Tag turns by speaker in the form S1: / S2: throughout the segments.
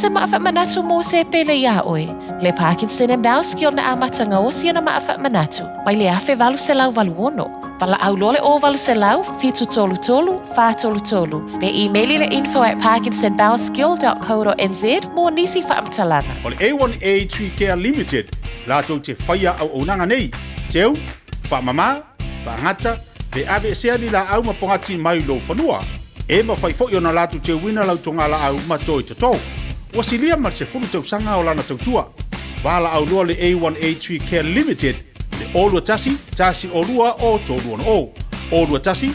S1: sa maafa manatu mo se pele ya oi. Le Parkinson and Bowes skill na amatanga o siya na maafa manatu. Pai le afe valu se lau valu ono. Pala au lole o valu se lau, fitu tolu tolu, fa tolu tolu. Pe emaili le info@parkinsonbowesskill.co.nz mo nisi fa amtalana.
S2: O le A1A Tree Care Limited, lato te whaia au onanga nei. Teu, wha mama, wha ngata, pe abe sea ni la au mapongati mai lo whanua. E ma whai fo na lato te wina lau tonga la au matoi te tau. Wasilia mar se funu tau sanga o lana tautua. Wala au lua le A1A Tree Care Limited, le olua tasi olua o tolu ono o. Olua tasi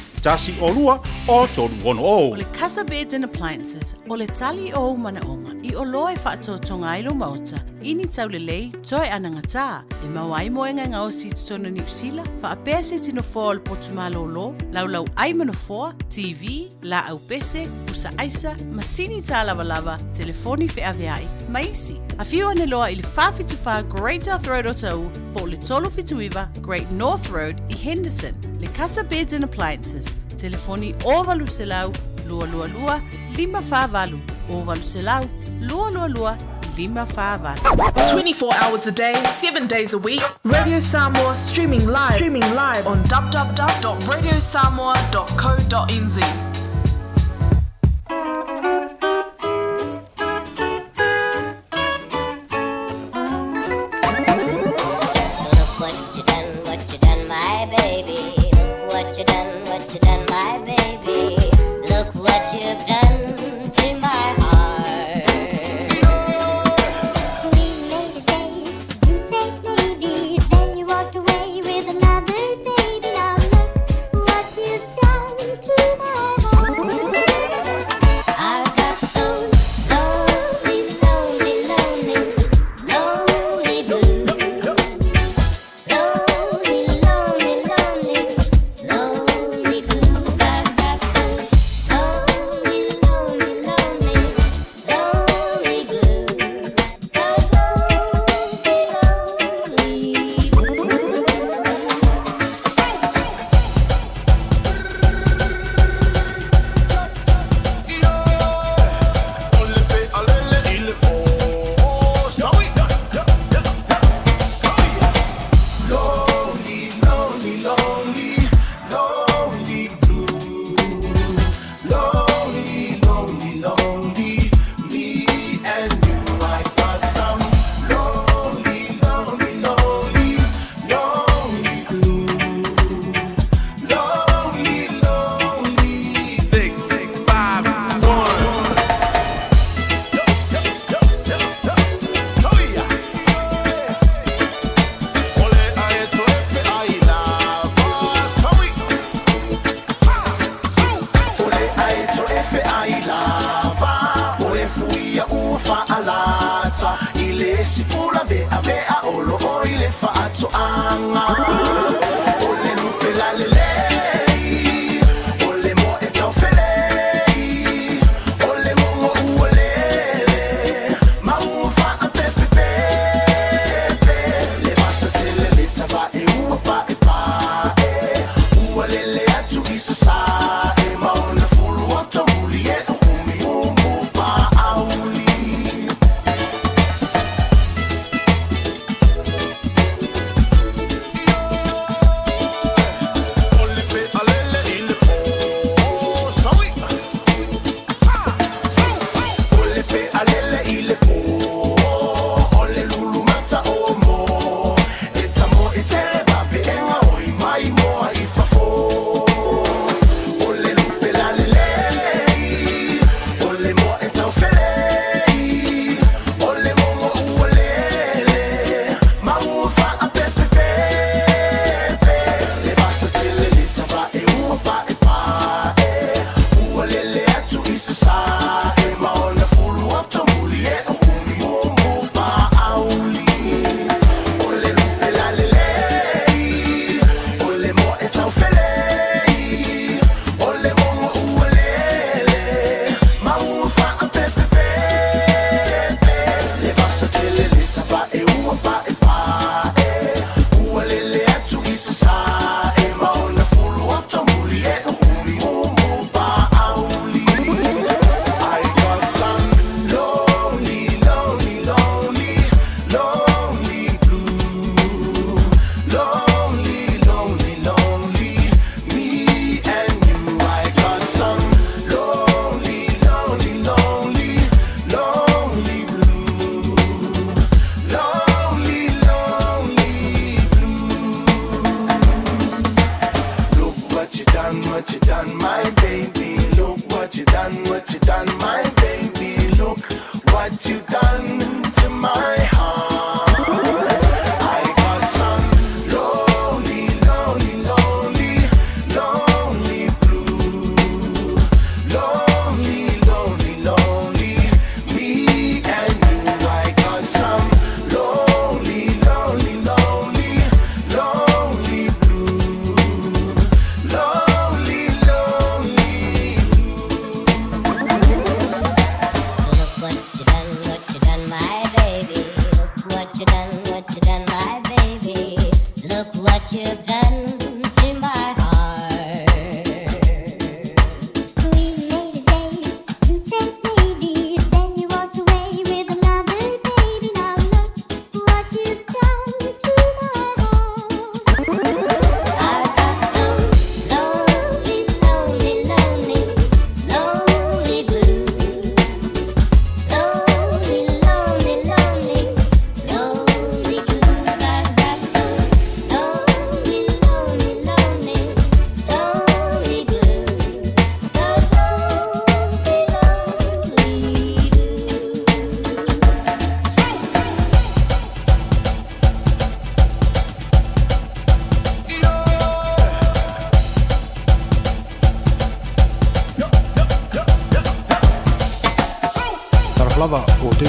S2: olua o tolu ono o.
S3: O le Casa Beds and Appliances, o le tali o manaonga, i o loa whaatotonga ailo mauta, ini tau le lei, toi anangata, e mawai moenga ngao si tutono New Zealand, whaapea se tino fōa o le potumalo lo, lau ai manafoa, TV, la au pese, usa aisa, masini tā lava, telefoni fe aveai, maisi. A whiu ane loa i le whawhituwha Great North Road o tau, po le tolo fituiva Great North Road i Henderson. Le Casa Beds and Appliances, telefoni o valu se lau, lua, lima wha valu, o valu se lau, lua, lima wha valu.
S4: 24 hours a day, 7 days a week. Radio Samoa streaming live on www.radiosamoa.co.nz.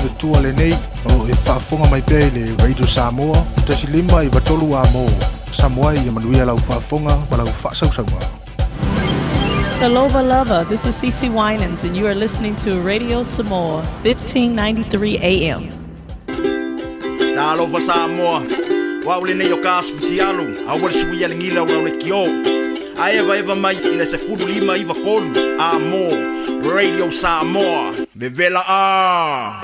S5: le tua le nei o e whaafonga mai pēi le Radio Samoa tasi lima I watolu a mō Samoa I manuia lau whaafonga ma lau whaasausaunga.
S6: Talova Lover, this is Cece Winans and you are listening to Radio Samoa 1593 AM.
S7: Talova Samoa, wa ule nei o kāsputi alu, a wale sui ale ngila ura ule ki o. A eva mai ina se furu lima iwa kolu, a mō, Radio Samoa, vevela a.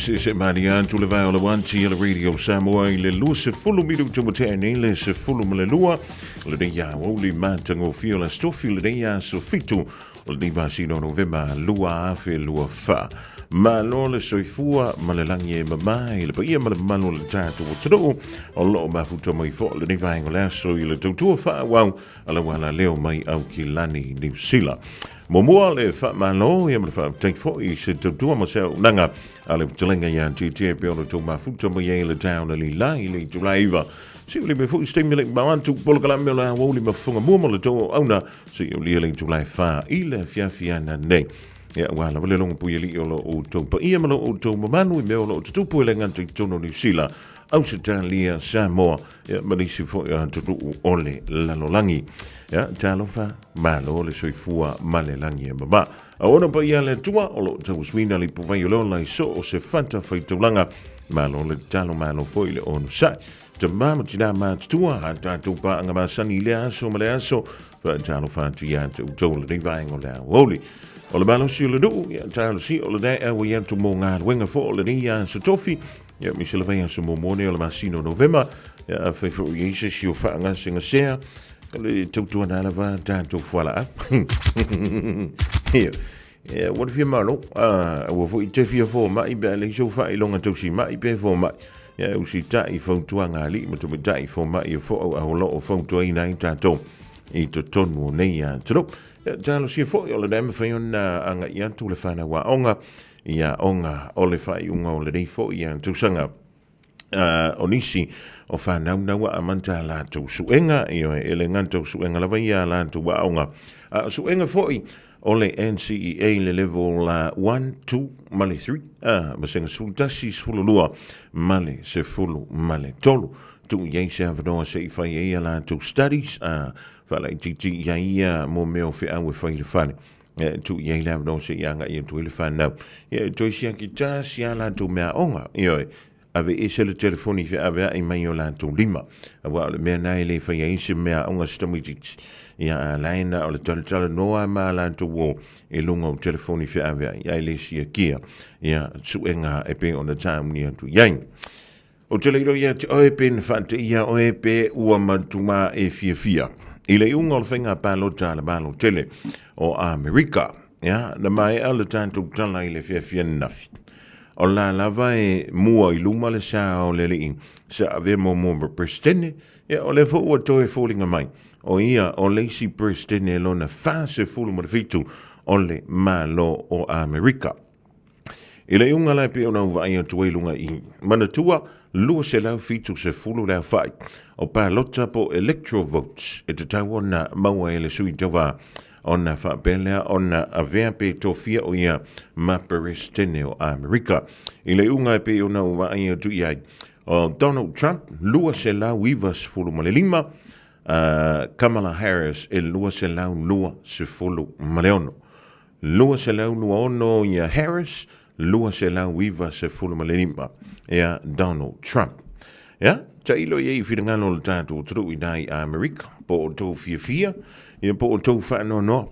S8: Se Marian tu le vai o le wanti le Radio Samoa I le lua se fulu miru tu matene le se fulu ma le lua le reia o le matango fio la stofi le reia so fitu o le basino novemba lua afe lua fa ma lo le soifua ma le langi e mamai le paia ma le manu le tatu o tano o lo ma futo mai fo le ni vai o le aso I le tautua fa wau ala wala leo mai au ki lani New Zealand Momoa le fa malo ia ma le fa take fo I se tautua ma se nanga ale telenga ya TT pe ono to mafuta mo ye le town ali lai le driver si le be fu stimulate ma wantu polkala me la woli ma funga mo le to ona si o le to lai fa ile fia na ne ya wala le long pu ye li o to pa ia ma o to manu me o to pu le ngan to no New Zealand Australia Samoa ya malisi fo ya to ole la lolangi ya talofa malo le soifua male langi baba Aona pa ia le tua o lo tau swina li puvai o leo lai so o se fanta whaitaulanga malo le talo malo foi le ono sai. Te mama tina ma tua ha tātou pa anga masani le aso ma le aso pa talo whantu ia te utau le rewai o le awoli. O le malo si o le nuu, ia talo si o le dai awa ia tu mō ngā ruenga fo o le ni ia so tofi. Ia misi le vai aso mō mone o le masino novema. Ia whaifo i eise si o whaanga singa sea. Le tautua na lava tātou whala. Yeah, what if you malo? Wa fo te fia fo mai be le so fa I longa tausi mai be fo mai. Yeah, usi tai fo tuanga ali mo to tai fo mai fo a lo fo to ina tātou. I to tonu nei ya tro. Talo si fo o le name fa ona anga ia tu le fana wa onga. Ia onga o le fai unga o le nei fo ia tu sanga. Onisi o whanau naua a manta la tau suenga io e le ngantou suenga la vaia la tau waonga. Suenga foi o le NCEA le level 1, 2, male 3. Masenga sultasi sfululua male se fulu male tolu. Tu iei se avanoa se I whai eia la tau studies. Whala I titi ia mo meo fe awe whai le whane. Tu iei la avanoa se ianga ia tu ele whanau. Toi sia ki tā sia la tau mea onga. Io ave ese le telefoni fe ave ai mai o lantou lima. Awa le mea nai le whai eise mea onga stamiti. Ia laina o le tala noa ma lantou wo e lunga o telefoni fe ave ai le sia kia. Ia suenga e pe on the time ni atu yang. O te leiro ia te oepe na whante ia oepe ua matuma e fia. I le unga o le whenga pālota le balo tele o Amerika. Ia, na mai ala tātou tala I le fia nafi. O la lava e mua I luma le sa o le li sa ave mo prestene e o le fo ua toe fōlinga mai o ia o leisi prestene lo na fase fulu ma fitu o le malo o Amerika. I le unga lai pe o nau vai atu lunga I manatua lua se lau fitu se fulu lau fai o pa lota po electoral votes e te tau ona maua e le sui tawa ona whaapelea ona avea pe tofia o ia ma prestene o Amerika. I le unga pe o nau vai atu iai o Donald Trump lua se lau ivas fulu ma le lima Kamala Harris e lua se lau lua se fulu ma le ono. Lua se lau lua ono ia Harris lua se lau iva se fulu ma le lima ia Donald Trump. Ia, ta ilo iei whirangano le tātou tru I nai Amerika po o tau fia ia po o tau whaano no.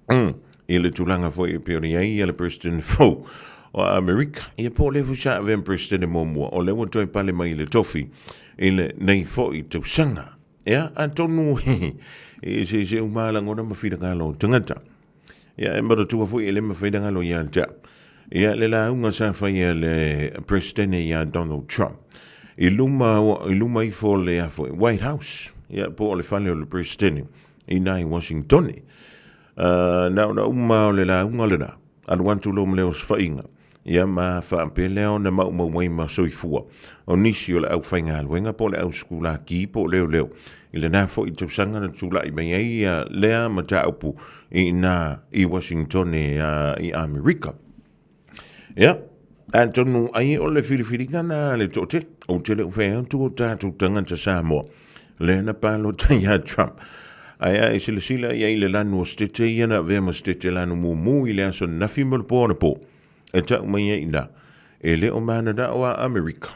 S8: I le tūlanga fo I peo ni ai le president fo o Amerika. Ia po le fusa ven president mo mua o le watoi pale mai le tofi I le nei fo I tau sanga. Ia, antonu e se umala ngona ma whirangano tangata. Ia, e mara tua fo I le ma whirangano ia ta. Ia le la unga sa whai le president ia Donald Trump. luma I fo le a fo White House ia po le fale o le presidente I nai Washington na uma o le la unga le na anu wantu lo mleo sfainga ia ma fa peleo na mau ma soifua o nisi o le au whainga aluenga po le au skula ki po leo I le na fo I tausanga na tula I mai ia lea ma ta upu I Washington I Amerika ia Antonu ai o le filifilika na le tote o te le ufea tu o tātou tangata Samoa le na palo taia Trump ai I sila ia I le lanu o stete ia na vea ma stete lanu mumu I le aso nafi mo le pōna pō e tau mai I na e le o mana da o a Amerika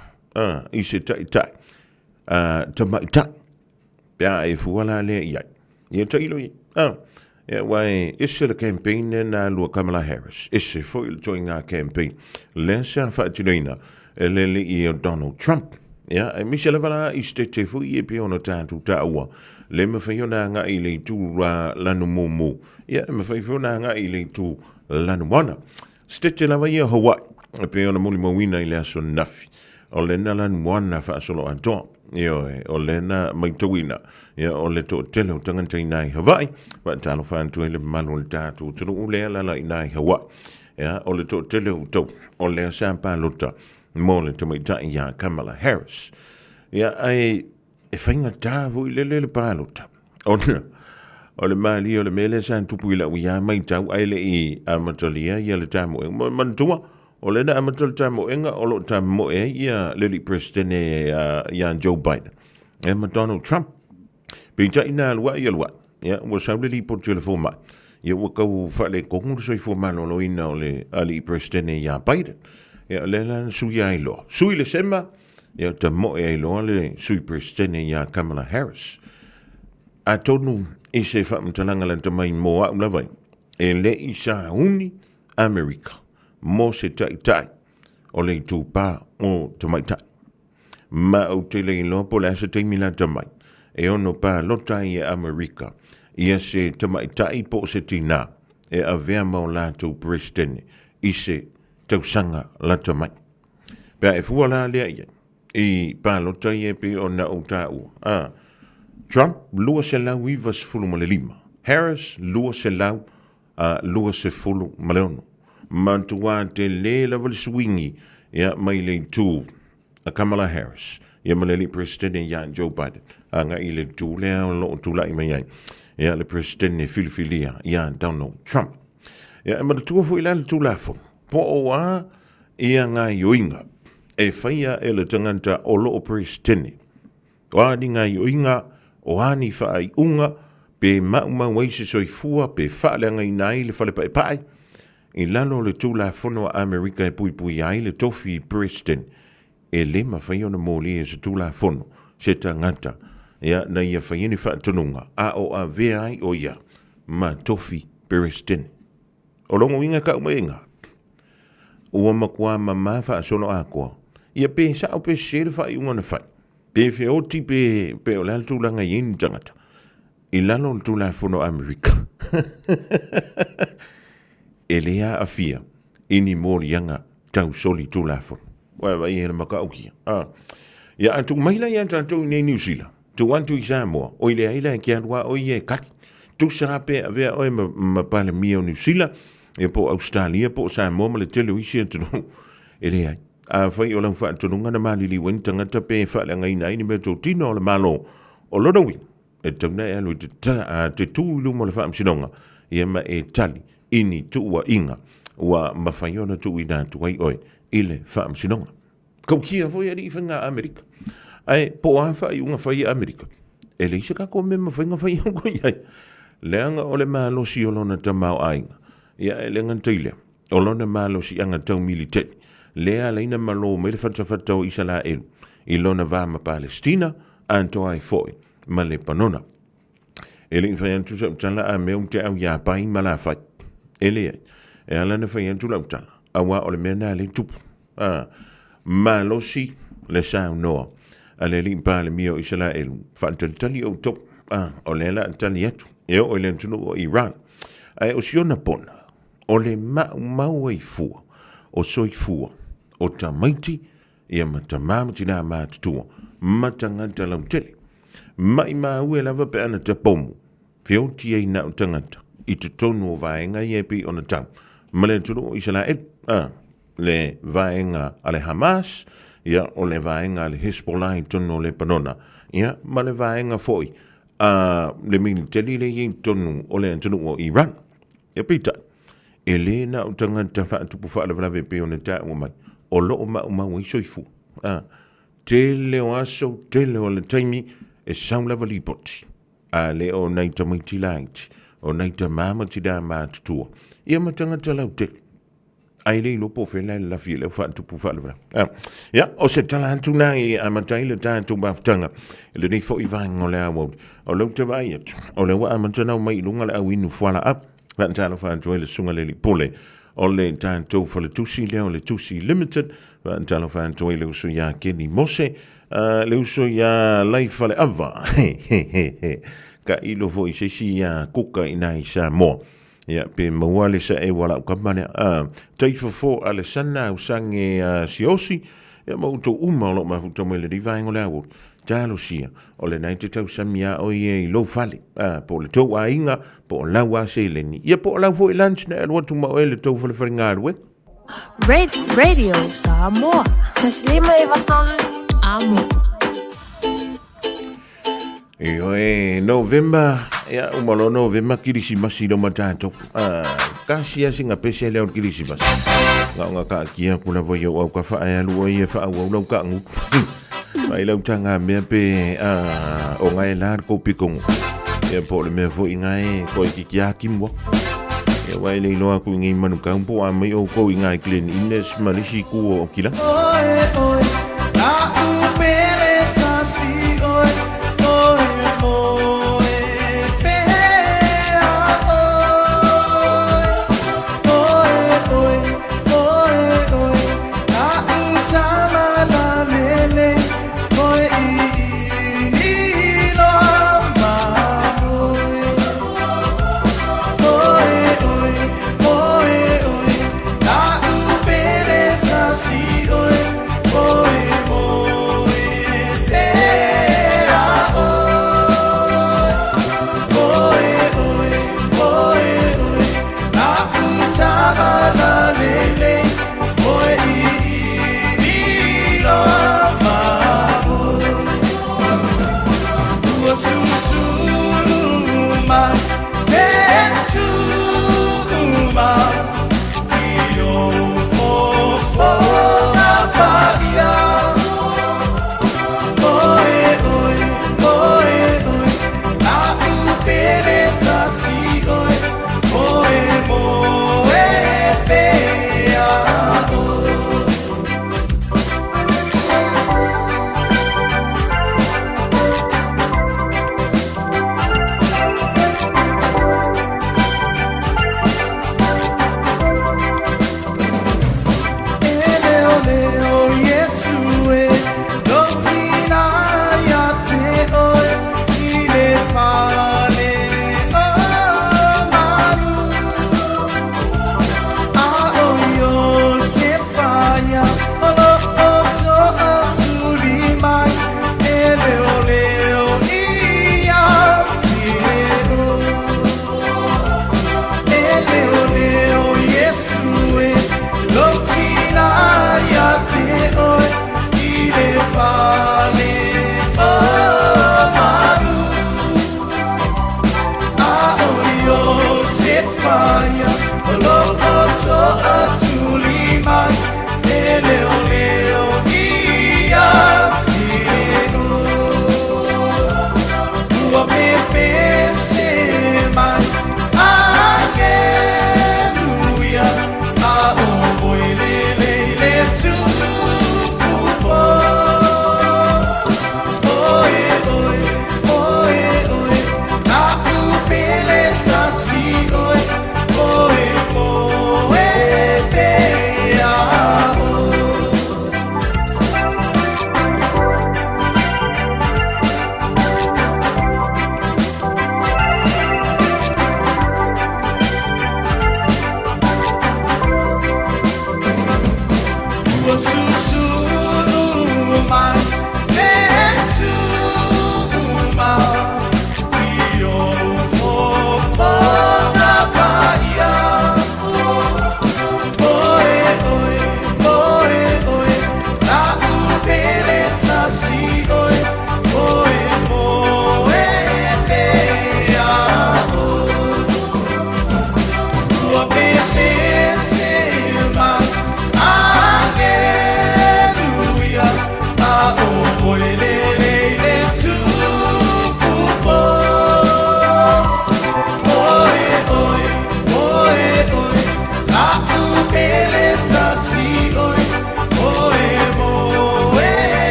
S8: I se tai ta mai ta pia e fuala le iai ia ta ilo ia wai isse le campaign na lua Kamala Harris isse foi le toinga campaign le sa fatilina le I Donald Trump ia e Michelle vala I stete foi e piona tantu taua le me faiona nga I le tu lanu mumu ia me faiona nga I le tu lanu wana stete lava ia Hawaii e piona muli mawina I le aso nafi o le na lanu wana fa solo anto o le na maitawina ia o le to tele o tangata I nai Hawaii wa talo fa antu le malu le tatu tunu le la I nai Hawaii ia o le to tele o to o le sampa lota mo le to mai ia Kamala Harris ia ai e whainga tāvu I le pālota. O le mali o le mele san tupu I la uia mai tau ai le I amatolia ia le tāmo e mantua o le na amatol tāmo enga o lo tāmo e ia le li presidente ia Joe Biden. E ma Donald Trump. Pinta ina lua ia lua. Ia wa saule li po telefona. Ia wa kau whale kongu soi foma no ina o le ali presidente ia Biden. Ia le lan sui ai lo. Sui le sema ia ta mo e lo le sui presidente ia Kamala Harris a tonu I se fa mtalanga lan tamai mo a umlawai e le I sa uni America mo se tai o le tupa o tamai tai ma o te le lo po la se te mila tamai e ono pa lo tai e America ia se tamai tai po se tina e avea mo la tu presidente I se tausanga la tamai pa e fuala le ia I palota ye pe ona o tau. Trump lua se lau I vas fulu ma le lima. Harris lua se lau lua se fulu ma le ono. Mantua te le level swingi ia mai le tu a Kamala Harris. Ia ma le li presidente ia Joe Biden. Nga I le tu le lo tu la I mai ai. Ia le presidente filifilia ia Donald Trump. Ia ma tu fu ila le tu la fu. Po o a ia nga yoinga. E whaia e le tanganta o loo presidente. O ani ngai o inga, o ani whaai unga, pe mauma waise soi fua, pe whaale ngai nai le whale pai. I lalo le tūla whono a Amerika e pui ai le tofi presidente. E le ma whaia na mōli e se tūla whono, se tanganta. Ia na ia whaia ni whaatonunga, a o a veai o ia, ma tofi presidente. O longo inga ka umainga. Ua makua ma wha sono a koa. Ia pe sa o pe sere whai unga na whai. Pe fe oti pe o lal tūlanga I eni tangata. I lalo le tūla whono Amerika. E lea a fia. Ini mōri anga tau soli tūla whono. Wai wai hena maka aukia. Ia atu maila ia tātou nei New Zealand. Tu antu I Samoa. O I lea ila e kia rua o I e kati. Tu sa pe a vea oe ma pale mia o New Zealand. E po Australia po Samoa ma le tele uisi atu. E lea a fai o lau whaatonunga na malili wen tangata pe whaale ngai nai ni me tō tino o le malo o lodawi e tauna e alu te tūlu mo le whaamsinonga ia ma e tali ini tuua inga wa mawhaiona tu I nā tuai oe I le whaamsinonga kau kia foi ari I whainga Amerika ai po a whai unga whai Amerika e le isa kako me mawhainga whai unga iai leanga o le malo si o lona tamau ainga ia e lengan teile o lona malo si anga tau militari lea leina malo me le whatawhata o Isala elu I lona vama Palestina anto ai foi ma le panona e le whai antu sa utala a mea te au ia pai ma la whai e lea e ala na whai antu la utala a wa o le mea nā le tupu ma lo si le sao noa a le limpa le mio Isala elu whaantalitali o top o le ala tali atu e o le antunu o Iran ai o siona pona o le mau ai fua o soi fua o tamaiti ia matamama tina matutua matangata lau tele mai maue lava pe ana te pomu whiauti ei na utangata i te tonu o vaenga i epi ona tau ma le tunu o Israel le vaenga ale Hamas ia o le vaenga ale Hezbollah i tonu o le Panona ia ma le vaenga foi le militari le i tonu o le tunu o Iran ia pita e le na utangata whaatupu whaalawalawe pe ona tau mai o loo mau i soifu te leo aso te leo le taimi e saulava li poti a le o naita maiti laiti o naita mama tida mātutua ia matangata lau te ai le lopo whela la fi le whaatupu whaalawala ia o se tala atu na i a matai le tātu maftanga le nei fo i vanga o le awau o lau te vai atu o le wa amatana o mai lunga le au inu whala ap Vantalo whaantua le sunga le li pole o le tātou whaletusi leo le Tusi Limited Vantalo whaantua le uso ia Kenny Mose le uso ia Life le Ava ka ilo vo i sesi ia kuka ina i Samoa ia pe maua le sa e wala ukamane taifa fo ale sana usange siosi ia mauto uma o lo mafuta mo le rivaingo le awu talo sia o le nai te tau samia o i lo fale po le tau a inga po la wa se leni ia po la fo i lunch na lo tu ma o le tau fale faringa we
S9: Radio Samoa taslima e vatol amo
S8: November ia umalo November kirisimasi lo matato kasi singa pese le kirisimasi nga ka kia pula voyo au ka fa ai lu ia fa au lo ka ngu mai lau tanga me pe o ngai lar ko pikong e po le me vo ingai ko ki kia kimwa e wai le no aku ngi manu ka po a mai o ko ingai clean ines malisi ku o kila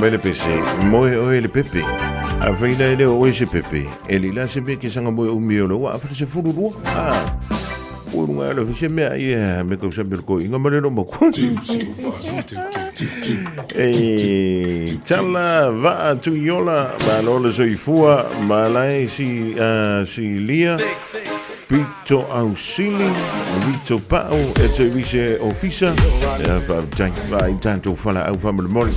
S8: Mele pese moe o ele pepe a feina ele o ese pepe ele la se me ke sanga moe o miolo wa fa se fururu o runga le se me ai me ko se ko inga mare no mo chala va tu yola ba lo le so ifua malai si lia Pito Ausili, Vito Pao, e te vise ofisa, va intanto fala au family mori.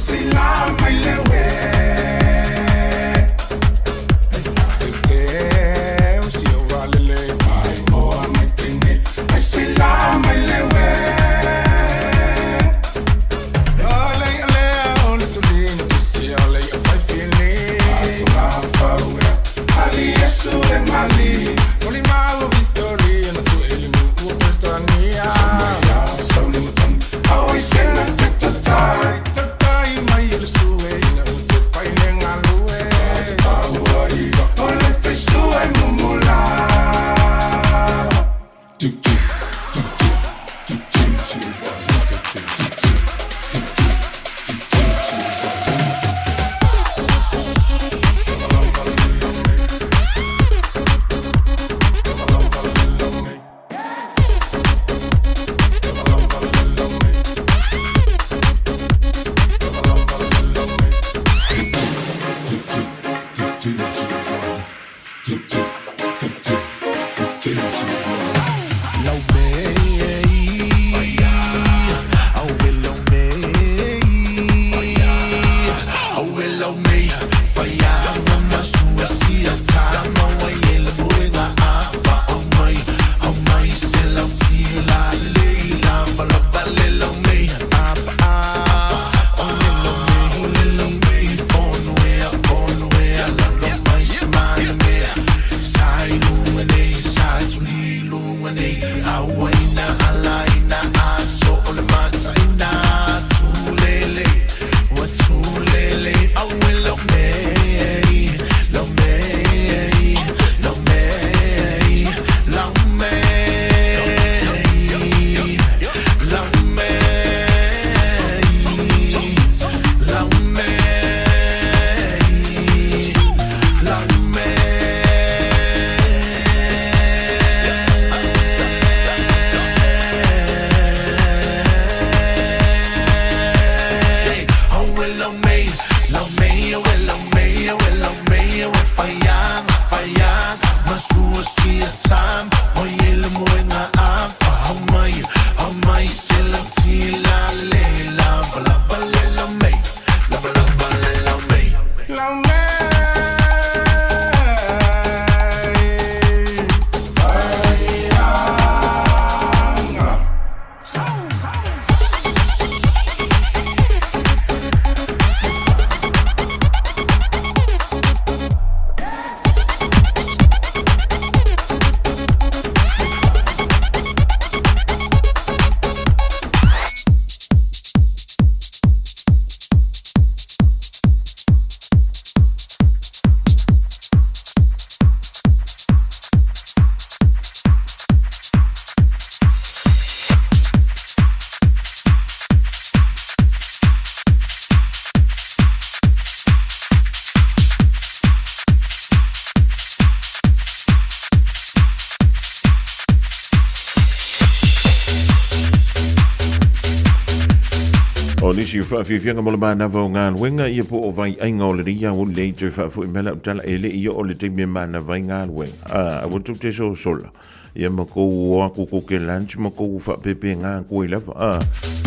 S8: O nisi fa fianga mo le mana va nga wenga ia po o vai ainga o le ria o le te fa fu mela tala ele ia o le te me mana vai nga wenga a o tu te so sola ia ma ko wa ko ke lunch ma ko fa pepe nga ko ile fa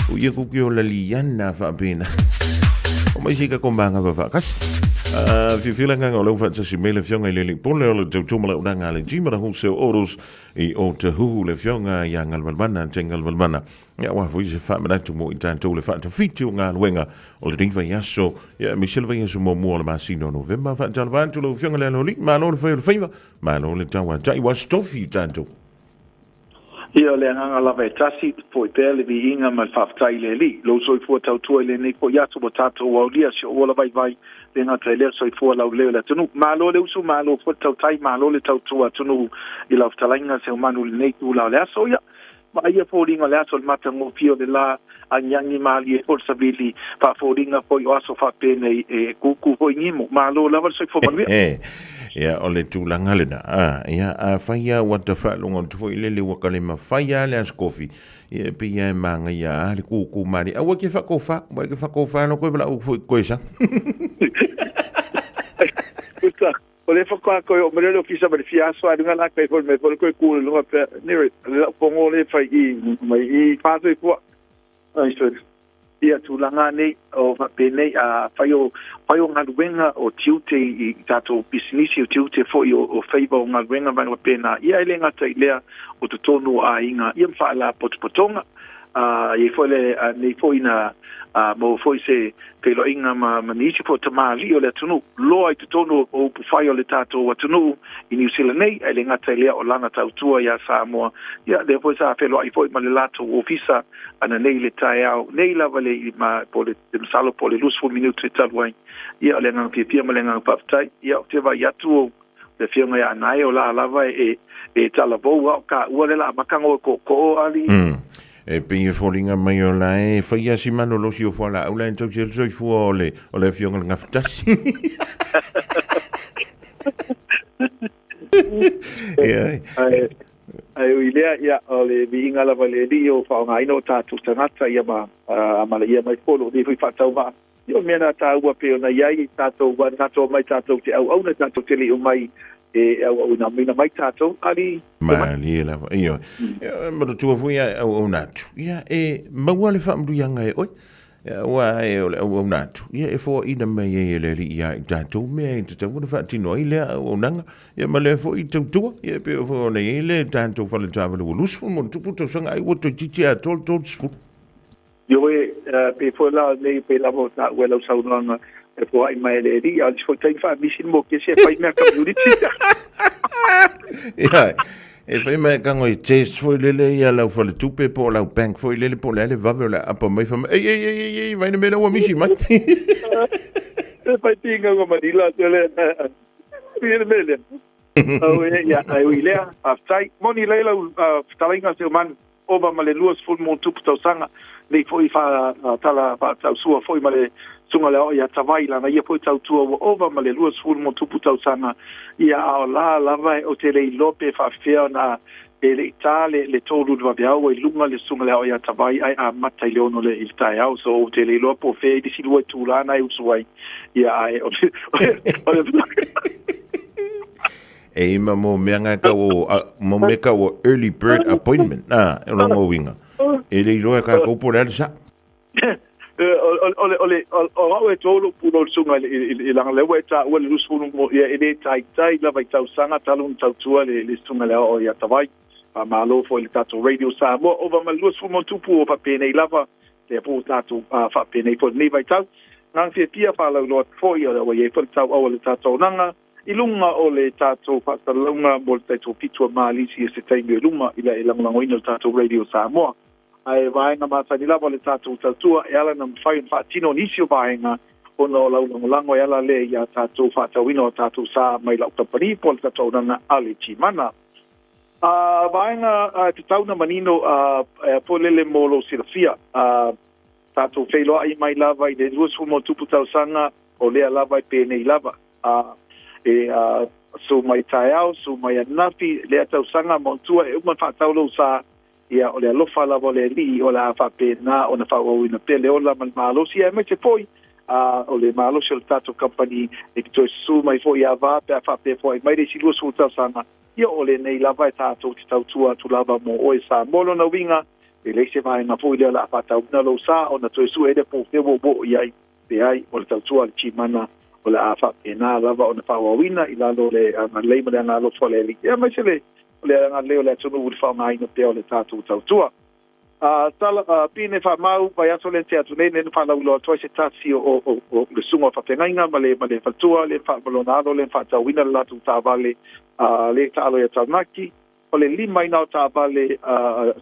S8: o ia ko ke o la liana fa pena o mai sika ko manga va kas fianga nga o le fa se mele fianga ile po le o tu mo le nga le jima ho se oros e o te hu le fianga ya ngal valbana tengal valbana ia wa foi se fa manatu mo i tātou le fa ta fitu ngā luenga o le riva yaso ia mi silva yaso mo mo le masino November fa tal va tu lo fionga le loli ma no le fa le faiva ma no le tawa tai wa stofi tātou
S10: ia le anga la vai tasi foi pele vi inga ma faftai le li lo so fu tau tu le ni ko yaso bo tātou wa lia so ola vai vai le nga trailer so fu la le la tunu ma lo le usu ma lo fu tau tai ma lo le tau tu tunu i la ftalinga se manu le nei tu la le so ia ma ia fōringa le aso le mata mo pio de la anyangi mali e por sabili pa fōringa po i aso fa pene e kuku po ngimo ma lo lava so fo manwe
S8: ia o le tūlanga lena ia a whaia wata whaalonga tu i lele waka le ma whaia le askofi ia pia e manga ia le kuku mari awa ke whakofa no koe wala u koe sa
S10: o le whakua koe o merelo kisa ma le fiaso a runga la kai me por koe kūle lunga pe nere pongo le whai i whātoi pua ai so ia tūlanga nei o penei a whai o ngā ruenga o tiute i tātou bisinisi o tiute fo i o whaiba o ngā ruenga vanga pena ia ele ngata i lea o tu tonu a inga ia mwhaala potopotonga i fo le nei fo ina mo foi se pelo inga ma nisi po tamali o le tunu loa i tonu o pufai o le tato wa tunu i New Zealand nei ele ngata lea o lana tautua ia Samoa ia le foi sa pelo i foi ma le lato ofisa ana nei le tai au nei lava le ma po le msalo po le lusful minuto e talwai ia le nganga pia ma le nganga paftai ia o te vai atu le fianga ia nai o la lava e talavou au ka ua le la makango ko ali
S8: e pinge fōringa mai o la e whaia si mano losi o whala au la en tau tel soi fua o le fionga ngaftasi.
S10: Ai ui lea ia o le viinga lava le li o whaonga ino tātou tangata ia ma amala ia mai polo ni hui whatau maa. Io mena tāua peo na iai tātou wa tātou mai tātou te au na tātou te li o mai e au na mina mai tātou ali
S8: mali la io ma tu fu ia au natu ia e maua le famdu yanga e oi wa e au natu ia e fo ina mai e le ia tātou me te tau fa tino ile au nanga ia ma le fo i tu ia pe fo ne ile tātou fa le tava le lusu mo tu puto sanga ai wo to titi a tol sfu
S10: io pe fo la nei pe la volta wela saunanga e po ai mai le ri al fo tai fa misin mo che se fai me community
S8: ia e fai me kango i test fo le ia la fo le tupe po la bank fo le po le va la apa mai fa ei vai me la misi mai
S10: e fai tinga go madila le bien mele au ia ai le aftai moni le la talinga se man oba male luas full mon tupu tau sanga nei foi fa tala fa tau sua foi male sunga leo ia tawai lana ia foi tau tua wa ova ma le luas full mo tupu tau sanga ia ao la vai o te rei lope fa fea na le itale le tolu dwa biao i lunga le sunga leo ia tawai ai a matai leono le il tai au so o te rei lope o fea di silua tūlana i usuai ia ai o
S8: e ima mo meanga ka o early bird appointment e longo winga e le roa ka ko por elsa
S10: o tolo puno sunga i langa lewe ta o le lusu mo ia e tai la vai tau sanga talun tau tua le sunga le o ia tawai ma lo fo le tato radio sa mo over ma lusu mo tupu o pa pene lava le po tato fa pene fo nei vai tau nang fia pia fa lo fo ia o ia fo tau o le tato nanga ilunga o le tato fa talunga mo le tato pitua malisi se tai ilunga ila ilanga ngoino tato radio sa mo ai vaenga matani lava le tātou tautua e ala na mwhai whaatino nisio vaenga o no laulangolango e ala le ia tātou whaatawino o tātou sā mai lau tapani po le tātou nanga ale chimana. Vaenga te tauna manino po lele molo sirafia tātou whailoa i mai lava i le ruasu mo tupu tau sanga o lea lava i pēnei lava. So mai tai au, so mai anafi, lea tau sanga montua e uman whaatau lau sā ia o le alofa la vole li o la fa pena o na fa o ina pele o la mal malo si e me te foi o le malo se tato company e to su mai foi ava pe fa pe foi mai de si lo su ta sana ia o le nei la vai tato ti tau tua tu lava mo o sa molo na winga e le se vai na foi le la fa tau na lo sa o na to su e de po te bo ia pe ai o le tau tua chi mana o la fa pena lava o na fa o wina ila lo le na le mo na lo fo le ia mai se le le nga leo le tonu ul fa mai no pe o le tatu tautua pine fa mau vai aso le teatro nei ne fa laulo to se tasi o le sunga fa pengainga male fatua le fa bolonado le fa tawina la tu tavale le talo ya tamaki o le lima ina tavale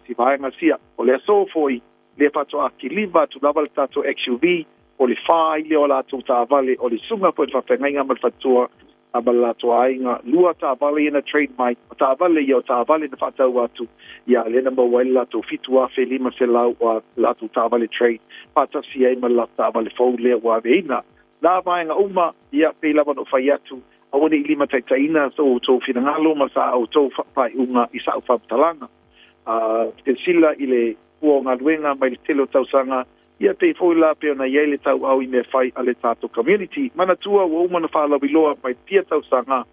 S10: si vai ngasia o le so foi le fa to akiliva tu laval tato XUV o le fa ile o la tu tavale o le sunga po fa pengainga mal fatua abala to ainga lua tavale ina trade mai tavale yo tavale na fa tawatu ya le number 1 la to fitua felima se la tu tavale trade pata si ai mal la tavale fo le wa veina la vainga uma ya pe la no faiatu awoni ilima taitaina so to finangalo masa auto fa unga isa fa talanga te sila ile o ngaluenga mai telo tausanga ia te foi la pe na yele tau au me fai ale tato community mana tua o mana fa la biloa mai tia tausanga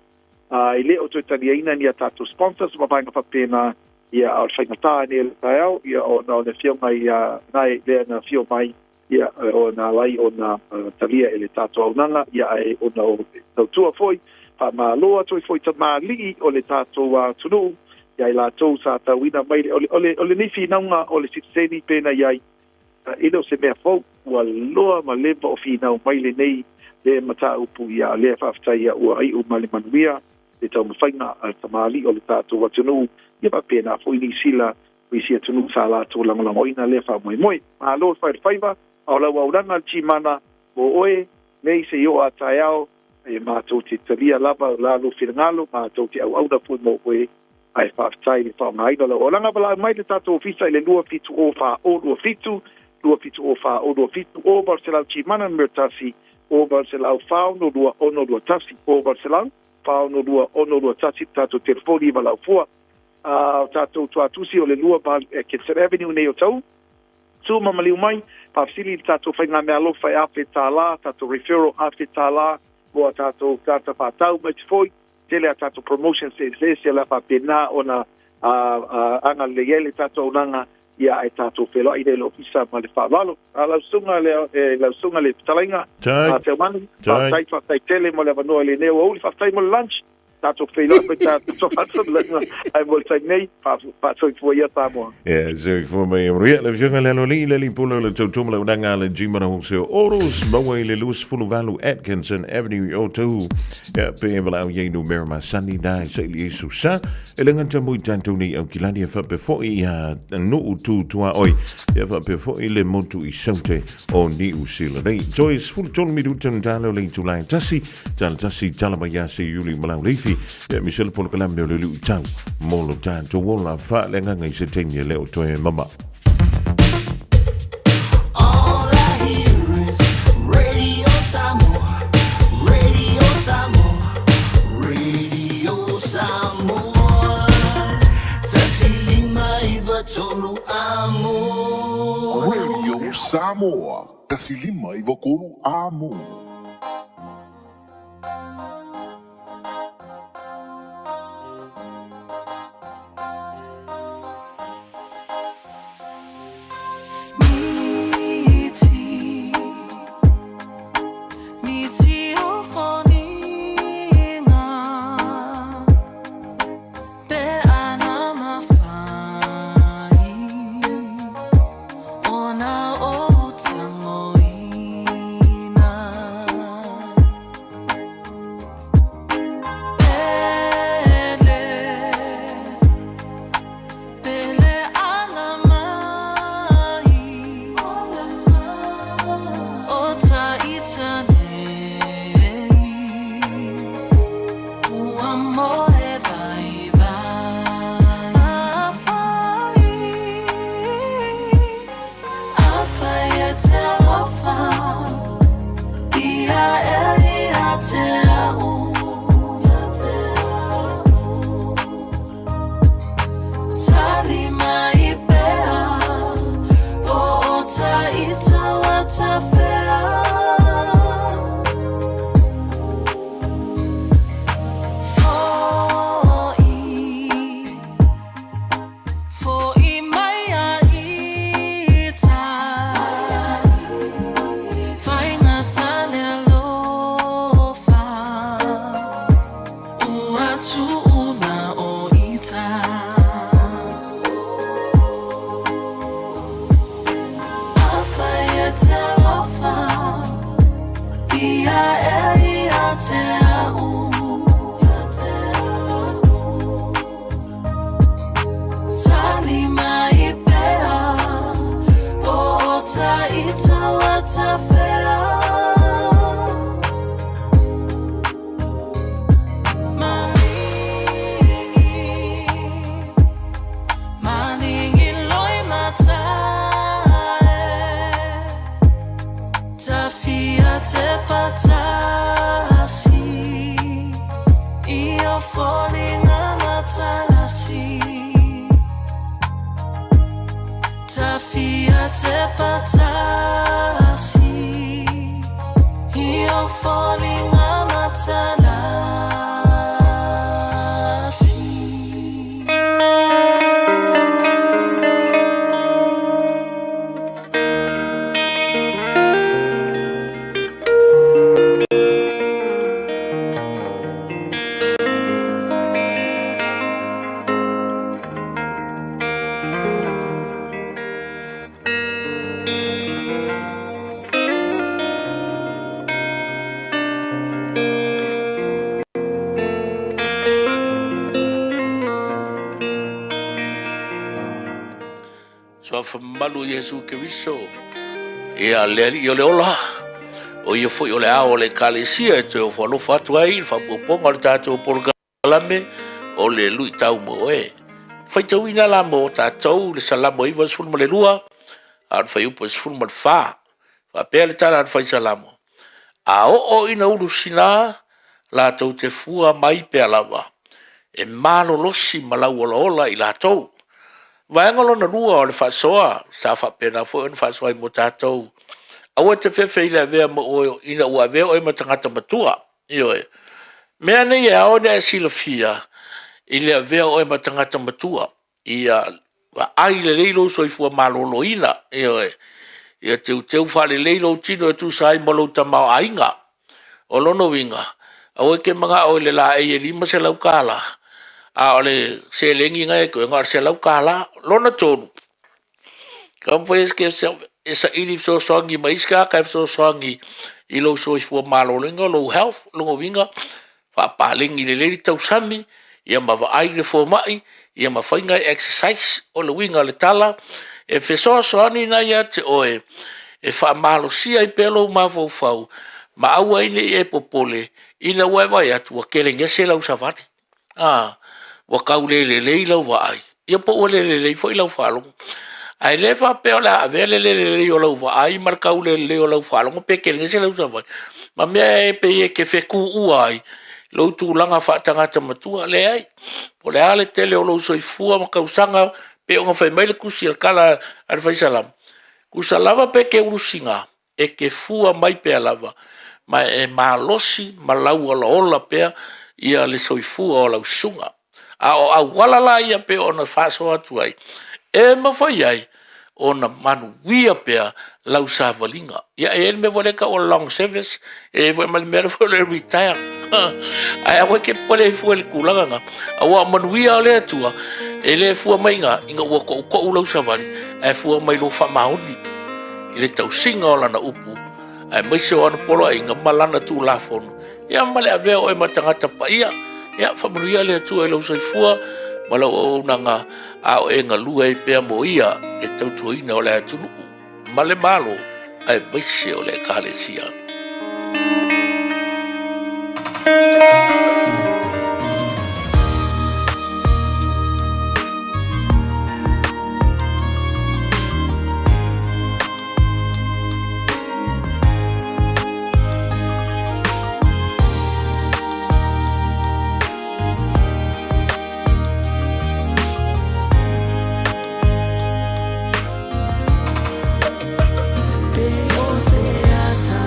S10: ile o taniaina ni tato sponsors ma vainga fa pena ia al faingata ni tau ia o na le fio mai nai le na fio mai ia o na lai o na talia ele tato au nanga ia e o na o tua foi pa ma loa toi foi ta mali o le tato wa tunu ia la to sa ta wina mai ole ni fi nanga ole sitseni pena ia ilo se mea fo wa loa ma leva o fi na mai le nei le mata upu ia le fa fa ia o ai o mali manuia le tau mawhainga al tamali o le tato wa tunu ia pa pena foi ni sila wi sia tunu sa la to langoina le fa moi ma lo fa faiva au la wauranga chi mana o oe nei se yo ataiao e mātou te talia lava la lo whirangalo mātou te au na pui mo oe ai whaftai le whaongaina o langa wala mai le tātou ofisa i le lua fitu o wha o lua fitu o Barcelau chi mana mertasi o Barcelau whao no lua ono lua tasi o Barcelau whao no lua ono lua tasi tātou telefoni walau fua tātou tuatusi o le lua Kitser Avenue nei o tau tu mamaliu mai pafsili tātou whainga mea lo whai afe tāla tātou referral afe tāla mo tātou tātou whātau mai te foi tele a tātou promotion se la pa pena ona anga le yele tātou nanga ia e tātou whelo i le ofisa ma le whawalo lau sunga le talainga te manu whai tele mo le wanoa le neo au le whai mo le lunch tātou whelo pe tātou whatou ai mo le tai nei whatou i fua ia tāmoa
S8: so i fua mai ria le whiunga le alo li pula le tautoma le unanga le jimana hoseo oros maua i le Lewis Fuluvalu Atkinson Avenue o tau pe e wala au yeinu merama sani dai sa ili esu sa e le nganta mui tātou ni au kilani e whape fo i no utu tua oi e whape fo i le motu i saute o ni usila rei Joyce Fulutonu mirutan talo le tulai tasi tala mai yasi yuli malau leifi Michelle Polkalam le lu tau molo tanto wola fa le nganga i se tenia le o toe mama
S11: All I hear is Radio Samoa Tasilima iwa tolu amo
S12: Radio Samoa Tasilima iwa kolu amo
S11: Ona o tangoina Ia ia te au. Tali mai pea, o ta ita wa ta fea. Maningi loi matae, ta fia te patasi, io folinga matalasi. Tafia te patasi, io folinga matalasi.
S13: So malu Yesu Keriso. Ia le ola. O ia foi o le a o le kalesia te o falo fatu ai fa poponga le tatou porgalame o le lui tau mo e. Fai tau ina la mo tatou le salamo iwa sul mo le lua. Ar fai upo sul mo le fa. Fa pea le tala ar fai salamo. A o ina uru sina la tau te fua mai pea lava. E malo losi malau ola ola i la tau. Vaenga lona lua o le whasoa, sa whapena fo en whasoa i mo tātou. Aua te whewhe i le avea mo o ina ua avea o i matangata matua. Ioe. Mea nei e ao ne sila fia i le avea o i matangata matua. Ia ai le leilo so i fua malolo ina. Ioe. Ia teu whale leilo tino e tu sai malo tamau ainga. O lono winga. Aua ke mga o le la e lima se lau kala. A ole se lengi ngai ko ngar se lau kala lona tonu kam foi que esa ili so songi mais ka so songi i lo so fu malo lengo lo health lo winga fa paling i le tau sami ia ma va ai le fo mai ia ma fainga exercise o lo winga le tala e fe so ani na ia te oe e fa malo sia i pelo ma fo fau ma au ai e popole ina wa vai atu ke le ngese lau savati wa kaulele leila wa ai ia po ole le foi lau falo ai le fa pe ola avele le o lau wa ai mar kaulele o lau falo pe ke ngese lau sa ma me pe ke fe ku ai lo tu langa fa tanga matua le ai po le ale tele o lo so fua ma kausanga pe o fa mai le kusi kala al fa salam kusalava pe ke urusinga e ke fua mai pe lava ma e malosi malau ola pe ia le so fua o lau sunga a wala la ia pe ona faso atu ai e ma fai ai ona manu wia pe lau sa valinga ia e me vole ka o long service e vo mal mer vo le retire ai a ke pole fu el kulanga a wa manu wia le tua e le fu mai nga inga wa ko lau sa vali e fu mai lo fa maudi ile tau singa ola na upu ai mai se ona polo inga malana tu la fon ia male ave o e matangata pa ia ia familia le tu e lo sai fua mala o nanga a o enga lua e pe mo ia e tau tuina o le tu male malo ai bise o le kalesia
S11: Te o se ata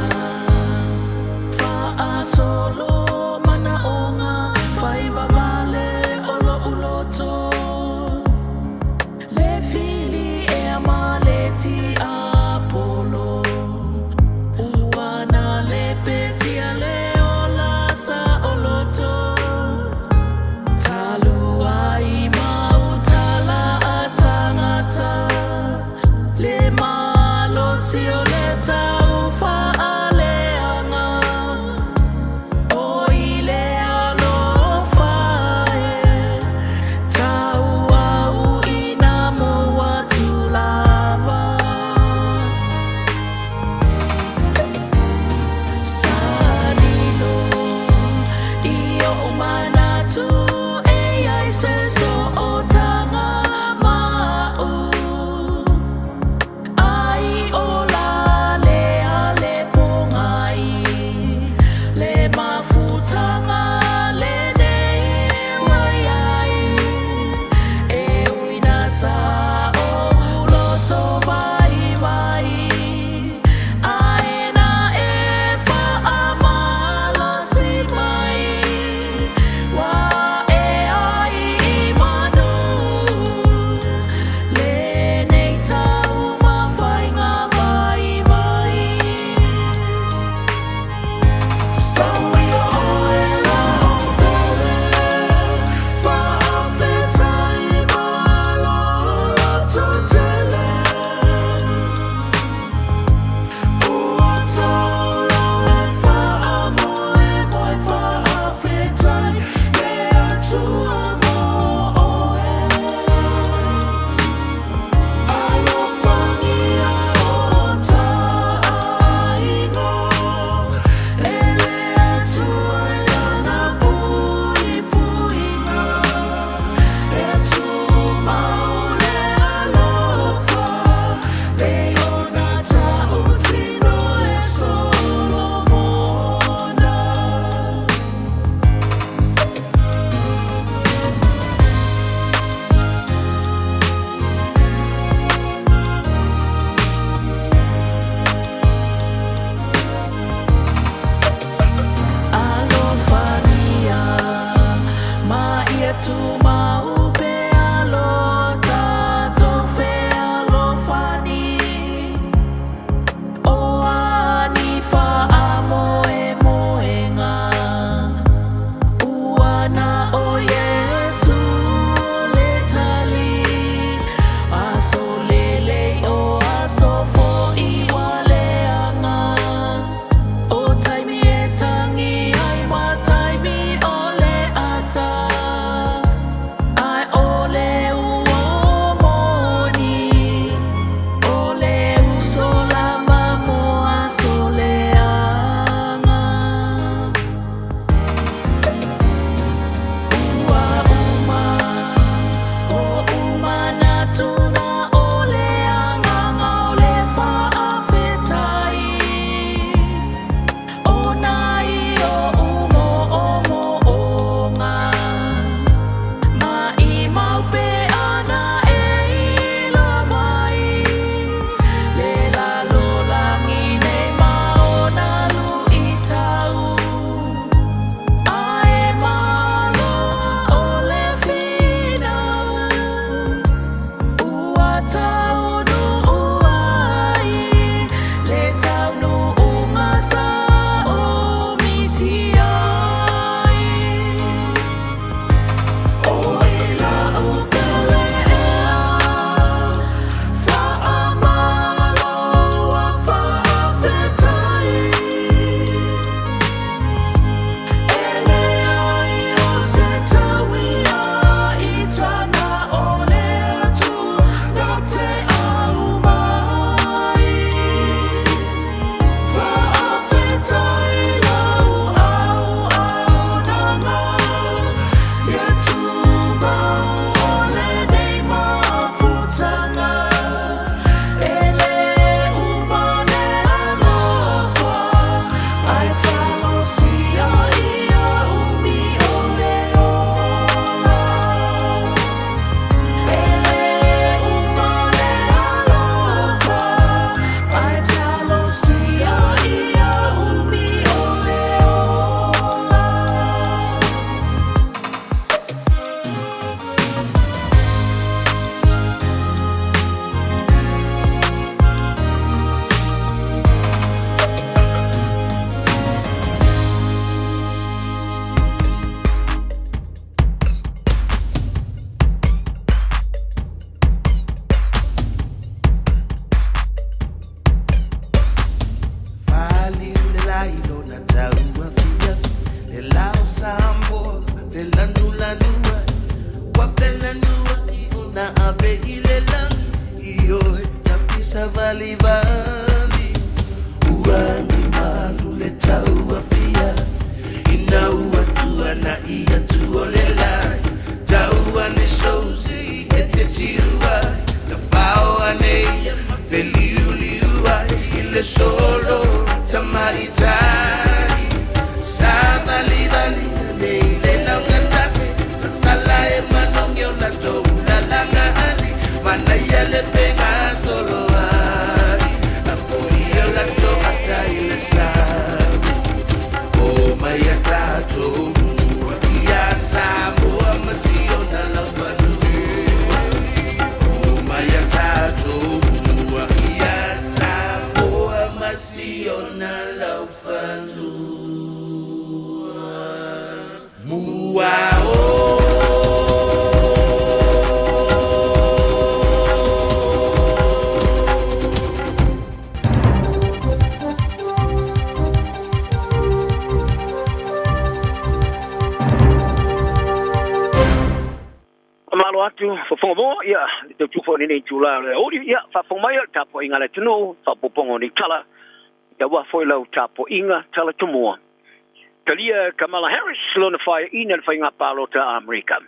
S14: Kamala Harris lona fai ina le fainga palo ta Amerika.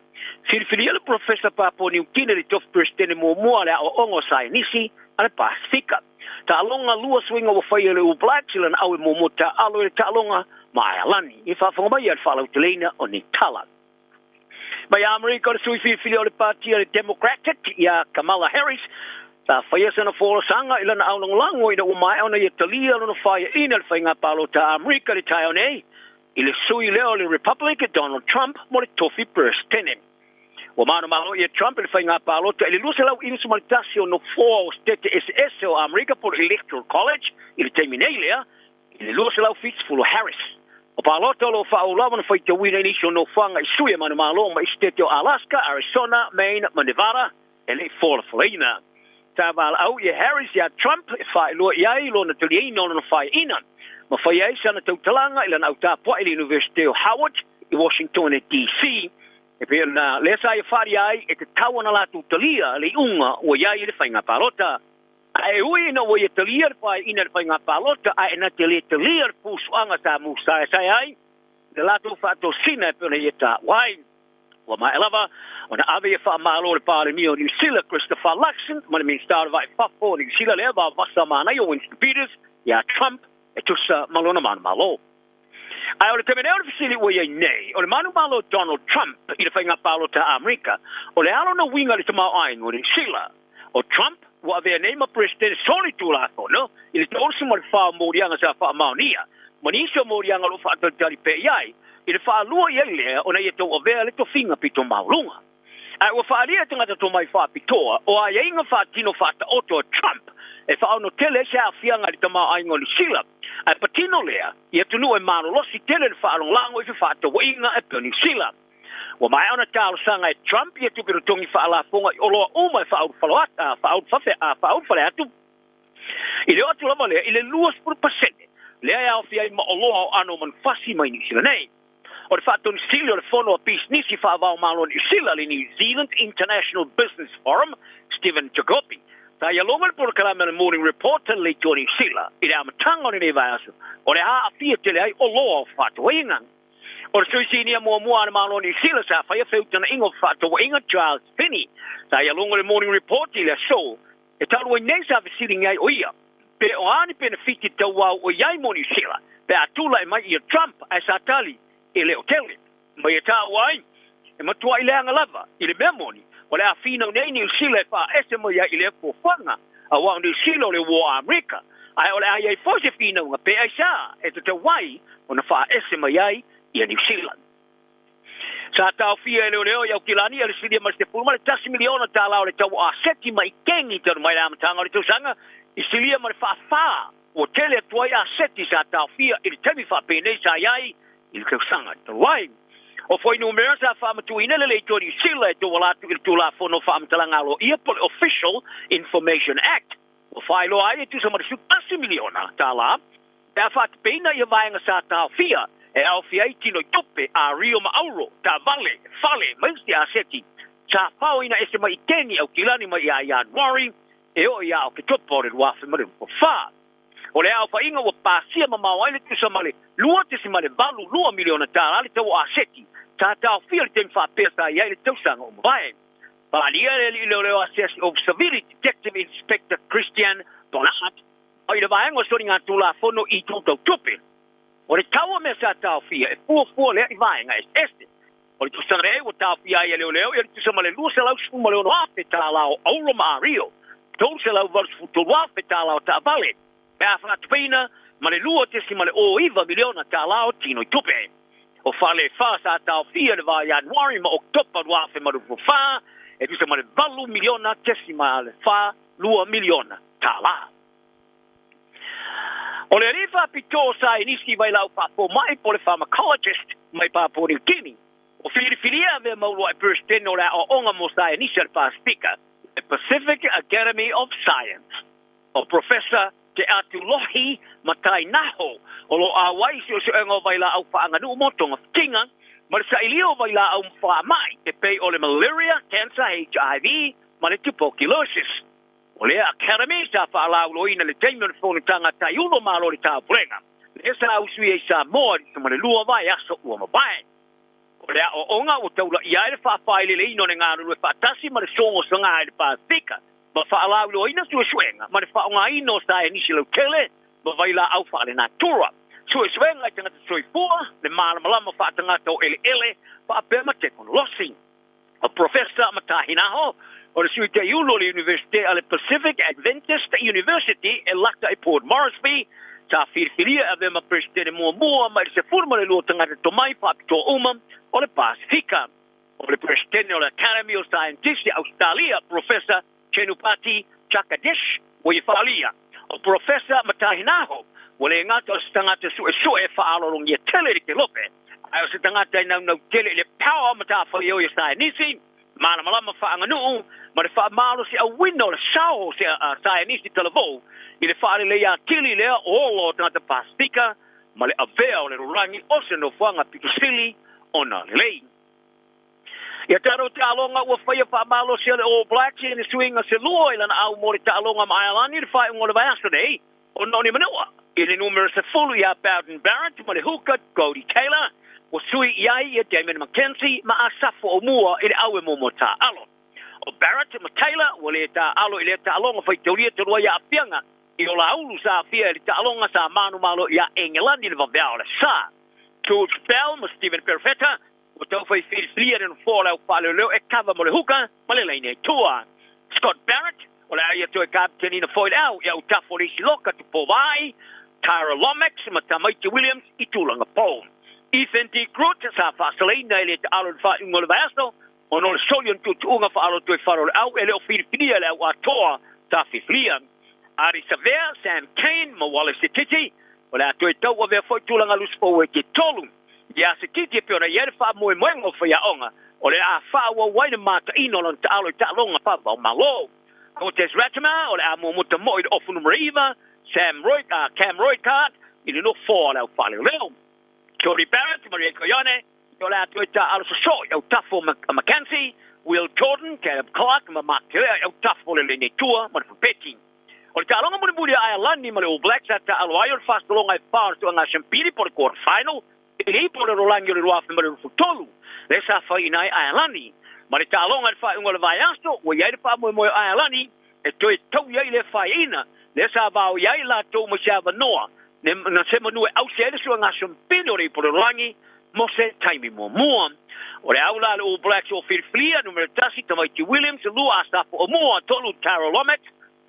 S14: Filifilia le professor papo New Guinea le tof presidente mo le o ongo sai nisi ale Pasifika. Ta alonga lua swinga wo fai le u black silan au mo mota alo le ta alonga mai alani. Ifa fonga mai al falo telena o ni tala. Mai Amerika le sui filifilia le partia le Democratic ya Kamala Harris ta fai sana fora sanga ila na aulong lango ina o mai ona ye talia lona fai ina le fainga palo ta Amerika le taione. Il sui leo le Republican Donald Trump mo le tofi presidente. Wa mano malo ia Trump le whainga pālota ele lusa lau inu sumaritasi o no fōa o stete SS o Amerika por Electoral College ili teimi nei lea ele lusa lau Fitzgerald Harris. O pālota lo whaulawa na whaita wina inisio no whanga i suia mano malo ma i stete o Alaska, Arizona, Maine, ma Nevada ele fōla whalaina. Tā wala au ia Harris ia Trump e whae loa iai lo na tuli ino na whae ina. Ma whae ai sana tautalanga ila na au tāpua ili University of Howard i Washington e DC. E pe na lesa ia whari ai e te tawana la tutalia le unga o iai le whainga pālota. E ui na o ia talia le whae ina le whainga pālota a e na te le talia le pūsuanga tā mūsai sai ai. Le lato whaato sina e puna ia tā wai. Wa mai lava ona ave fa malo le pare mio New Zealand Christopher Luxon ma mi star vai fa po New Zealand le va vasa mana yo Winston Peters ya Trump e tusa malona man malo ai ole temene ole fisili wo ye nei ole manu malo Donald Trump i le fainga palo ta America ole alo no winga le tama ai no New Zealand o Trump wa ave nei ma president soli tu la no il torso mo fa morianga sa fa maunia manisho morianga lo fa tali pe ai i le whaalua i lea o nei e tau avea le to finga pito maulunga. Ai ua whaalia tangata to mai whaapitoa o a inga whaatino whaata oto Trump e whaano tele se a whianga li tamau aingo li sila. Ai patino lea i atunu e mano losi tele le whaalong lango i whaata wa inga e pio ni sila. Wa mai ona tālo sanga e Trump i atu piro tongi whaalafonga i oloa uma e whaau whaloata, whaau whale atu. I leo atu lama lea i le 2% lea e au whiai ma oloa o ano man fasi mai ni sila nei. O le whaatoni sili o le whono a business i whaavao malo ni sila le New Zealand International Business Forum, Stephen Jagopi. Tā ia longa le poro kalame le Morning Report le Johnny Sila, i le amatanga o le nei vai asu. O le haa a fia tele ai o loa o whaatua inga. O le suisinia mua ana malo ni sila sa whaia whiutana ingo whaatua inga Charles Finney. Tā ia longa le Morning Report i le show, e talu ai nei sa visiri ngai o ia. Pe o ani benefiti tau wau o iai mo ni sila, pe atula e mai ia Trump ai sa tali, i le hoteli, mai e tā wai, e matua i leanga lava, i le memoni, o le a whina nei ni usile wha ese mo ia i le kōwhanga, a wau ni usile o le War America, ai o le ai fose whina unga pe ai sa, e te wai, o na wha ese mo iai i a New Zealand. Sa tau fia e leo leo iau kilani, ale sidia mas te pulma le tasi miliona tā lao le tau a seti mai kengi tanu mai la amatanga o le tausanga, i silia ma le wha o tele tuai a seti sa tau fia, i le temi wha penei sa iai, il ke sanga to wai o foi no mersa fa matu ina le to di sila to wala to la fo no fa mtalanga lo ia por Official Information Act o fai lo ai tu sama su 10 miliona tala ta fa pena ia vai nga sa ta fia e au fia tino tope a rio ma auro ta vale fale mas dia seti cha pau ina ese mai teni au kilani mai ia worry e o ia o ke topo le wa fa mo fa o le au fa inga wa pasia mamau ai le tu samale lua te simale valu 2 miliona tala le tau a seti ta tau fia le tem fa pesa ia le tau sanga o mbae pa lia le leo assess of civility detective inspector Christian Donat o le vaengo sori ngā tula fono i tūtau tupe o le tau me sa tau fia e fua le i vaenga este o le tu sanga e o tau fia ia leo ia le tu samale lua se lau sfuma leo no ape tala o auro ma rio tau se lau valu sfutu ape tala o ta vale me a whakatupina, ma le lua tesi ma le o iwa miliona tā lao tino i tupe. O whale wha sa tau fia le wa Januari ma Oktopa ruafe ma rufu wha, e tusa ma le valu miliona tesi ma le wha 2 miliona tā lao. O le rifa pito sa inisi vai lau papo mai po le pharmacologist mai papo ni kini. O whiriwhiria me maulua e president o la o onga mo sa inisi al pa speaker, the Pacific Academy of Science. O Professor te atu lohi matai naho o lo a wai si o se engo vai la au whaanga nu motonga tinga ma le sa ilio vai la au mwha mai te pei o le malaria, cancer, HIV ma le tuberculosis o le academy sa wha la ulo ina le teimio le whone tanga tai ulo malo le tā purenga le sa au sui e sa moa ma le lua vai aso ua mabai o le o onga o taula i aile wha whaile le ino ne ngāru le whaatasi ma le songo sanga ai le Pasifika ma whaalau lo ina suenga, ma le whaonga ino sa e nisi lau tele, ma vaila au whaale nā tura. Suenga i tangata soifua, le malamalama whaatangata o ele, whaapema teknolosi. A professor matahinaho, o le suite iulo le University ale Pacific Adventist University, e laka i Port Moresby, sa whiriwhiria a vema presidente mua, ma se forma le lua tangata tomai whaapito uma, o le Pasifika. o le presidente o le Academy of Scientists de Australia, Professor Chenupati Chakadesh, o i whaalia. O Professor Matahinaho, o le ngata o se tangata sue whaalorong i tele ke lope. Ai o se tangata nau tele le power mata whai o i sainisi, mana malama whaanganu, ma le whaamalo se a wino le sao se a sainisi televo, i le whaale le a tili lea o lo tangata Pasifika, ma le avea o le rurangi o se no whanga pitusili ona lei. Ia taro te alonga ua whaia whaamalo se le All Blacks i le swinga se lua ilana au mori te alonga ma Iolani le whae ngole vai asadei o noni manaua. I le numero se fulu ia Bowden Barrett ma le huka Cody Taylor o sui iai ia Damon McKenzie ma a safo o mua i le au e momo ta alo. O Barrett ma Taylor o le ta alo i le ta alonga whai tauria te rua ia apianga i o la ulu sa fia i ta alonga sa manu malo ia Engelandi le vavea o le sa. George Bell ma Stephen Perfetta o tau whai whiria en whore au whaleleo e kawa mo le huka, ma le leine tua. Scott Barrett, o le aia toi captain ina whoile au, ia u tafo le isi loka tu Powai, Tyra Lomax, ma Tamaiti Williams, i tūlanga Paul. Ethan D. Groot, sa whaasaleina ele te alo le whaingo le vaiasto, o no le solion tu tuunga whaalo toi wharo le au, ele o whiria le au atoa, sa whiria. Ari Savea, Sam Kane, ma Wallace Titi, o le atoi tau a vea whoi tūlanga luspo e ke tolu. Ia se titi pe ona iere wha moe moengo whia onga, o le a whaua waina mata ino lan te alo i ta longa papa o malo. O Tess Ratimer, o le a mua muta moe o funu mreiva, Cam Roycart, i le no fōa leo whale leo. Cody Barrett, Maria Koyane, o le a tue ta alo sa so, au tafo McKenzie, Will Jordan, Caleb Clark, ma Mark Kelea, au tafo le lene tua, ma le whapeti. O le ta longa mune muli a Iolani, ma le All Blacks, a ta alo ai o le fast longa e whaar tu anga Shampiri por le quarter final, i le ipo le rolangi o le ruafi ma le rufutolu, le sa whai nai Iolani. Ma le tālonga le whai unga le vai asto, o iai le wha moe moe Iolani, e toi tau iai le whai ina, le sa vau iai la tau ma se ava noa, na se manue au se ele sua ngā shampini o le ipo le rolangi, mo se taimi mua mua. O le aula le All Blacks o whirwhiria, numero tasi, Tamaiti Williams, lua astapo o mua, tolu Tara Lomax,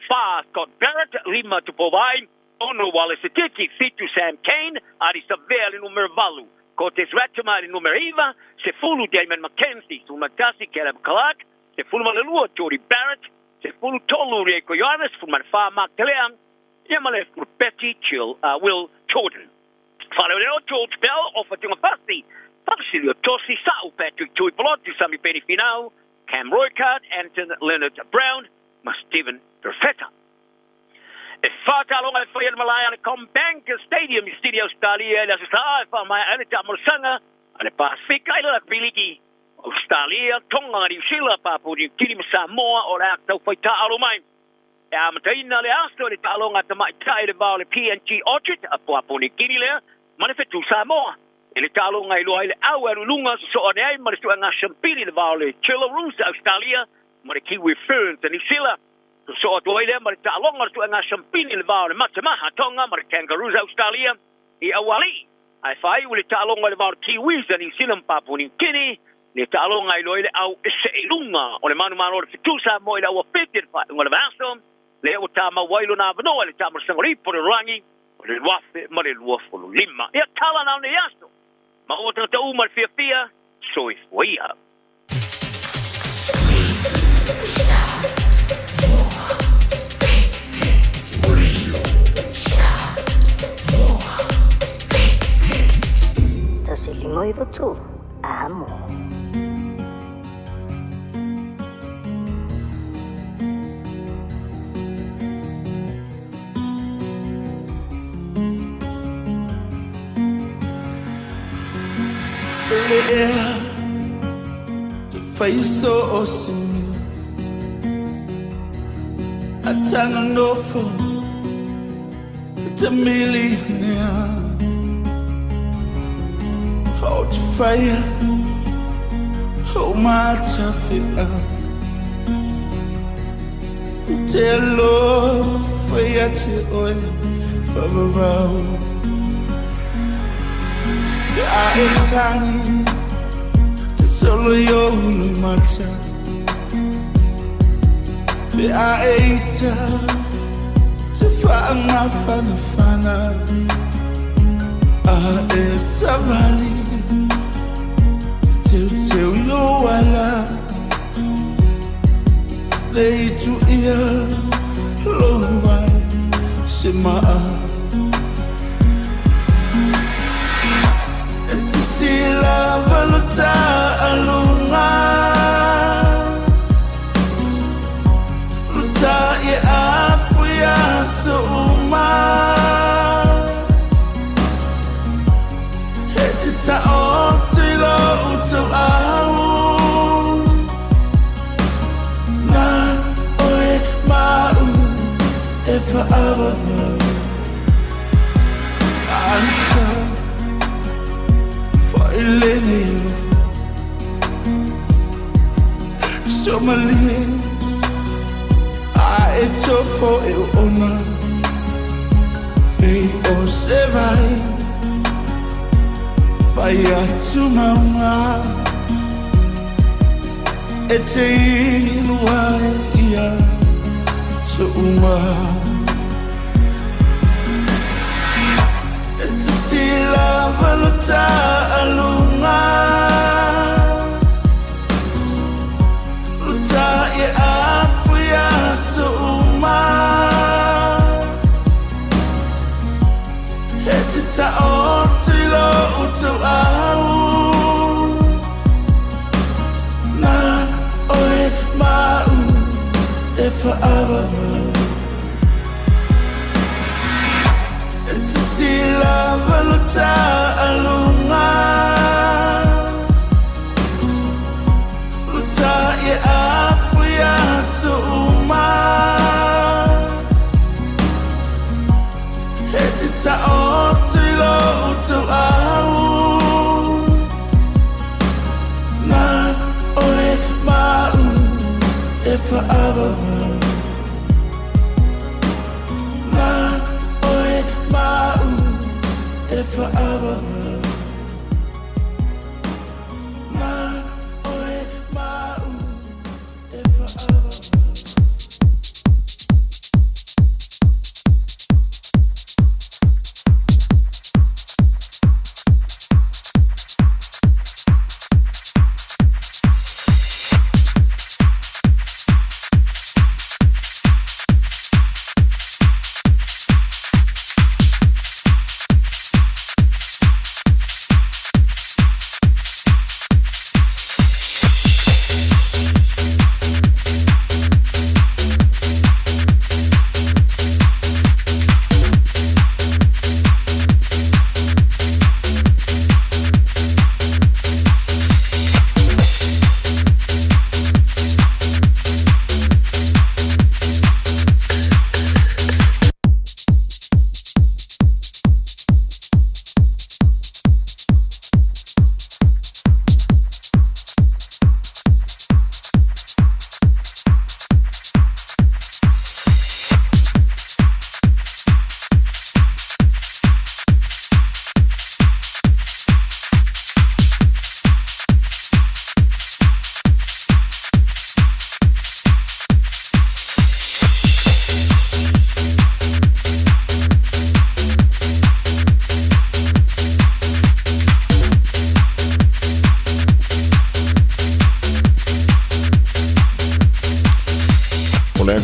S14: wha Scott Barrett, lima Tupovai, ono Wallace Titi, fitu Sam Kane, ari Savea le numero valu. Ko Tess Ratimer le numero iva, se fulu Damon McKenzie, su matasi Caleb Clark, se fulu malelua Jody Barrett, se fulu tolu Rieko Yones, fulu malfa Mark Teleang, ia male fulu Betty Will Jordan. Fale leo George Bell, o fatunga pasti, Facilio Tosi, Sao Patrick Tui Pelotti, Sami Penny Finau, Cam Roycart, Anton Leonard Brown, ma Stephen Perfetta. E whātalonga e whaiana malaya le Combank Stadium i Stidi Australia, le asasā e whamai ane te amorosanga, ane Pasifika i lak biliki, Australia, Tonga, New Zealand, Papua New Guinea, Samoa, o le aktau whaita alo mai. E amataina le asto le talonga te maitai le vau le PNG Orchard, a Papua New Guinea lea, manifetu Samoa. E le talonga i loa i le au arulunga, so ane ai, ma le stua ngā shampiri le vau le Chillaroos, Australia, ma le Kiwi Ferns, New Zealand. So ato ai lea ma le ta'alonga tu ngā shampini le vau le matamaha Tonga ma le Kangaroos Australia i awali. Ai whai u le ta'alonga le vau le Kiwis a New Zealand Papua New Guinea le ta'alonga i loile au ese ilunga o le manu manu o le fitusa mo i la ua pete le whai unga le vaso le o ta mawailo na avanoa le ta marasangori po le rangi o le luafe ma le luafolo lima. Ia tala nao ne yasto ma o tangata u ma le fia so i fuia.
S15: Se limo i votu, amo.
S11: Yeah, the face so awesome. I don't know for the millionaire. Hold fire, hold my traffic up. Tell love for your oil, for the vow. I ain't tiny, to solo your matter. I ain't to find my fana. It's a valley. Tell you I te itu ia Lohai se maa E te sila valuta alunga Luta ia afu ia seuma E te tao te lo utau au Na oe mau e whaava Ansa whailene ufu Somalie a e tofo e ona E o se vai Pai atu maunga E te inua ia so uma E te sila valuta alunga Luta ia afu ia so uma E te tao te lo utau au Na oe mau e whaava E te sila valuta alunga Luta ia afu ia so uma E te tao te lo utau au Na oe mau e whaava Na oe mau e whaava Na oe mau e whaava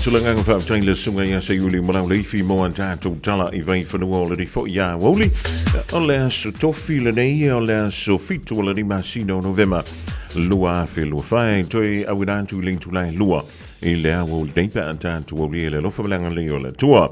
S8: Tulangang fa taile sunga ya se yuli mona leifi mo anta to tala I vai fa no le fo ya woli o le so tofi le nei o le so fitu le masino novema lua fe lo fai toi a widan tu link tu lai lua I le wo dei pa anta to woli le lo fa langa le o le tua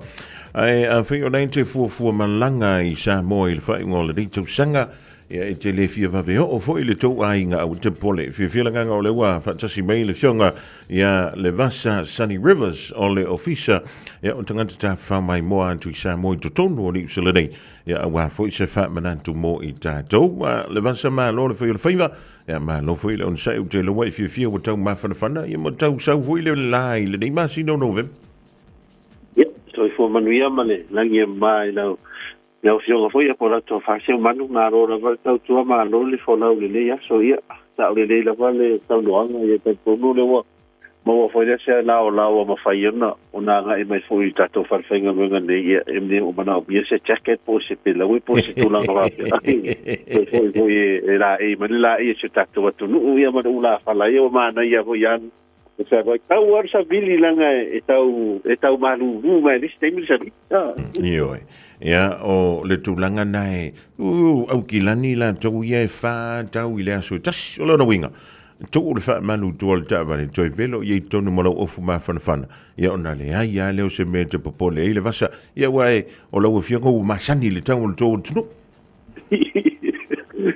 S8: ai a fe o 94 malanga I sa mo il fa ngol le to sanga ya e te le fia vave o fo ile tau ainga au te pole fia langa o le wa fa tasi mai le fionga ya le vasa Sunny Rivers o le ofisa ya o tangata ta fa mai moa antu I sa mo I totonu o ni usele nei ya wa fo I se fa manantu mo I tatou le vasa ma lo le fia le faiva ya ma lo fo ile on sa u te lo wai fia o tau mafana ya mo tau sa fo ile lai le nei masino novem
S16: ya so fo manuia male langi mai lau Leo fionga foi a pora to fasio manu na rora va tau tua ma no le fona le le so ia ta le la vale tau doanga ia te pono le wa mo foi se la o ma fai na ona ga e mai foi ta to farfenga menga ne ia emne o mana o se jacket po se pela we po se tu la va foi la e ma la e se ta to tu no ia ma la fala ia ma na ia foi an Sa vai tau ar sa vili langa e tau malu mai ni stemil sa.
S8: Io. Ia o le tulanga nai. Au kilani la tau ia fa tau ile aso tas o lo winga. Tau le fa manu tuol tavale toi velo ye tonu malo ofu ma fana. Ia ona le ai ia le se me te popole ile vasa. Ia wai o lo fiango ma sani le tau to tunu.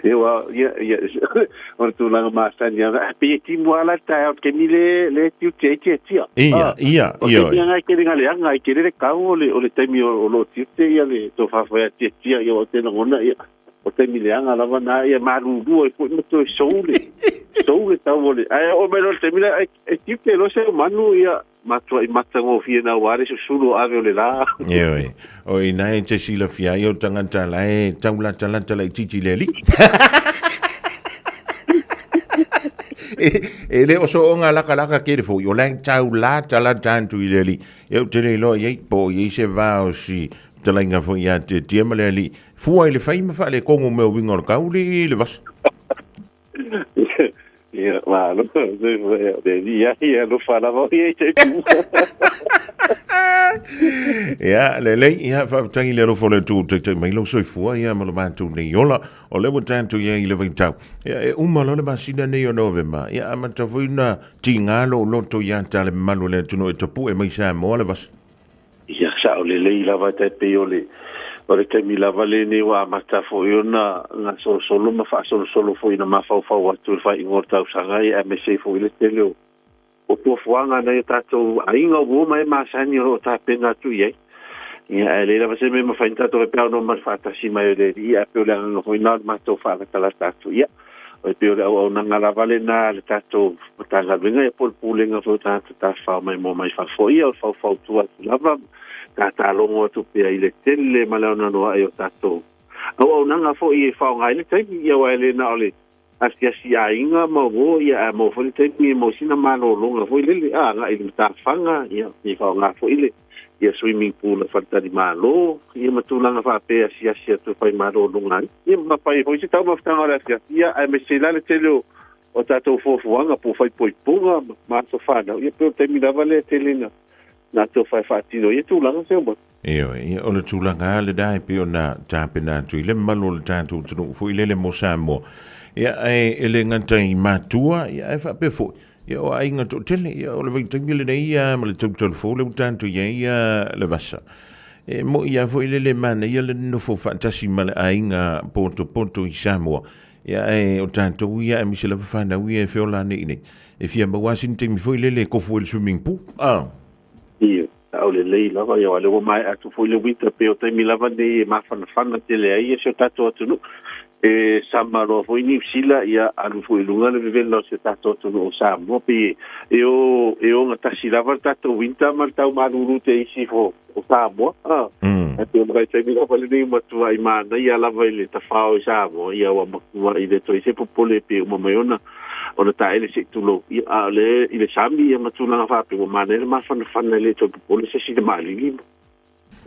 S16: Ia on tu lang masan ya pe ti muala ta ke mi le tiu che tia
S8: ia
S16: ia ngai ke ngai ke le ka o le temi o lo tiu te ia le to fa fa tia ia o te ngona ia o te mi le anga la vana ia maru du e foi to soule ta o le ai o me lo te mi e tiu te lo se manu ia matua I matango fia na ware so sulu ave o le la
S8: ia o ina e te sila fia o tangata lai taula talanta lai titi le li ele o so nga laka ke fo yo lang tau la tala tantu ile li eu te le lo ye po ye se va o si te langa fo ya te tiemale li fu ile fai me fa le kongo me wingo ka uli le vas
S16: ia ma no de dia ia no fa la vo ye te
S8: ia le ia fa tangi le fo le tu te mai lo so fu ia ma lo ba tu ne yola o le mo tantu ye ile vintau ia e uma lo le masina ne o novema ia ma ta fuina tinga lo to ya ta le malu le tu no to pu e mai sa mo le vas
S16: ia sa o le la va te pe o le te mi la vale ne wa mata fo yona nga solo ma fa solo fo ina ma fa wa tu fa ingorta usanga e me se fo ile tele o to fuanga na ta to ainga wo mai ma sani ro ta pena tu ye ia ele la se me ma fa inta to pe no ma fa ta si mai le ia pe le nga fo ina ma to fa ta la ta tu ia o pe o na nga la vale na le ta to ta ga venga e pol pulenga fo ta fa mai mo mai fa fo ia fa tu la va ta longo tu pe ile tele malana no ayo tato au nanga fo I fa ngai le tai ia wa le na ole asia sia inga mo go ia mo fo le tai mo sina malo longa fo ile nga ile ta fanga ia I fa nga fo ile ia swimming pool fa ta di malo ia matulanga fa pe asia tu fa malo longa ia ma pa I fo si ta mo fa nga asia ia ai me se la le tele o tato fo nga po fa po ma so fa na ia pe te mi dava le tele na to fa tino ye tu langa se mo
S8: ia o le tulanga le dai pe ona tapena tu ile malo le tantu tu fu ile le mosamo ia ele ngata I matua ia fa pe fo ia o ai ngato tele ia o le vitangile nei ia ma le tu fo le tantu ia le vasa mo ia fo ile le mana ia le no fo fantasi male ainga ponto I Samoa ia o tantu ia mi se la fa na ia fe ola nei e fia ma Washington mi fo ile le ko fo le swimming pool
S16: ia au le lava ia le o mai atu foi le winter pe o te mi lava de ma fana tele ai se tato atu e samaro foi ni sila ia alu foi lunga le vivelo se tato atu o sa mo pe o ngata sila va tato winter ma tau maruru te isi fo o sa mo e pe mai te mi lava le ni matu ai mana ia lava ile ta fao sa mo ia wa ma ile to ise popole pe o maiona o le taele se tulo ia le ile sami ia matulanga fa pe ma ne ma fana le to pole se si de mali limbo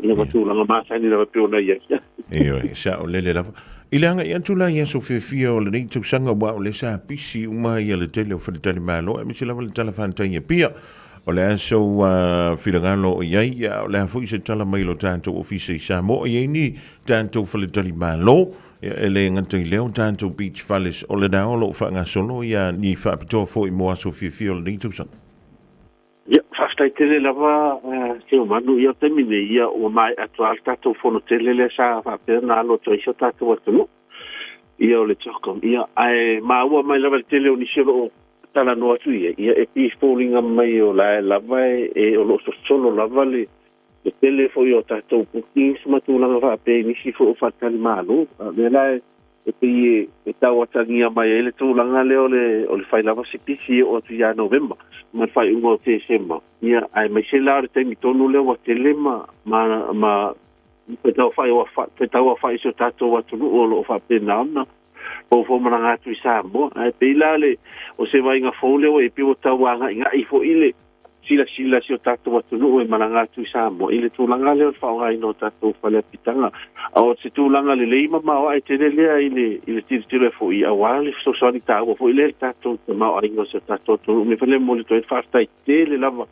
S16: ia matulanga ma sa ni la pe ona ia
S8: io sa o le la ile anga ia tula ia so fia o le nei tu sanga wa o le sa pisi uma ia le tele o fa tele malo e mi se la le telefon tanya pia o le aso filangalo ia ia o le fu se tala mai lo tanto ofisi sa mo ia ni tanto fa le tele malo ele ngata I leo tanto beach fallis o le nao lo fa nga solo ia ni fa pito fo I mo aso fio le tu sa
S16: ia fasta tele lava se o manu ia termine ia o mai atual tato fono tele le sa fa perna lo to iso tato wato ia o le chokom ia ai ma ua mai lava tele o ni selo tala no atu ia e pi falling mai o la lava e o lo solo lava le tele fo yo tato pukin matulanga fa pe ni si fo fa tan malo le la e pe e tawa tania mai ele tulanga le o le fai lava sipisi o tu ya november ma fai un o te sema ia ai mai se la te mi tonu le o tele ma pe tawa fai so tato wa tu o lo fa pe na o fo mana tu sa mo ai pe la le o se vai nga fo le o e pi o tawa nga I fo ile sila si o tātou atunu e malanga atu i Samoa. I le tūlanga leo whaongai no tātou whale pitanga. O se tūlanga le leima mao ai te lea i le tiri fo i awale so soani tāua fo i le tātou te mao ai no se tātou atunu. Me whale mo le toi whaftai te le lava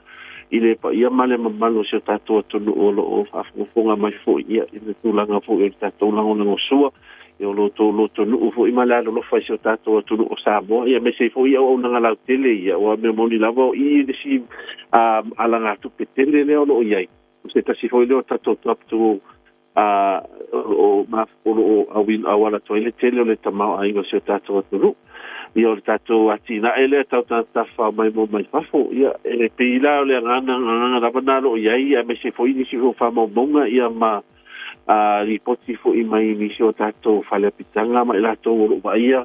S16: i le pa ia male mamalo se tātou atunu o lo o whafonga mai fo i le tūlanga fo i le tātou lango sua. Yo loto no fo imala lo fa se tato to o Samoa ia me se fo ia o nga la tele ia o me moni lavo i de si ala nga tu petele le o ia se ta si fo le tato top to o ma o a win a wala to ile tele le tama ai go se tato to ia o tato atina ele tato ta fa mai mo mai fa fo ia e pila le nga la banalo ia me se fo i si fo fa mo bonga ia ma ripoti fo i mai ni o tātou whale pitanga mai lātou o lua ia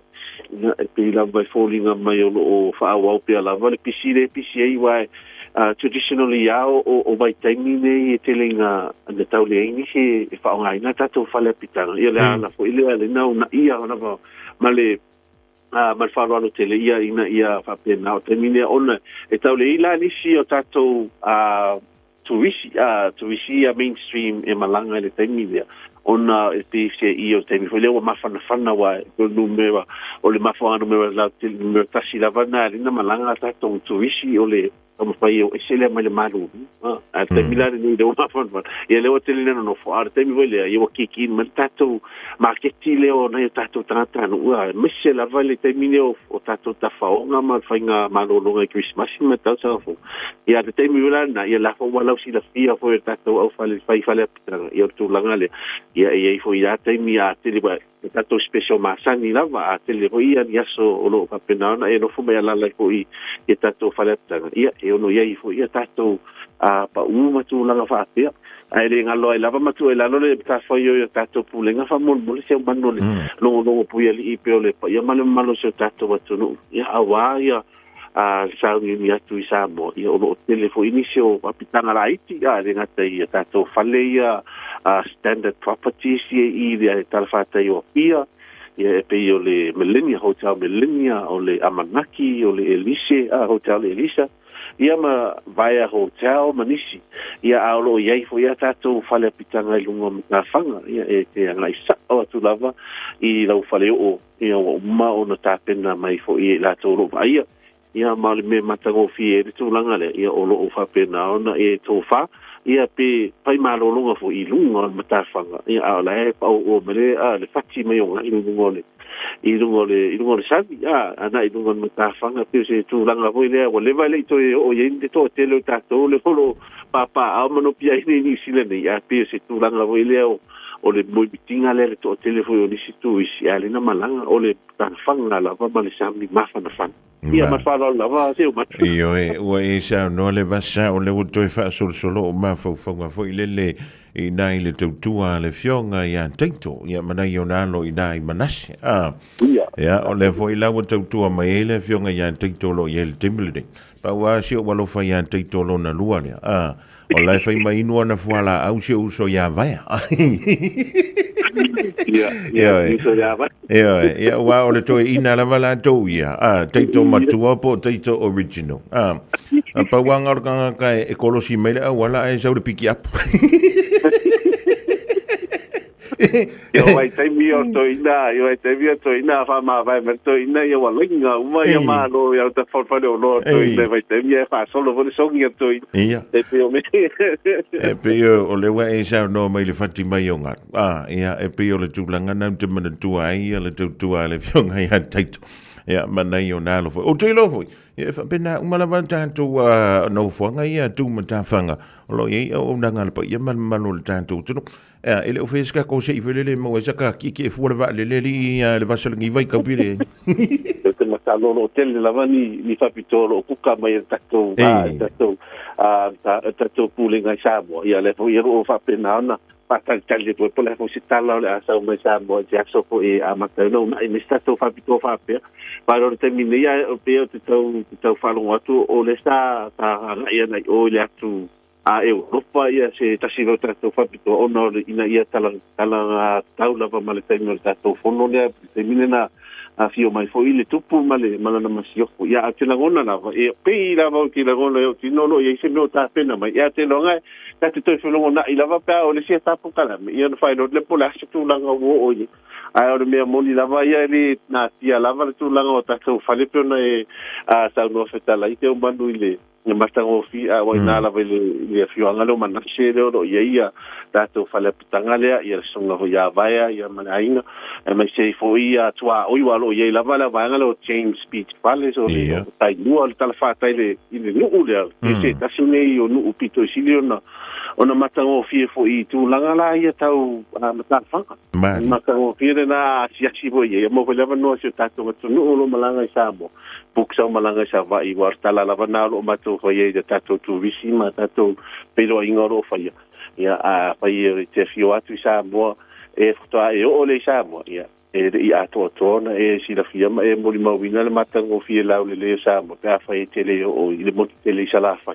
S16: e pila vai fōlinga mai o loo whaawau pia lava le pisi ei wai traditionally ao o vai taimi nei e telenga na tau le aini se e whaongaina tātou whale pitanga ia le ana fo i lea le nau na ia ona ma le mal wharoano tele ia ina ia whapena o taimi nei ona e tau le ila nisi o tātou tuisi a mainstream e malanga le taimi lea ona e pise i o taimi foi lewa mafana wa o numera o le mafana numera la numera tasi la vana lina malanga tatou tuisi o le como pai o esele mai le malu a taimi la ni de uma fona e lewa tele no fo a taimi foi le o kiki mal tatou marketing leo na tatou tata no mese la vale taimi o tatou tafaonga ma fainga malolonga Christmas ma tatou fo ia te taimi la na ia la fo wala si la fia fo tatou au fale pitanga ia tu langale ia fo ia taimi a tele ba tatou special masani la va a tele fo ia ia so o lo pa pena na e no fo me la fo i tatou fale pitanga ia e ono ia fo ia tatou pa uma tu langa fa pia ai le ngalo ai lava matu e lalo le ta fo yo tatou pulenga fa mol se manole lo puia li pe ole pa ia malo se tatou watu no ia awa ia sa ni atu i Samoa ia o telefo inicio apitanga la iti le ngata ia tatou fale ia standard properties i le talfata yo ia ia pe yo le Millenia Hotel Millenia o le Amanaki o le Elise Hotel Elisa ia ma via hotel manisi ia aulo ia fo ia tatou fale pitanga i lunga na fanga ia e te ngai sa o tu lava i lau fale o ia o ma ona tapena mai fo i la tolo ia ia ma le me matango fi e tu langa le ia o lo fa pena ona e tofa ia pe pai malolonga fo i lunga matafanga ia ala e pa o mele le fati mai o ngai lunga i lungo le sabi ana i lungo matafanga pe se tu langa foi le o le vale to o yende to tele tato le folo papa a mano pia ni sile ni pe se tu langa foi le o le moi bitinga le to tele foi o ni situ isi ale na malanga o le tafanga la va male sabi mafana fan ia ma fa la va se o matu
S8: io e sa no le va sa o le to fa solo o ma fo foi le i nai le tautua le fionga ia teito ia mana i onalo i nai manasi ia o le foi lau tautua mai le fionga ia teito lo ia le timilide pa ua si o walo fai ia teito lo na lua lea o lai fai mai inua na fuala au si uso ia vaia ia ua o le toe ina lava la tau ia teito matua po teito original pa ua ngarukanga kai e kolosi mai le wala e sau le piki apu
S16: Yo ai te mi o to ina fa ma vai me to ina yo wa linga uma yo ma lo yo te for lo to ina vai te mi fa solo vo so ngi to ina te pe o me
S8: e pe o le wa e sa no mai le fati mai yo nga ia e pe o le tulanga na te mana tu ai le tu le fionga ia taito ia mana yo na lo o te lo foi ia fa pena uma la vanta tu no fonga ia tu mata fanga lo ia o nanga le pa ia man manu tanto tu ele o fez ka ko se ifele mo sa ka ki fu le va le vasel ngi vai ka pile
S16: te matalo no hotel la vani ni fa pitolo ku ka mai tato tato pulinga Samoa ia le fo ia o fa pena na patal tali po le fo sitala le asa o mai Samoa ja so po e amatalo na mi stato fa pito fa pe para o termine ia o pe te tau fa lo atu o le sta ta ia na o le atu Europa ia se tasiro tatou fapito ona ina ia tala taula va male taimi tatou fono le termine na a fio mai fo ile tupu male malana masioko ia te langona lava e pe lava ki langona yo ti no ia se no ta pena mai ia te longa ta te toi fulongo na i lava pa o le sia tapu kala ia no fai no le pola se tu langa wo o ye ai o me moni lava ia le na tia lava tu langa o ta so fale pe na e a sa no feta la i te o bandu ile ne mastango fi a wa na lava le fio angalo mana se le o ia ta to fale pitanga le ia songa ho ia vai ia manaina e mai se fo ia tua o ia lo ia lava la vai ngalo change speech fale so tai no tal fa tai le no le se ta sune o no pito silio na ona matango fi fo i tu langa la ia tau mata fa matango fi na si bo ia mo lava no se ta to no lo malanga sa bo puksa malanga sa vai war tala lava na lo mato fo ia ta to tu visi mata to pero ingoro fa ia ia a pai te fio atu sa bo e foto e o le sa bo ia e ia to na e si la fia e mo li mawina le matango fi la le sa bo ka fa e tele o le mo tele sa la fa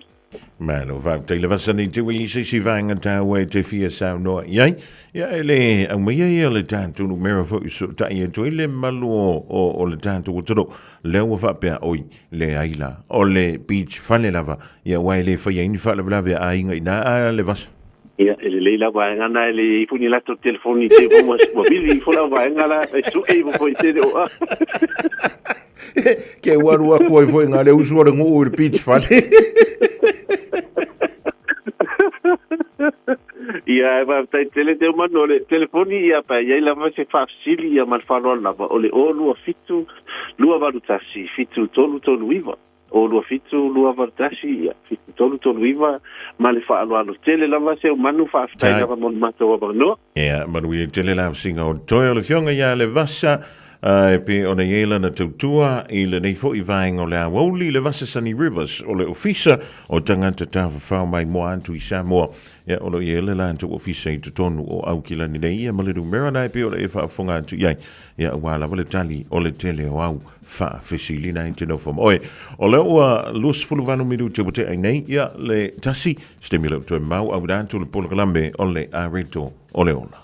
S8: Malo va te le vasani te wi si vanga ta we te fia sa no ia ele a me ia le tanto no mero fo so ta ia to le malo o le tanto o todo le o va pe oi le aila o le beach fale lava ia wa le fa ia in fa lava a inga ina le vas
S16: ia ele leila va ngana ele funi la to telefoni te mo mobili fo la va ngala su e vo te o
S8: ke waru ko foi ngale uso le ngo o beach fale
S16: ia va tele te mano le telefoni ia pa ia la va se fa sili ia mal fa la va ole o lu fitu lu va tasi fitu tolu viva o lu fitu lu va tasi ia fitu tolu viva mal fa lo tele la va se manu fa sta ia va mon mato va no
S8: ia ma we tele la singa o toyo le fionga ia le vasa pe ona yela na tutua I le nei fo I vainga o le awoli le vasa Sunny Rivers o le ofisa o tangata tawa whao mai moa antu I Samoa ia o le yela la antu ofisa I tutonu o au kila ni nei ia maliru mera nai pe o le e whaafonga antu iai ia wala wale tali o le tele o au wha fesili na intino fom oe o le ua lus fulu vanu miru te bote ai nei ia le tasi stimulate to mau au dantu le polo kalambe o le a reto o le ona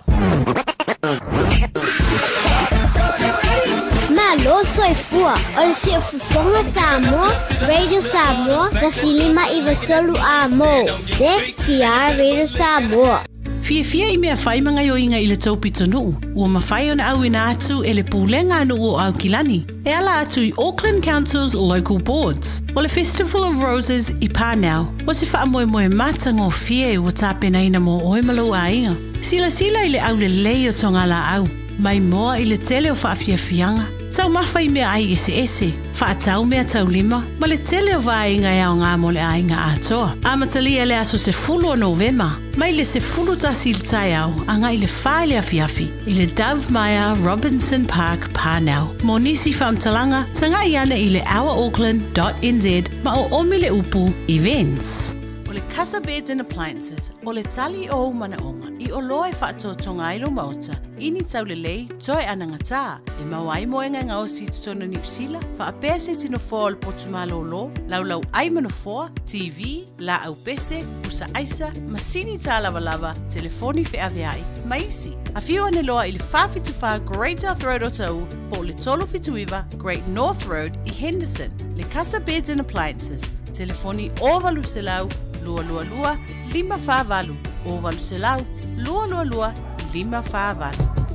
S17: Malo soy fua, ol si fufonga Samoa, Radio Samoa, tasilima iwatolu amo, se kia Radio Samoa.
S3: Fia I mea whai manga yo inga I le tau pitonu. Ua mawhai ona au ina atu e le pūlenga anu o au kilani. E ala atu I Auckland Council's local boards. O le Festival of Roses I Pānau. O se wha moe moe matanga o fia e ua tāpena ina mo oimalo a inga. Sila I le au le lei o tonga la au. Mai moa I le tele o whaafia fianga. Tau mawhai mea ai ese. Whaatau mea tau lima. Ma le tele o vainga e ao ngā mo le ainga atoa. Amatalia le aso se fulu o Novema. Mai le se fulu tasi il tai au. Anga I le whae le afiafi. I le Dove Maya Robinson Park Pānau. Mo nisi whaamtalanga. Tanga I ana I le ourauckland.nz. Ma o omi le upu events. Le Casa Beds and Appliances, o le tali o manaonga, I o loe whaatotonga ilo mauta, ini tau le lei, toi ananga tā, e mawai moenga ngā o si tutona New Zealand, wha apea se tino fōa le potumalo lo, laulau ai manafoa, TV, la au pese, usa aisa, masini tā lava, telefoni fe aveai, maisi. A whiu ane loa I le whawhituwha Great South Road o tau, po le tolo fituiva Great North Road I Henderson, le Casa Beds and Appliances, telefoni o valu se lau, lua, lima whāwalu. O walu se lau, lua, lima whāwalu.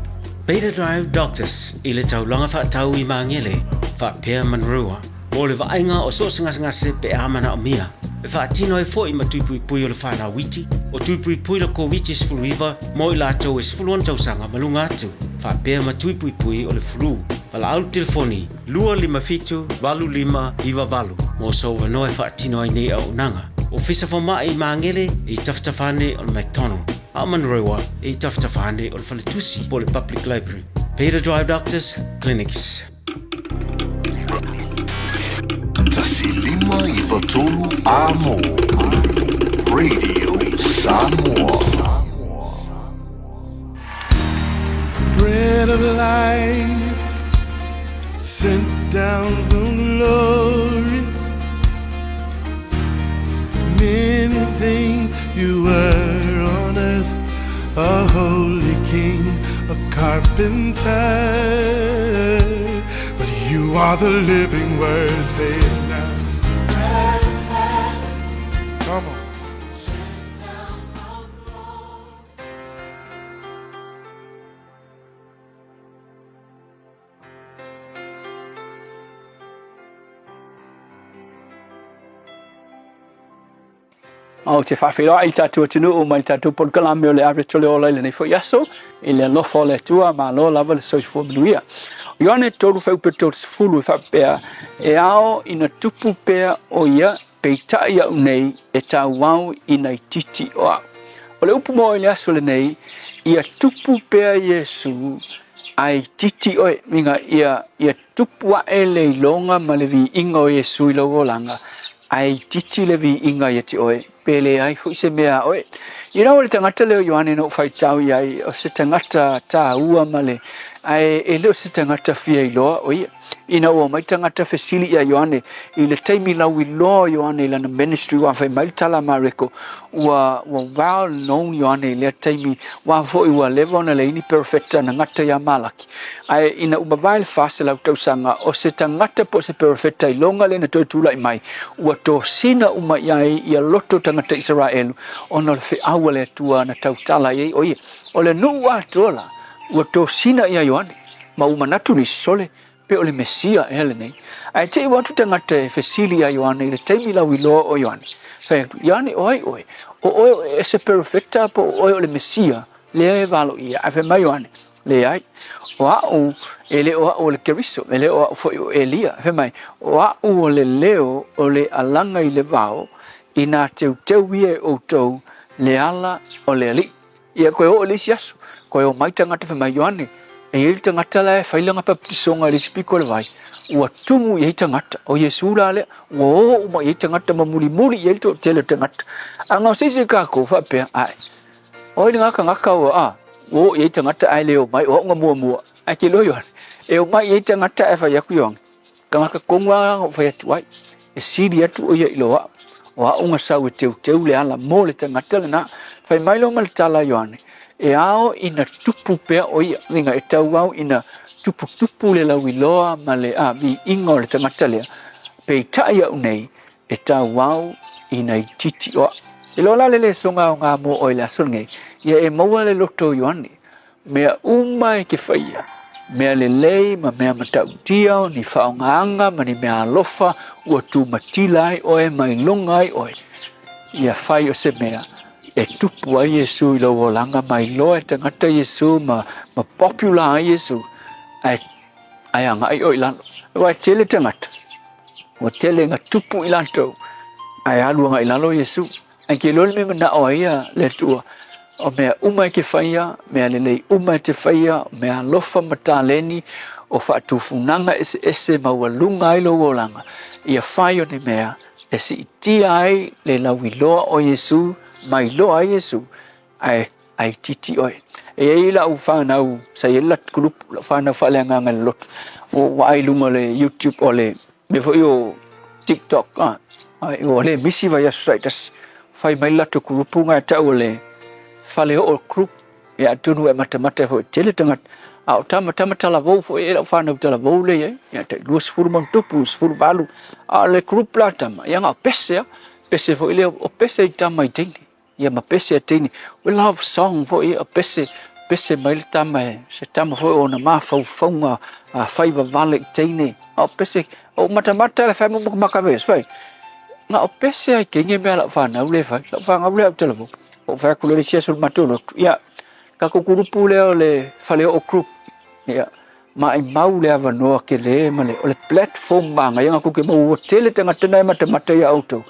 S18: Beta Drive Doctors, I le taulanga whaatau I maangele, whaapea manrua. O le vaenga o soosangase pe amana o mia. E whaatino e fo I matuipui o le whanau witi, o tuipui le COVID sfuluiva, mo I lātou e sfuluan tausanga malunga atu. Whaapea matuipui o le flu. Pala au telefoni, lua lima fitu, walu lima, iwa walu. Mo so wanoe whaatino ai nei au nanga. O fisa whamai I maangele I taftafane o le McDonald. A manrewa I taftafane o le Whaletusi po le Public Library. Beta Drive Doctors Clinics.
S12: Tasilima I watolu amo. Radio Samoa.
S11: Bread of life sent down from glory. Many things you were on earth, a holy king, a carpenter. You are the living word. Say it now. Come on.
S19: O te whawhiroa I tātua tunu o mai tātua porkalame o le awe tole o lai nei fo yaso I le lofo le tua ma lo lava le soifo manuia. O ione toru whaupeto fulu whapea e ao ina tupu pea o ia peita ia unei e tā wau ina titi o au. O le upu mo I le aso le nei ia tupu pea Yesu ai titi oe minga ia tupu a ele longa ma le vi inga o Yesu I lo langa ai titi le vi inga ia ti oe pele ai fu se mea oe. You know, le tangata leo Ioane no whai tau iai o se tangata tā ua male ai e leo se tangata fia I loa o ia. Ina o mai tangata fesili ia Ioane I le taimi lau I loa Ioane lana ministry wa whai mai tala mareko wa well known Ioane le taimi wa fo I wa lewa na le ini perfecta na ngata ia malaki. Ai ina umawai fase lau tau sanga o se tangata po se perfecta I longa le na toi tula I mai ua to sina uma iai ia loto tangata Israelu ona le fe awa le tua na tau tala iai o ia. O le nu wa tola ua to sina ia Ioane ma umanatu ni sole pe o le Mesia ele nei. Ai te watu tangata e fesili a Ioane le taimi lau I loa o Ioane. Whaiatu, Ioane oi. O e se perfecta po o le Mesia le e valo ia. Ai whai mai Ioane. Le ai. O au e le o le Keriso. E le o au foi o Elia. Whai mai. O au o le leo o le alanga I le vao I nā teu ia o tau le ala o le ali. Ia koe o le siasu. Koe o mai tangata whai mai Ioane. E ili tangata la e whailanga papisonga le spiko le vai. Ua tumu I tangata. O Yesu la le. Ua uma I tangata ma muri I to tele tangata. Anga o seise kako whapea ai. O ili ngaka o a. O I tangata ai leo mai. O nga mua. Ai ke lo Ioane. E o mai I tangata e whaiaku Ioane. Ka ngaka kongwa o whaiatu ai. E siri atu o ia iloa. O a unga sau e teu le ala mo le tangata le na. Whai mailo ma le tala Ioane. E ao ina tupu pea o ia. Ringa e tau au ina tupu le lau I loa ma le a vi ingo le tangata lea. Pei taia unei e tau au ina I titi oa. E lola le songa o ngā mo o le asolnge. Ia e maua le loto Ioane. Mea uma e ke whaia. Mea le lei ma mea matau tiao ni whaongaanga ma ni mea alofa ua tu matilai oe mai longai oe. Ia whai o se mea. E tupu ai Yesu I lo langa mai loa e tangata Yesu ma popular ai Yesu ai anga ai o ilano wa tele tangata wa tele nga tupu ilanto ai alu nga ilano Yesu ai ke lol me na o ia le tua o mea uma ke faia mea lelei uma te faia mea lofa mataleni o fatu funanga ese mawalunga ai lo langa ia faio ni mea e si tia ai le lawiloa o Yesu mai loa Yesu ai titi oi e ila u whanau sa ila grup whanau whalenga ngai lot o wai lunga le YouTube o le me foi o TikTok o le misi vai asaitas fai mai lato grupu ngai tau le fale o grup e atunu e mata foi tele tangat au tama tala vou foi ila whanau tala vou le ya te duas furman tupus fur valu a le grup la tama yang pese foi le o pese tama itini ia ma pese atini we love song for a pese mai tama se tama foi ona ma faufunga a faiva vale tini o pese o mata le famo makaves vai nga o pese ai kenge me la fana ule vai la fanga ule telefon o fa ku le sia sul matuno ia ka ku grupu le fale o group ia ma ai mau le ava no ke le male o le platform manga ia ku ke mo tele tanga tena mata ia auto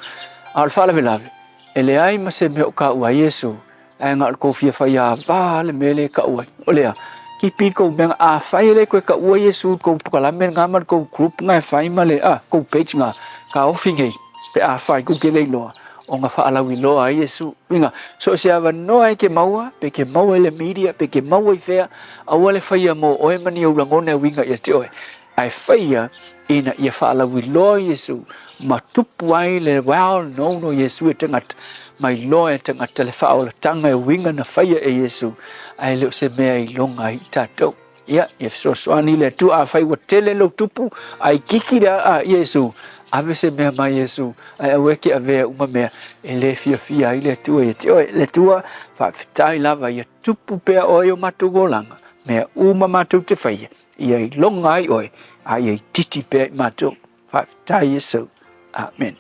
S19: al fala velave ele ai ma se me o ka ua Yesu ai ngal ko fia faia vale mele ka ua olea ki pi ko ben a fai le ko ka ua Yesu ko kala men ngamal ko group ngai fai male ko page nga ka ofinge pe a fai ko ke le lo o nga fa ala wi lo ai Yesu winga so se ava no ai ke maua pe ke maua le media pe ke maua fea a wale faia mo o e mani o langone winga ia te oe ai faia ina ia fa ala wi lo Yesu ma tupu ai le well no Yesu e tangat mai loa e tangata le whao la tanga e winga na whaia e Yesu ai leo se mea I longa I tātou ia so swani le tu a fai wa tele lo tupu ai kikira a Yesu ave se me mai Yesu ai weke ave uma me ele fia ile tu e le tua fa fitai lava ia tupu pe o yo matugolanga me uma matu te fai ia longa ai oi ai titi pe matu fa fitai Yesu amen.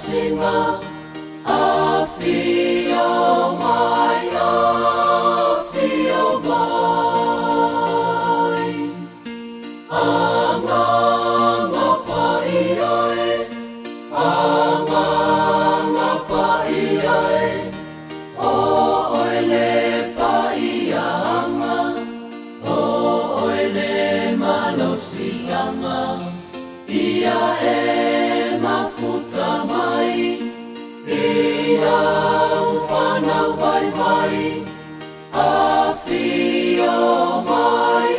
S11: Singa afio mai anga pa iae o ele pa ianga o ele malosi anga ia mafuta mai ia ufana vai mai afio mai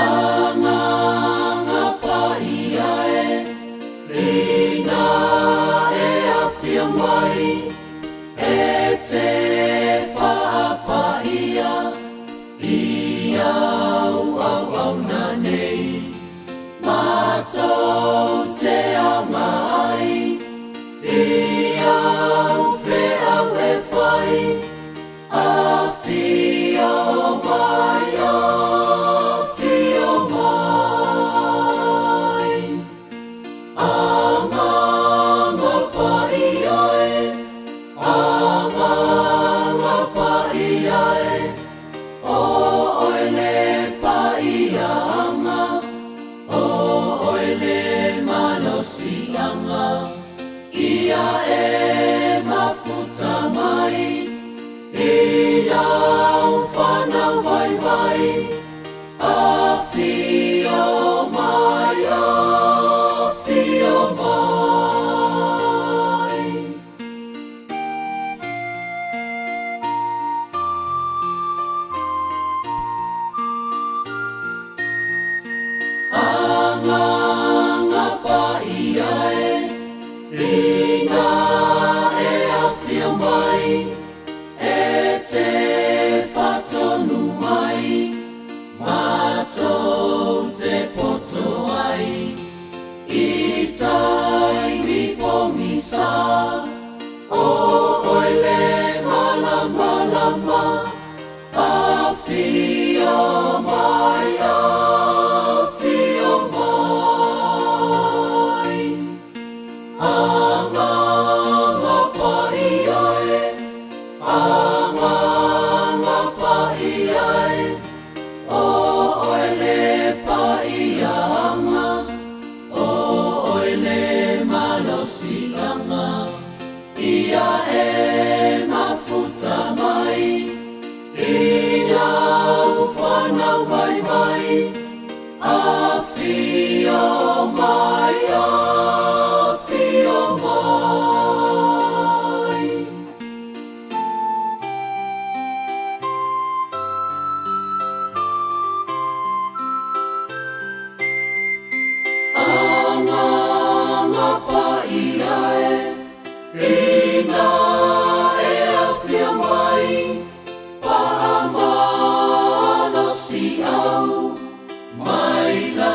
S11: anga pa iae rina e afio mai e te whaapa ia au na nei mātou te amai ia whea we whai afio mai anga pa iae o oile pa ianga o oile malosi anga ia e mafuta mai ia ufana vai vai afio mai anga pa iae rina e afio mai e te whatonu mai mātou te poto ai i tai mi pomisa o oile malama afio mai anga pa iae o oile pa ianga o oile malosi anga ia e mafuta mai ia ufana vai mai afio mai anga pa iae rina e afio mai pa amano si au mai la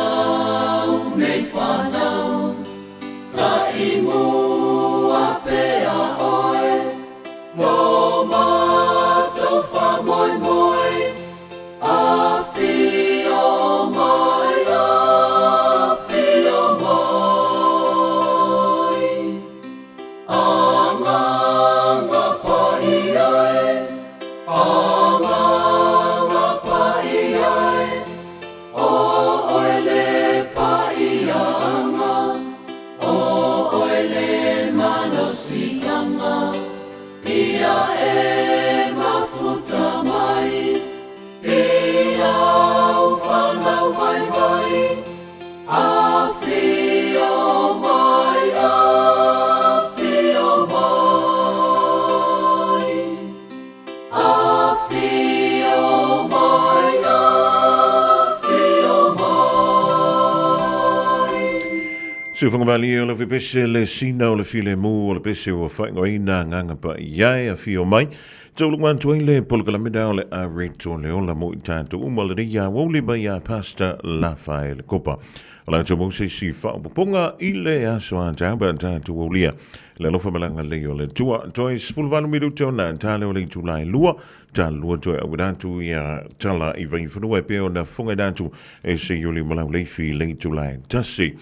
S8: So whangamali o le vipese le sina o le file mu o le pese o whaingo ina nganga pa iai a fio mai. Tau lukwan tuai le polkalamida o le a reto le ola mo i tātou umala ria woli ba ia pasta la whae le kopa. Ala tau mo se si whaupoponga i le aso a tāba tātou o lia. Le lofa malanga le o le tua toi sfulvanu miru teo na tāle o le Julai lua. Ta lua toi au dātu ia tala i vai whanua e peo na whunga dātu e se yuli malau leifi le Julai tasi.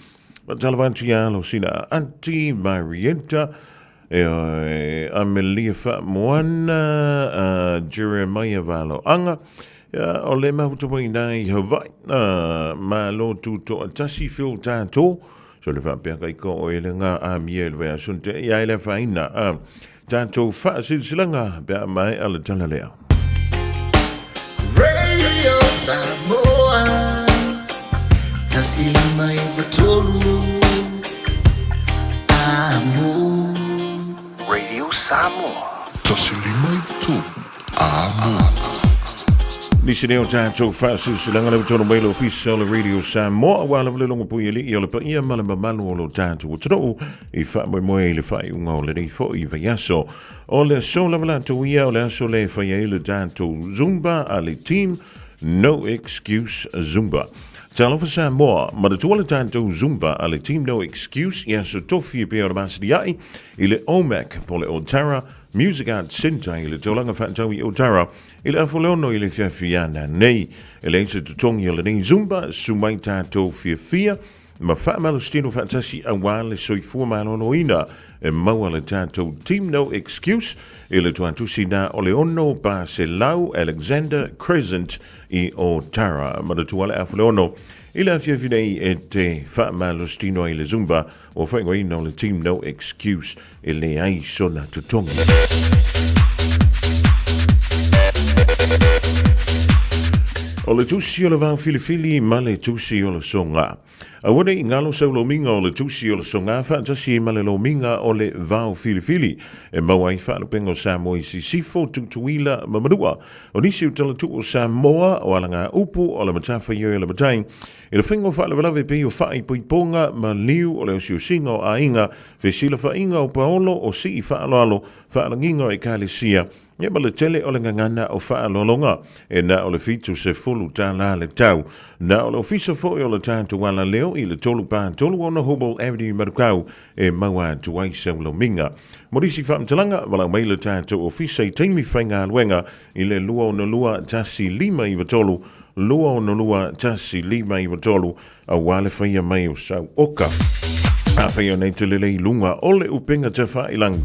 S8: Talavantia lo sina Auntie Marietta Amelia Moana Jeremiah Valo Anga o le mahutamai nai Hawaii ma lo tuto tasi fil tato so le whapea kai ko o ele ngā a miel vea sunte ia ele whaina tato wha silsilanga bea mai ala tala lea
S11: Radio Samoa Tasilima Ivatolu Amo Radio Samoa
S12: Tasilima Ivatolu Amo
S8: Nisi neo tātou whāsu silanga na watono mailo official Radio Samoa wala wale longa pui ili i ole pa ia malama malu o lo tātou o tano I wha moe moe le whai unga o le nei fo I vaiaso o le so la wala to ia o le aso le whai e le tātou Zumba a le team No Excuse Zumba Talofa Samoa, ma le tuala tātou Zumba a le team No Excuse ia so tofi e pia o le masidi ai I le OMAC po le Otara Music Arts Centre I le tolanga whaatau I Otara I le afoleono I le fiafiana nei e le se tutongi o le nei Zumba sumai tātou fiafia ma whaamalo stino whaatasi a wale soifua malono ina e maua le tātou Team No Excuse I le tuatusi na o le ono pa se lau Alexander Crescent I Otara ma le tuale afoleono I le fiafinei e te whaamalo stino I le Zumba o whaingo ina o le Team No Excuse I le ai sona tutongi O le tusi o le vau filifili ma le tusi o le songa. A wane I ngalo sau lo minga o le tusi o le songa whaatasi ma le lo minga o le vau filifili. E maua I whaalupengo Samoa I sifo tutuila mamadua. O nisi utala tu o Samoa o alanga upu o le matafa i o le matain. I le whingo whaalawalawe pe o whai puiponga ma liu o le osio singa o a inga. Vesila whainga o paolo o si I whaaloalo whaalanginga I Kalesia. Ia ma le tele o le ngangana o whaalolonga, e na o le fitu se fulu tā la le tau. Na o le ofisa fo o le tātu wala leo I le tolu pā tolu o na Hobel Avenue Marukau e maua tuai sau lo minga. Morisi whaamtalanga wala mai le tātu ofisa I teimi whainga aluenga I le lua o na lua tasi lima I watolu, lua o na lua tasi lima I watolu, a wale whaia mai o sau oka. A whaia nei te lelei lunga o le upenga te whailangu.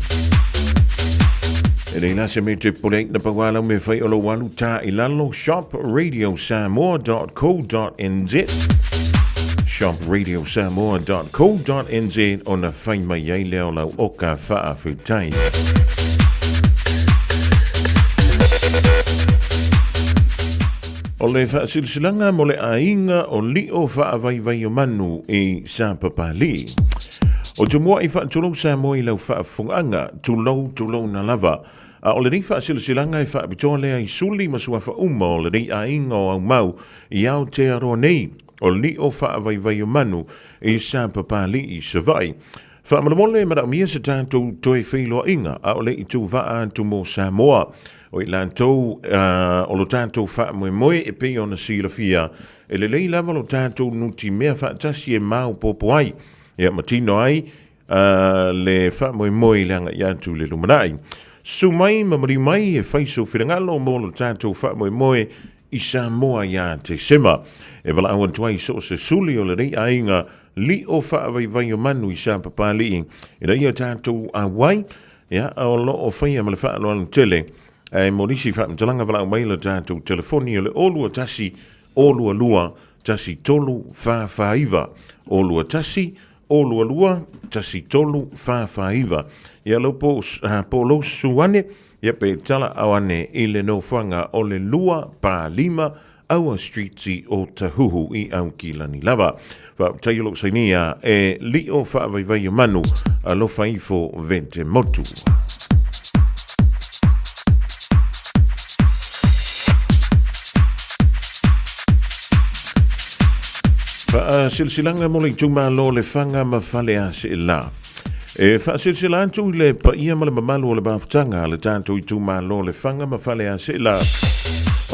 S8: E rei lase me te porei na pawala me whai o lo walu tā I lalo shopradiosamoa.co.nz shopradiosamoa.co.nz o na whai mai ei leo lau oka wha whitai. O le wha silsilanga mo le ainga o li o wha vai vai o manu I sa papali. O te mua I wha tulau Samoa I lau wha funganga tulau na lava. A o le rei wha silsilanga I wha bitoa lea I suli masua wha uma o le rei a inga o au mau I au te aroa nei o li o wha vai vai o manu I sa papali I savai. Wha malamole mara mia sa tātou toi whiloa inga a o le I tu wha tu mo Samoa o I lantou o lo tātou wha moe e pe o na silafia e le lei lava lo tātou nuti mea wha tasi e mau popo ai ia matino ai le wha moe langa I atu le lumanai. Sumai mamari mai e whaiso whirangalo mo lo tātou wha moe I Samoa ia te sema. E wala awan tuai so se suli o le rei ainga li o wha vai o manu I sa papali I rei o tātou a wai ia o lo o whaia ma le wha aloan tele. E morisi wha mtalanga wala mai le tātou telefoni o le olua tasi olua lua tasi tolu wha iwa. Olua tasi olua lua tasi tolu wha iwa. Ia lo po lo suane ia pe tala awane I le no whanga o le lua pa lima aua streeti o Tahuhu I au kilani lava. Wa tailo sainia e li o wha vai o manu a lo whaifo vente motu. silsilanga mo le tuma lo le fanga ma fale a se la. Silsila tu le pa ia ma le mamalu le baftanga le tanto I tuma lo le fanga ma fale a se la.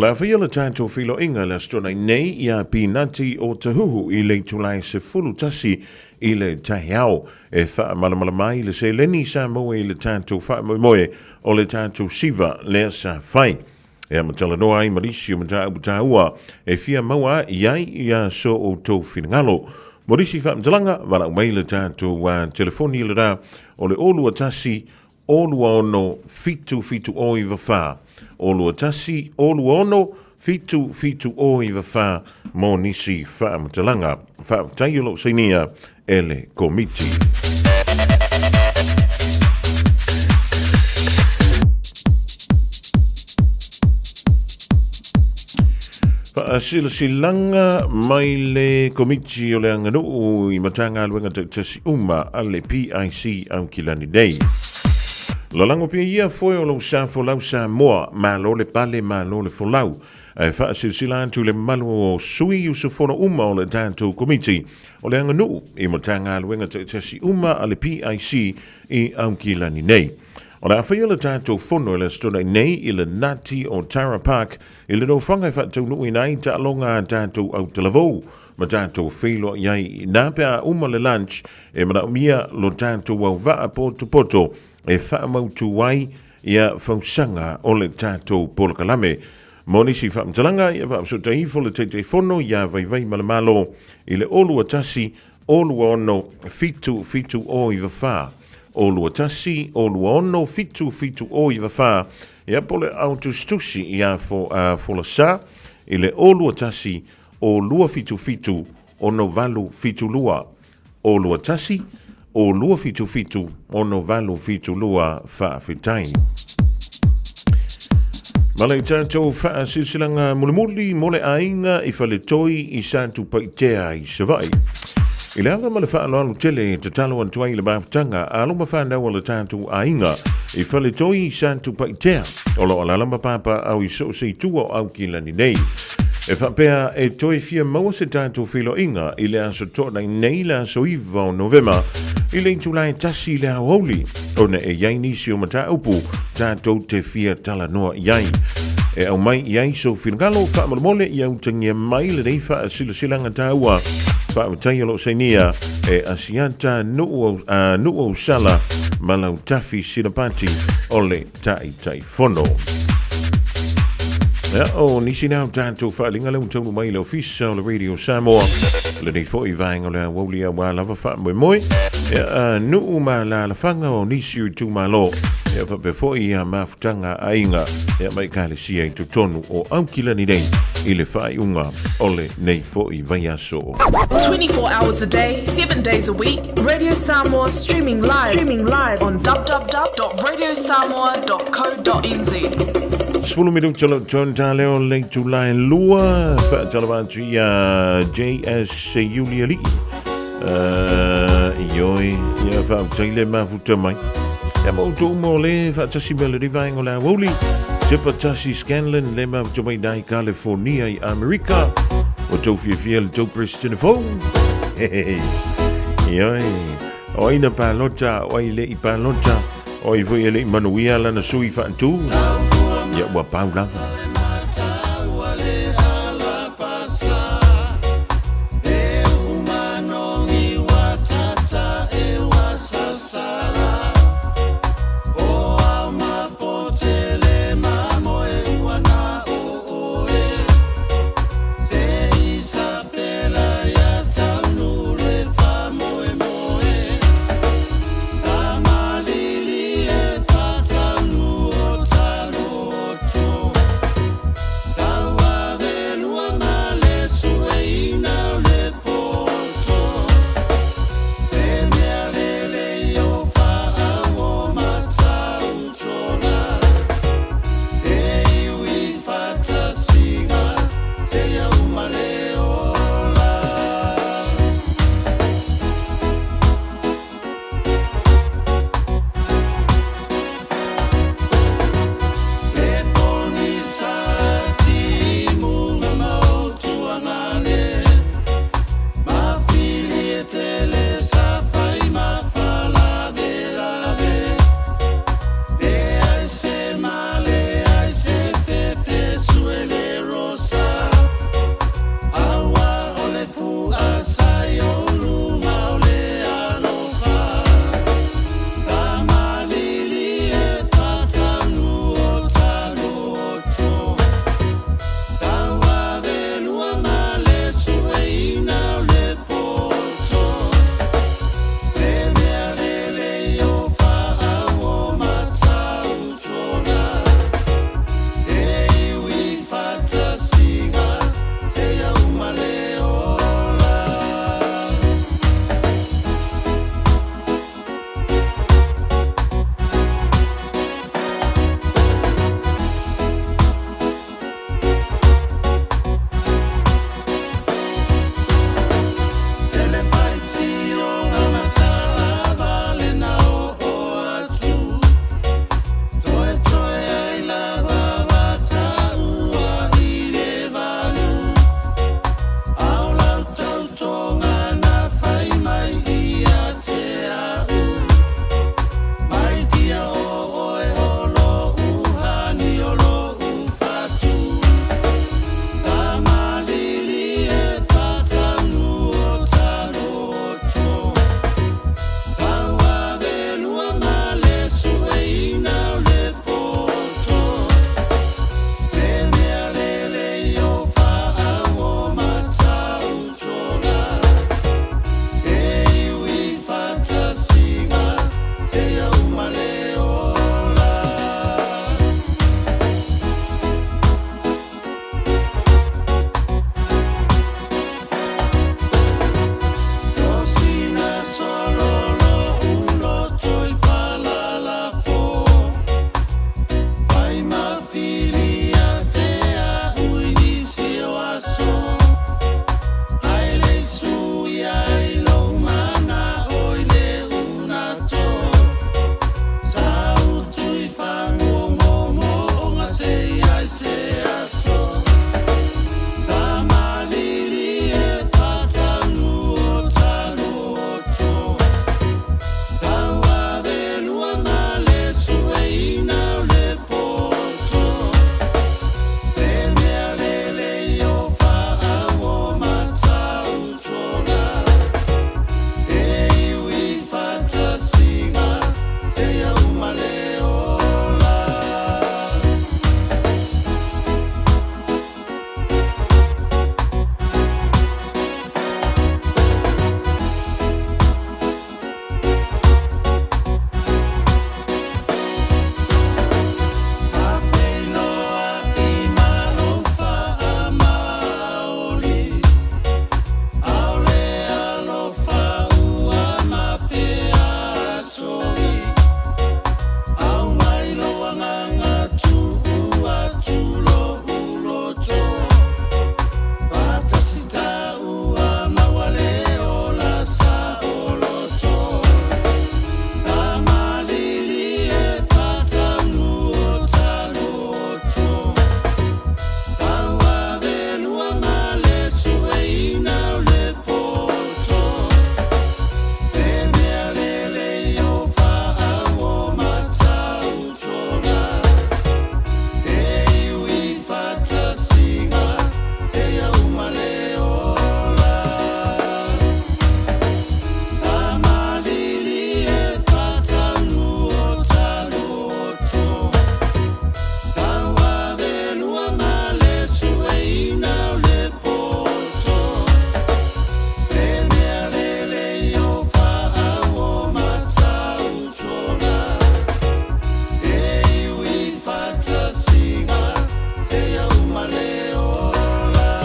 S8: La fia le tanto filo inga le strona nei ia pinati o tahuhu I le tulai se fulu tasi I le tahiao fa malamala mai le se leni sa moe le tanto fa moe o le tanto siva le sa fai. E matala noa ai Mauricio mata utaua fia maua iai ia so o tau finangalo. Mauricio fa mtalanga wala umai le tanto wa telefoni le ra o le olu atasi olu ono fitu o iwa fa. Olu atasi olu ono fitu o iwa fa mo nisi fa mtalanga fa tayolo senia ele komiti. Silanga mai le komiti o le anganu I matanga luenga tasi uma ale PIC au kilani nei. Lalango pia ia foi o lau sa moa ma lo le pale ma lo le folau. Fa silsila antu le malu o sui usufona uma o le tanto komiti o le anganu I matanga luenga tasi uma ale PIC I au kilani nei. O la awhia le tātou whono le stona nei I le nati o Tara Park I le no whangai whatau nui nei ta alonga tātou au talavou ma tātou whilo iai nā pia uma le lunch e mana umia lo tātou au waa poto e whaamautu wai ia whausanga o le tātou polokalame. Monisi whaamtalanga ia whaamsota hifo le teite whono ia vai malamalo I le olua tasi olua ono fitu o I wha. O lua tasi, o lua ono, fitu o iwa wha. Ia pole autu stusi ia fo la sa. Ile o lua tasi, o lua fitu, ono valu fitu lua. O lua tasi, o lua fitu, ono valu fitu lua wha fitain. Malai tātou wha silsilanga mulimuli mole ainga I whale toi I santu paitea I savai. I le ala ma le wha aloalu tele te talo antuai le baftanga alo ma wha naua le tātou ainga I whale toi santu paitea o lo ala ma papa au I so se tua au ki lani nei. E whapea e toi fia maua se tātou whilo inga I le aso tōna nei le aso iwa o Novema I le intulai tasi le haoli o na e iai nisi o mata upu tātou te fia tala noa iai. E au mai iai so whingalo wha malamole I au tangia mai le nei wha silasilanga tāua Whaamutaialo sainia e asianta nuo sala malau tafi sinapati ole tai fono. O nisi nau tātou whaalinga lau taunu mai le ofisa o le Radio Samoa. Le nei fo I vaenga le waulia wa lava wha moe. Nuo ma la whanga o nisi u tu malo. E whape fo I a mafutanga ainga. E mai kāle sia I tutonu o aukila ni nei. I le whai unga ole nei fo I vai aso.
S4: 24 hours a day, 7 days a week. Radio Samoa streaming live on www.radiosamoa.co.nz.
S8: Sfulu midu John Taleo le July lua fa talavantu ya JS Julia Lee. Yoi ya fa tele mafuta mai. Ya mo tu mo le fa tasimele di vai ngola woli. Tepatasi Scanlon le mafuta mai dai California I America. O to fiel to Preston phone. Yoi. Oi na palota, oi le I palota. Oi voi le manuia la na sui fa tu. Ya wa paula.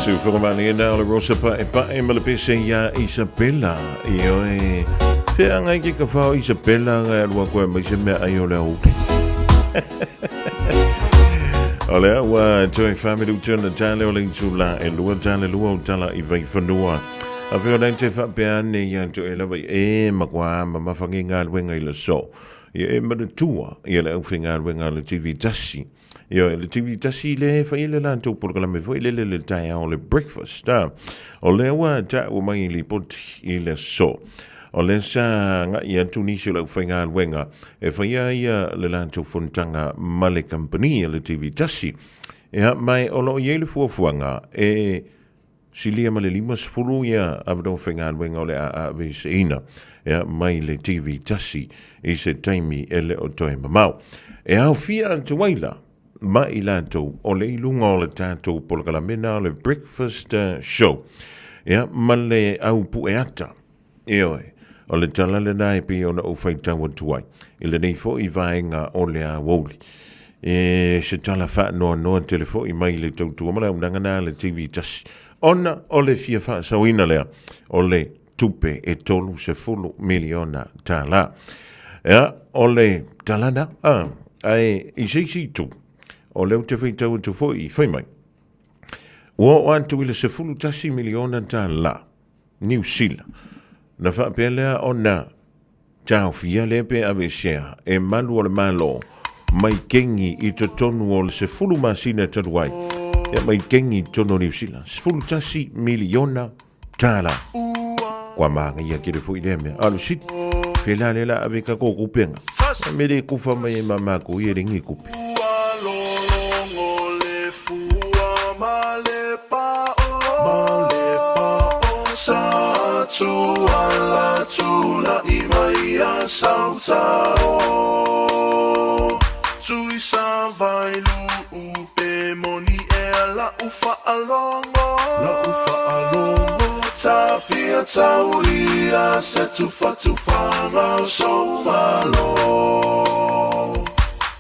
S8: Tu whakamani e nao le rosa pa e malapese ia Isabella i oe Pea ngai ki ka whao Isabella ngai alua koe mai se mea ai o le auti O lea ua toi whamiri utuna tale o le intula e lua tale lua o tala i vai whanua A whio nei te whapeane ia to e lawa e makwa ma mawhangi ngā luenga i le so Ia e maratua ia le au whinga luenga le TV tasi Ia le TV tasi le whai le lantou porkala me fwoi le tai o le breakfast O le ua ta ua mai li poti i le so O le sa nga ia tu nisi o le whainga luenga E whai ia le lantou fontanga ma le company le TV tasi Ia mai o lo i le fuafuanga e silia ma le lima sfuru ia avdo whainga luenga o le a veseina Ia mai le TV tasi i se taimi e le o toi mamau E au fia antuaila ma i lantou o le ilunga o le tātou polakala mena o le breakfast show. Ia, ma le au pu e ata. Ioe, o le talale nai pi o na ufai tawa tuai. I le nei fo i vaenga o le a woli. E se tala wha noa telefo i mai le tautua mala unanga na le TV tasi. Ona o le fia wha sawina lea o le tupe e tolu se fulu miliona tala. Ia, o le talana, ai i seisi tu. O leo te whai tau tu fo i whai mai. Ua o antu ila se fulu tasi miliona ta la. New Zealand. Na wha pelea o na tau fia lepe ave sea e malu o le malo mai kengi i to tonu o le se fulu masina tatuai. E mai kengi tono New Zealand. Se fulu tasi miliona ta la. Kwa maanga ia kere fo i leme. Alu sit. Fela lela ave kako kupenga. Mele kufa mai mamako i ringi kupe.
S11: Sa tu ala tu la imaia sautao Tu isa vai lu upe moni e la ufa alongo Ta fia tauria se tu fanga so malo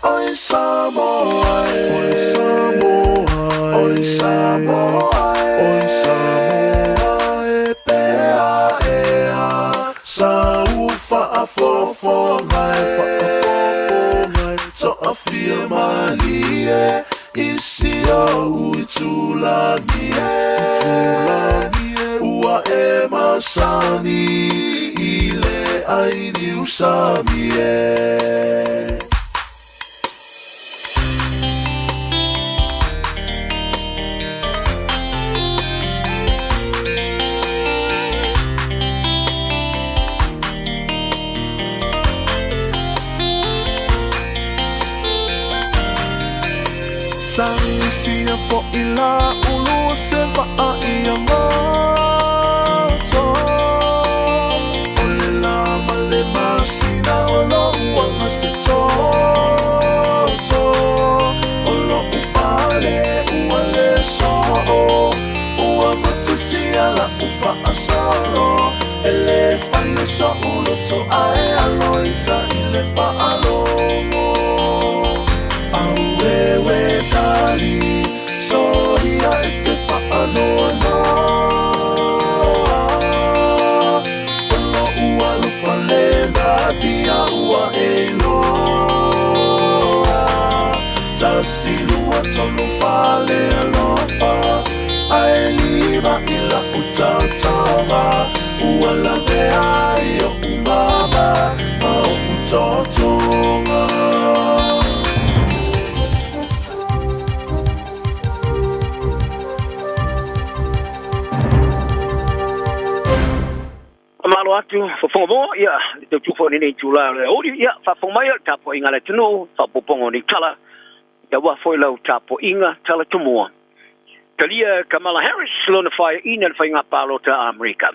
S11: Oi Samoa Oi Samoa Sa ufa a fofo ngai To a fia malie Isi o uitulanie Ua e masani Ile aini usamie Sia fo ila ulu se va ia moto Ole la male masina olo uanga se toto Olo upale uale so Ua matusia la ufa asaro Ele fane so ulo to ae aloita ile fa alomo Auewe tali Soria e te whaanoa Ono ua lufa lena Dia ua e loa Tasi lua tonu whale alofa Ae lima ila utautama Ua lave ai o umama Mau utotonga
S14: Malo atu fofongo ia te tufo ni tula le ori ia fa fonga tapo inga le tunu fa popongo ni tala ia wa foi lau tapo inga tala tumua Kalia Kamala Harris lona fai ina le fainga palo ta Amerika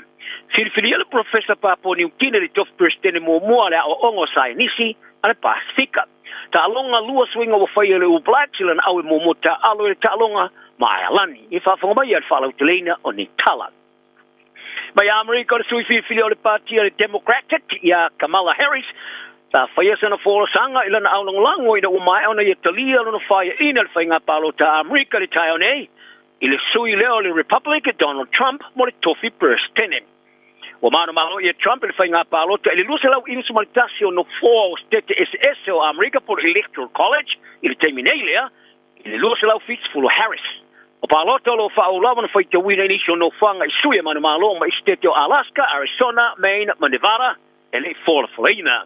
S14: Fili le professor papo ni ukina le tof presidente mo le o ongo sai nisi ale Pasifika ta longa lua swinga wa fai le Blacks le au mo mota alo le ta longa mai alani i fa fonga ia fa lau telena oni tala By America, the Sui Filio Party, the Democratic, ya Kamala Harris, the Fire Sana for Sanga, Ilan Aulong Lango, the Umay on the Italia on the fire in the Finger Palo to America, the Tayone, I le sui leo le Republic Donald Trump mo le tofi President. Wa mana malo ia Trump le whainga palota i le lusa lau inu sumaritasi o no 4 state SS o America por Electoral College i le teimi nei lea i le lusa lau Fitzfulo Harris. O palota lo whaulawa na whaita wina inisio no whanga i suia mana malo ma i state o Alaska, Arizona, Maine, ma Nevada e le whalaina.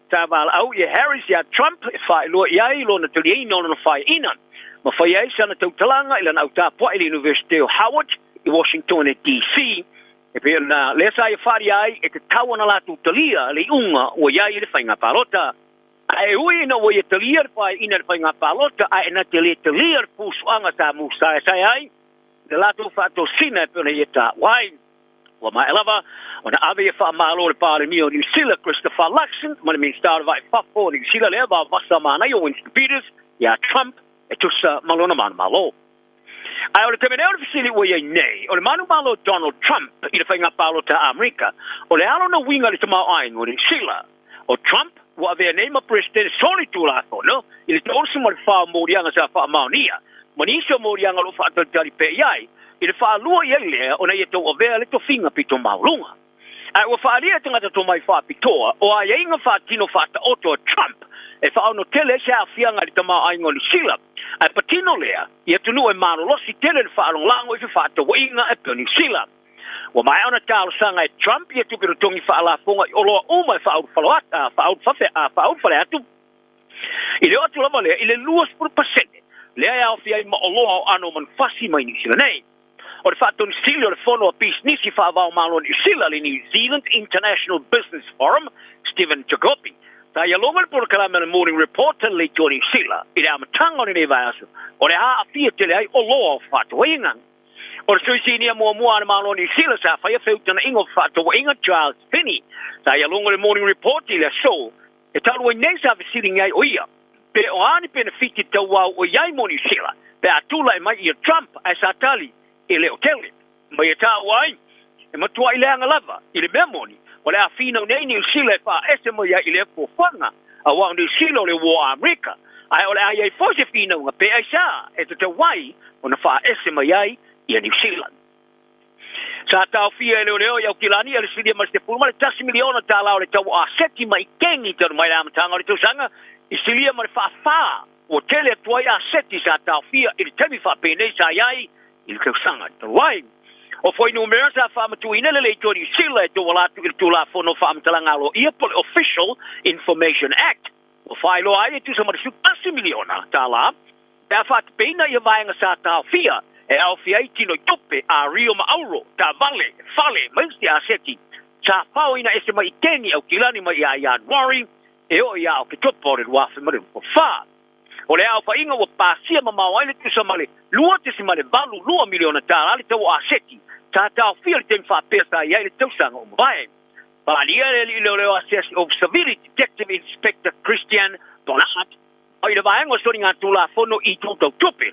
S14: Ta wala au ia Harris ia Trump e whae loa iai lo na tuli ino na whae ina. Ma whae ai sana tautalanga ila na autapua i le University of Howard i Washington e DC. E pe na lesa ia whari ai e te tawana la tutalia le unga o iai le whainga palota. E ui na o ia talia whae ina le whainga palota a e na te le talia pusuanga ta musa e sai ai. Le lato whato sina e puna ia ta wai. Wa mai lava ona ave fa malo le pare mio New Zealand Christopher Luxon ma mi star vai fa po New Zealand le va vasa mana yo Winston Peters ya Trump e tusa malona man malo ai ole temene ole fisili wo ye nei ole manu malo Donald Trump i le whainga palo ta America ole alo na winga le tama ai no New Zealand o Trump wa ave nei ma president soli tu la no i le torso mo fa morianga sa fa maunia manisho morianga lo fa tali pe ai i le whaalua i lea o na ia tau avea le to finga pito maulunga. Ai ua whaalia tangata to mai whaapitoa o a inga whaatino whaata oto Trump e whaano tele se a whianga li tama aingo ni sila. Ai patino lea ia tunu e mano losi tele le whaalong lango i whaata wa inga e pio ni sila. Wa mai ona talo sanga e Trump ia tukiro tongi whaalafonga i oloa uma e whaau whaloata, whaau whale atu. I le atu lama lea i le 2% lea ia awhia i ma oloa o ano man fasi mai ni sila nei. O le whaatoni sili o le whono a business i whaavao malo ni sila le New Zealand International Business Forum, Stephen Jacobi. Ta ia longa le polo kalame le Morning Report le Johnny Sila, i le amatanga o le nei vai asu. O le haa fia tele ai o loa o whaatoa inga. O le suisini a mua ana malo ni sila sa whaia whiutana ingo whaatoa inga Charles Finney. Ta ia longa le Morning Report i le show, e talu ai nei sa visiri ngai o ia. Pe o ani benefiti tau wau o iai mo ni sila, pe atula e mai i Trump ai sa tali, i le hoteli, mai e tā wai, e matua i leanga lava, i le memoni, o le a whina nei ni usile wha ese mo ia i le fōwhanga, a wau ni usile o le War America, ai o le ai ai fose whina unga pe ai sā, e te wai, o na wha ese mo iai i a New Zealand. Sa tau fia e leo iau kilani, e le sidia mas te pulma, le tasi miliona tā lao le tau a seti mai kengi tanu mai la amatanga o le tausanga, i silia ma le wha o tele tuai a seti sa tau fia, i le temi wha penei sa iai, il que sanga to wai o foi numero sa fama tu ina le tori sila to wala tu la fono fam talanga lo ia pol Official Information Act o fai lo ai tu sama su 10 miliona tala da fat pena ia vai nga sa ta fia e au fia tino tope a rio ma auro ta vale fale mas dia seti sa pau ina ese mai teni au kilani mai ia worry e o ia o que topo le wa fa fa o le au pa inga wa pasia mamau ai le tu samale lua te si male valu 2 miliona tala le tau a seti ta tau fia le ten fa pesa ia le tau sanga o mwae pa lia le leo assess of civility detective inspector Christian Donat o i le vaenga sori ngā tula fono i tūtau tupe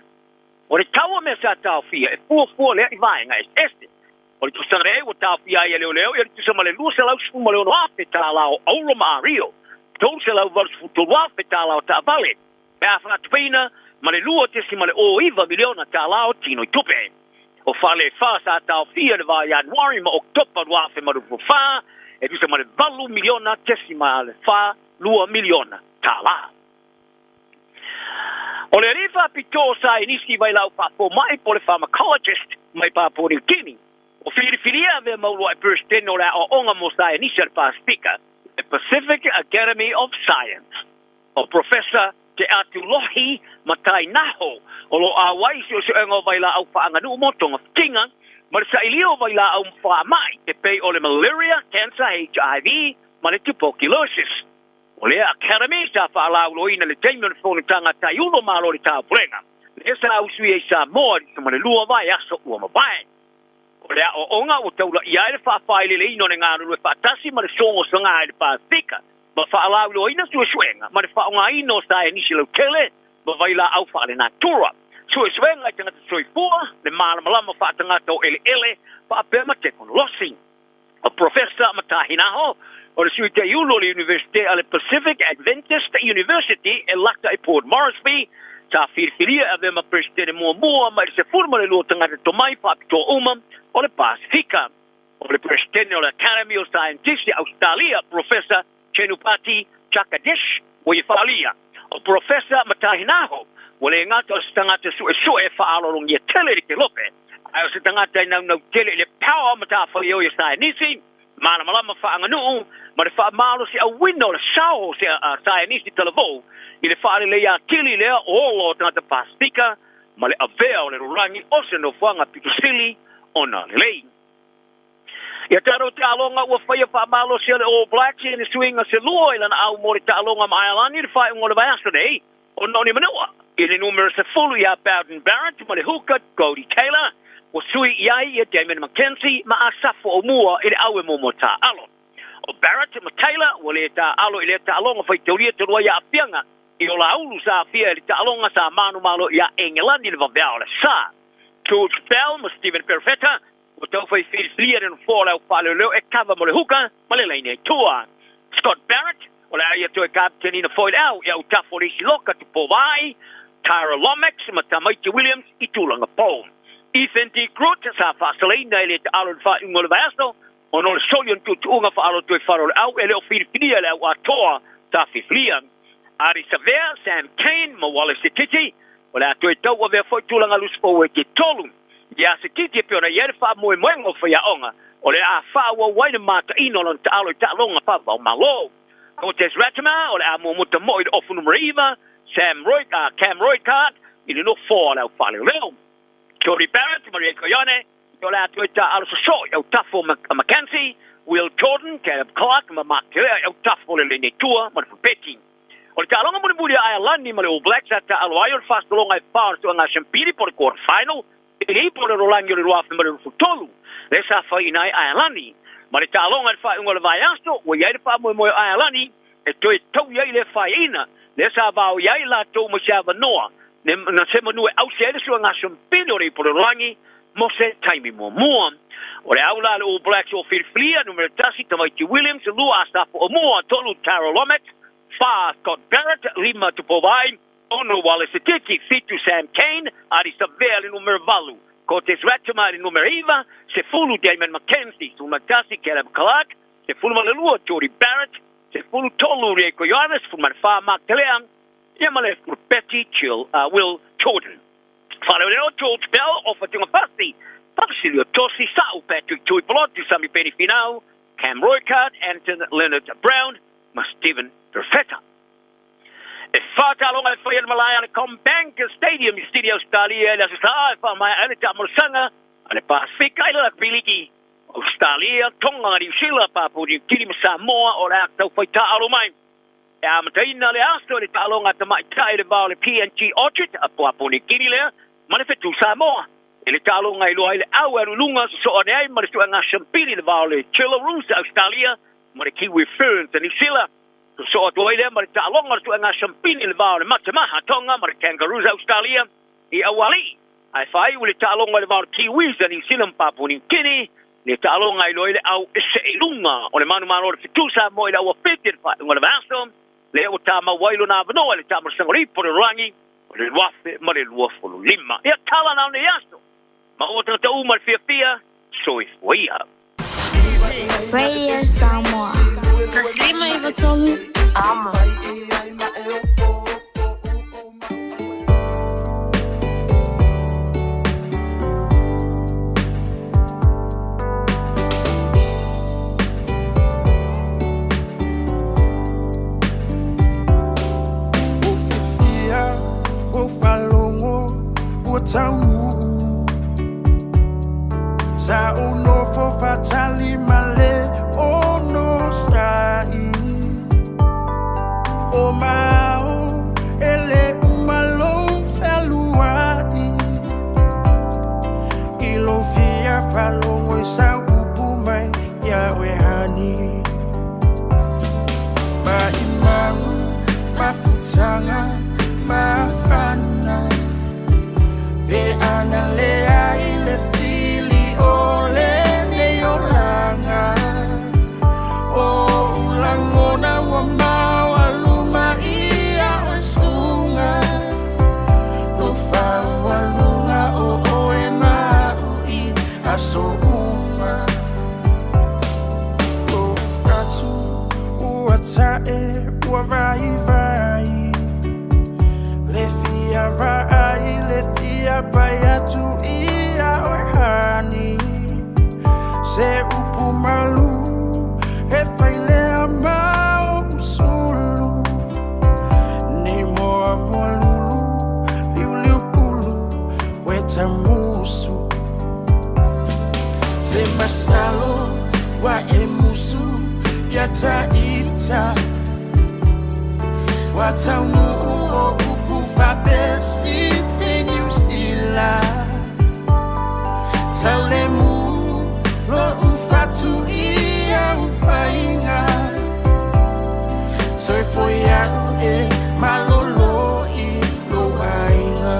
S14: o le tau me sa tau fia e fua le i vaenga este o le tu sanga e o tau fia ia leo ia le tu samale lua se lau sfuma leo no ape tala o auro ma rio tau se lau valu sfutu ape tala o ta vale e a whakatupina, ma le lua te si ma le o iwa miliona ta lao tino i tupe. O whale wha sa tau fia le wa Januari ma Oktopa ruafe ma rufu wha, e tu se ma le valu miliona te si ma le wha lua miliona ta la. O le rifa pito sa inisi vai lau papo mai po le pharmacologist mai papo New Guinea. O whiriwhiria ve maulua e Bursteno la o onga mo sa inisi al pa speaker, the Pacific Academy of Science. O Professor te atu lohi matai naho o lo a wai si o se engo vai la au whaanga nu motonga tinga ma le sa ilio vai la au mwha mai e pei o le malaria, cancer, HIV ma le tuberculosis o le academy sa whaalau loina le teimio le whonutanga tai uno malo le tau prenga le sa au sui e sa moa di ma le lua vai aso ua mabai o le o onga o taula i aere whawhaile le ino ne ngā ruru e whaatasi ma le songo sanga e le Pasifika ma whaalau loina suenga ma le whaonga ino sa e nisi lau tele ma vai la au whaale nā tura suenga i tangata soifua le malamalama whaatangata o ele whaapema teknolosi o Professor Matahinaho o le sui te iulo le University ale Pacific Adventist University e laka e Port Moresby ta filia ave ma presidente mua ma se forma le lo tanga to mai pa to o le Pasifika o le presidente o le Academy of Scientists de Australia professor Chenupati Chakadesh o Ifalia o professor Matahinaho o le ngata o tangata su e faalo long ye tele ke lope ai o tangata na tele le power mata fa yo scientist mana malama fa nganu ma le fa malo si a window le sao si a scientist televo ile fa le ya kili le o lo tangata Pasifika ma le avea o le rangi o se no fanga pitusili ona le ya taro te alonga ua whaia wha malo se le All Blacks e ni suinga se lua ilana au mori te alonga ma Iolani le whae ngole vai asane o noni manaua i le numero se fulu ia Bowden Barrett ma le huka Cody Taylor o sui iai ia Damon McKenzie ma a safo o mua i le au e momo ta alo o Barrett ma Taylor o le ta alo i le ta alonga whai teuria te rua ia apianga i o la ulu sa afia le ta alonga sa manu malo ia Engelandi le vavea o le sa George Bell ma Stephen Perfetta o tau fai filia en fola o palo leo e kava mo le huka ma le laine tua Scott Barrett o le aia to e captain ina foil au ia o tafo le isi loka tu povai Tyra Lomax ma Tamaiti Williams i tūlanga pō Ethan D. Groot sa whaasaleina ele te alo le wha ingo le vaiasto o no le solion tu tuunga wha alo tu e wharo le au e leo filia le au a toa ta filia Ari Savea, Sam Kane ma Wallace Titi o le ato e tau a vea foi tūlanga luspo e ke tolu ia se titi pe ona ia fa mo ngo fa ya onga o le a fa wa waina mata ino lon ta alo ta longa pa ba malo o tes ratma o le a mo mo mo o fu numero iva Cam Roycott i no fall au fa le Cody Barrett Maria Koyane o le a ta alo so o tafo Mackenzie Will Jordan Caleb Clark ma Mark o tafo le ne tua ma fu peti o le ta longa mo le bulia Iolani ma le All Blacks ta alo ai fast longa e far to nga champiri por quarter final Ele por rolango le roaf numero futolu. Lesa fa inai Iolani. Ma le talonga fa ngo le vaiasto, o ia fa mo Iolani, e toi tau ia le fa ina. Lesa va o ia la to mo chava noa. Ne na se mo au se le suanga champino le por rolangi, mo se time mo mo. O le aula le All Blacks o filia numero 10 Tamaiti Williams, lu asta o mo tolu Tyra Lomax, fa Scott Barrett, lima tu povai. Ono Wallace Titi, fitu Sam Kane, Ari Savea le numero valu. Cortez Ratchama le numero iva, se fulu Damon McKenzie, su matasi Caleb Clark, se fulu malelua Jody Barrett, se fulu tolu Rieko Yoris, fu manfa Mark Teleang, ia male fu Betty Will Jordan. Fale leo George Bell, ofa tinga pasti, Pasilio Tosi, Sao Patrick Tui Pelotti, Sami Penny Finau, Cam Roycott, Anton Leonard Brown, ma Stephen Perfetta. E fata longa foi el Malaya le Combank Stadium di Studio Australia la sa fa mai ale ta morsanga ale Pasifika ila biliki Australia tonga di Sila Papua New Guinea Samoa o la tau foi ta alo mai e am taina le asto le ta longa ta mai tai le vale PNG Orchard a Papua New Guinea le manifestu Samoa ele ta longa ilo ile au lunga so o nei ma tu nga champini le vale Chillaroos Australia ma le Kiwi Ferns ni Sila So at wai le mar ta longa tu nga champini le vale matamaha tonga mar kangaroos Australia I awali ai fai ule ta longa le vale kiwis ni silam Papua New Guinea le ta longa I loile au se lunga o le manu manu le tusa mo ila wa fitir fa ngol vaso le o ta ma wailo na no le ta mar sangori por rangi le wafe mar le wafo lima ya tala na ne yasto ma o ta umar fia so if we up
S17: Radio Samoa. Taslima Ivatolu. Amo.
S11: Ufifia, ufalongo, utamu. Sa uno fo fatali male ono sai o mao ele umalo saluai ilo fia falongo sa upumai ya wehani ba imau mafutanga mafana be analea ile Langona wa mawa luma o uma o fratu ua tae ua vai le fia bai atu ia oi hani se upu malu e fai lea mau usulu ni moa lulu liu pulu weta musu se masalo wa e musu ya ita wa taunu o upu fabesi you still Taulemu lo ufatu ia ufainga Soy foia e malolo I lo ainga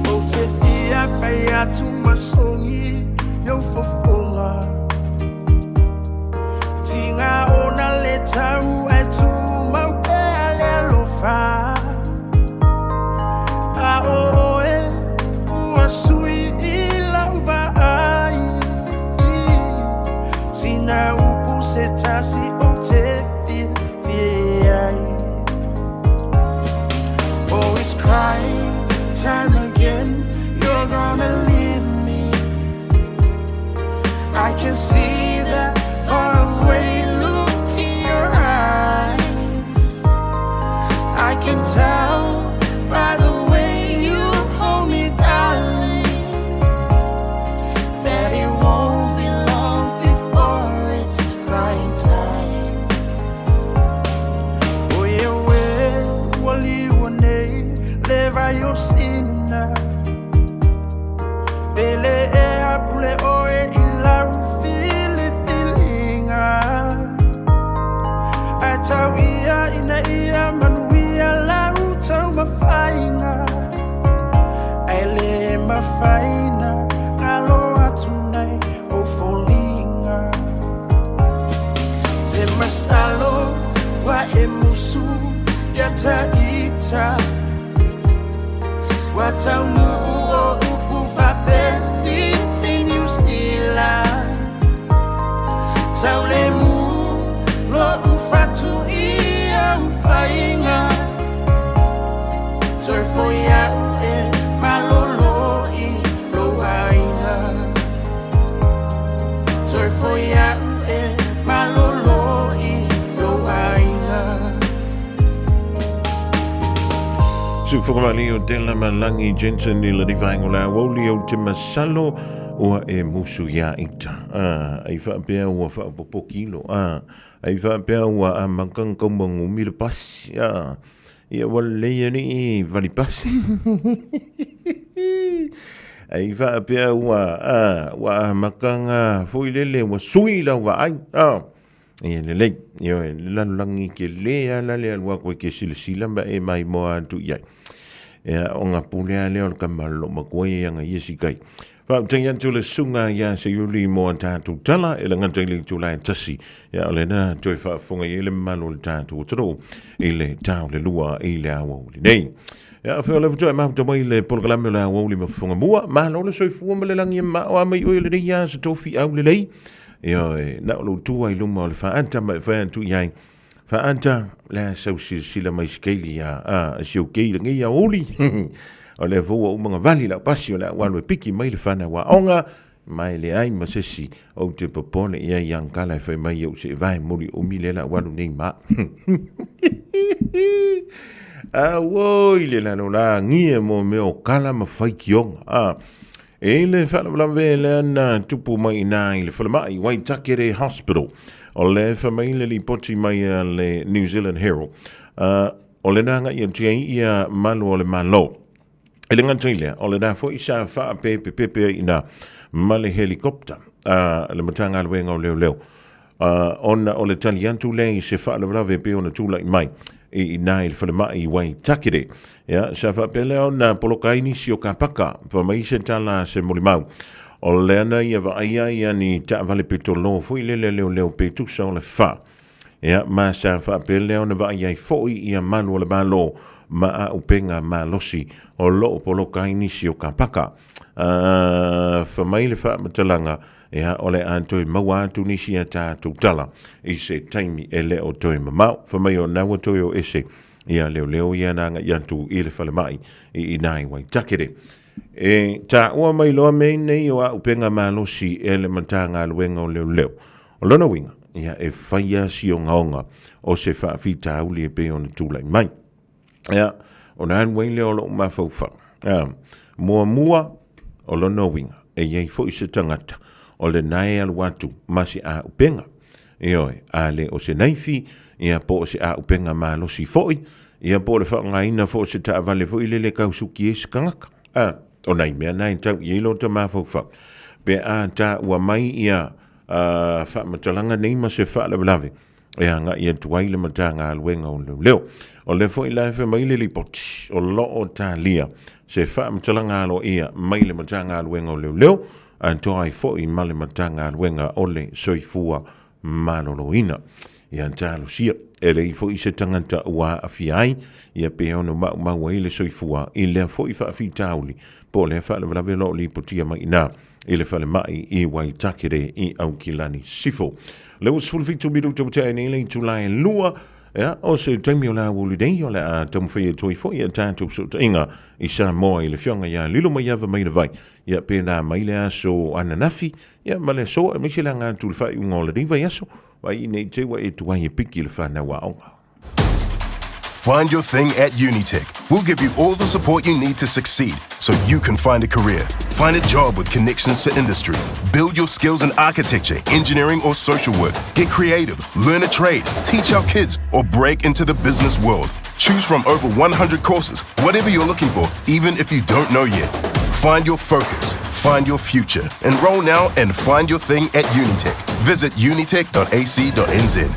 S11: O te fia faia tu masongi yo fofonga Tinga ona le tau e tu mau pele lo fa A o e ua sui I lauva ai Sina upu se tasi o te fie ai Always crying time again You're gonna leave me I can see that far away look in your eyes I can tell by the way you hold me darling That it won't be long before it's crying time Oye we wali wane leva yo sina Bele e apule oe ilau Tau ia ina ia manuia lau tau mawhainga Ai le mawhaina ngalo atu nei o folinga Te masalo wa e musu ya ta ita Wa tau nu o upu whapesi tinu stila Tau le mu lo ufatu ia ufainga Toi foia e malolo I lo ainga Toi foia e malolo I lo ainga
S8: Su whakamali o Dela Malangi Jensen I la divaingo la woli o te masalo Ua e musu ia ita Ai whaapea ua whaapopo kilo Ai whaapea ua a mankang kaumangu mira pasi Ia waleia ni vali pasi Ai whaapea ua a makanga fuilele ua sui lau wa ai Ia lelei Ia lanulangi ke lea lale alua koe ke sila ba e mai moa tu iai Ia o ngā pulea leo ka malo makoe anga iesi kai Whautangi atu le sunga ia se yuli mo an tātou tala e la ngantai le tūlai tasi ia ole na toi whaafonga i le malo le tātou taro i le tau le lua i le awa uli nei. Ia whio le futua e mahuta mai le polkalame le awa uli mafonga mua mahalo le soifua ma le langi e maa mai oi le rei ia se tofi au le lei ia na lo tua i luma o le whaanta mai whaantu iai whaanta le sau sila mai skeili ia siu keila ngi a uli o le voa o mga vali la pasi o le walu e piki mai le whana wa onga mai le ai masesi o te popone ia yang kala e whai mai au se vai muri o mi le la walu nei ma a woi le la no la ngie mo me o kala ma whai kionga e le whana wala vele na tupu mai na i le whalamai Waitakere Hospital o le whamai le li poti mai le New Zealand Herald o le nanga ia tiai ia malu o le malo Ele ngantaile o le nafo isa fa pepe ina male helicopter le matanga le wenga o leo ona o le taliantu le se fa le brave pe ona tula mai i nai le fa i Waitakere ya sa fa pele ona polokaini si o kapaka fa mai se tala se molimau o le ana ia va ia ni ta vale petolo fo ile leo pe tu sa le fa ia ma sa fa pele ona va ia foi ia manu le malo ma a upenga ma losi o lo polo kaini si o kapaka fa mai le fa matalanga ia ole antoi mawa tunisia ta tutala i se taimi ele o toi mamau fa mai o nawa toi o ese ia leo ia nanga yantu i le fale mai i nai wai takere e ta ua mai loa mei nei o a upenga ma losi ele matanga luenga o leo o lona winga ia e faia si o ngaonga o se fa fita uli e pe on tūlai mai ia o na anwai leo lo ma faufa mua o lona winga e iei fo i se tangata o le nae alu watu masi a upenga ioi a le o se naifi ia po o se a upenga ma losi foi ia po le whaangaina fo o se ta avale foi le kausuki e skangaka o nai mea nai tau i lo ta ma faufa pe a ta ua mai ia fa matalanga nei ma se fa le blave e anga ia tuai le matanga alwenga o leo o le foi la fe mai le lipoti o lo o talia se fa matalanga lo ia mai le matanga alwenga o leo anto ai foi ma le matanga alwenga o le soifua maloloina ia talo sia ele foi se tanganta wa afiai ia pe ono ma wai le soifua i le foi fa fitauli po le fa le blave lo lipoti mai na i le fale mai i wai takere i au kilani sifo. Leo sulfitu bidu tabutea ni le tulai lua, o se taimi o la wulidei o le a tamwhia toi fo i a tātou so inga i sa moa i le fionga ia lilo mai ava mai le vai. Ia pēnā mai le aso ananafi, ia ma le soa misi la ngā tulwhai unga o le riva aso, wai i nei te wa e tuai e piki le whanau a onga.
S20: Find your thing at Unitech. We'll give you all the support you need to succeed so you can find a career. Find a job with connections to industry. Build your skills in architecture, engineering, or social work. Get creative, learn a trade, teach our kids, or break into the business world. Choose from over 100 courses, whatever you're looking for, even if you don't know yet. Find your focus, find your future. Enroll now and find your thing at Unitech. Visit unitech.ac.nz.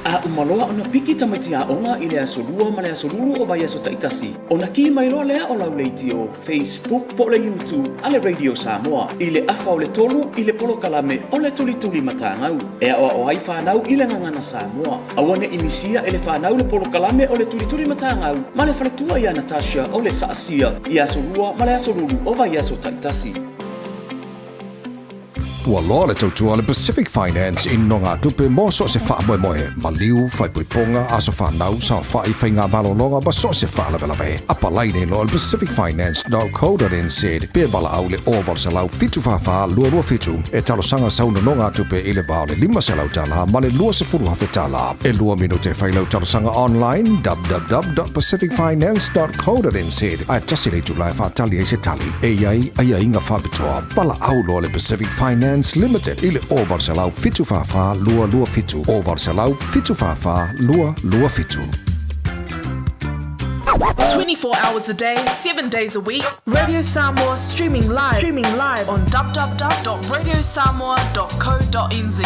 S21: A umaloa ona piki tamaiti a onga i le asolua ma le asolulu o vai aso taitasi. Ona ki mai loa lea o lauleiti o Facebook po le YouTube a le Radio Samoa. I le afa o le tolu i le polo kalame o le tulituli matangau. E a o ai whanau i le ngangana Samoa. Awane imisia e le whanau le polo kalame o le tulituli matangau. Ma le whaletua i a Natasha o le saasia i asolua ma le asolulu o vai aso taitasi.
S22: Ua loa le tautua le Pacific Finance in no ngā tupe mo so se wha moe moe. Ma liu, whai puiponga, aso whanau, sa whai whai ngā malolonga, ma so se wha lawe. Apa laine lo le pacificfinance.co.nz. Pea bala au le oval se lau fitu whawha, lua fitu. E talo sanga sauna no ngā tupe i le bao le 5 se lau tala, ma le lua se furu hawhi tala. E lua minute whai lau talo sanga online, www.pacificfinance.co.nz. Ai tasi le tu lai whatali e se tali. E iai, ai inga whabitoa. Bala au lo le Pacific Finance Limited ile oval salau fitu fafa lua fitu oval salau fitu fafa lua fitu
S4: 24 hours a day, 7 days a week. Radio Samoa streaming live on www.radiosamoa.co.nz.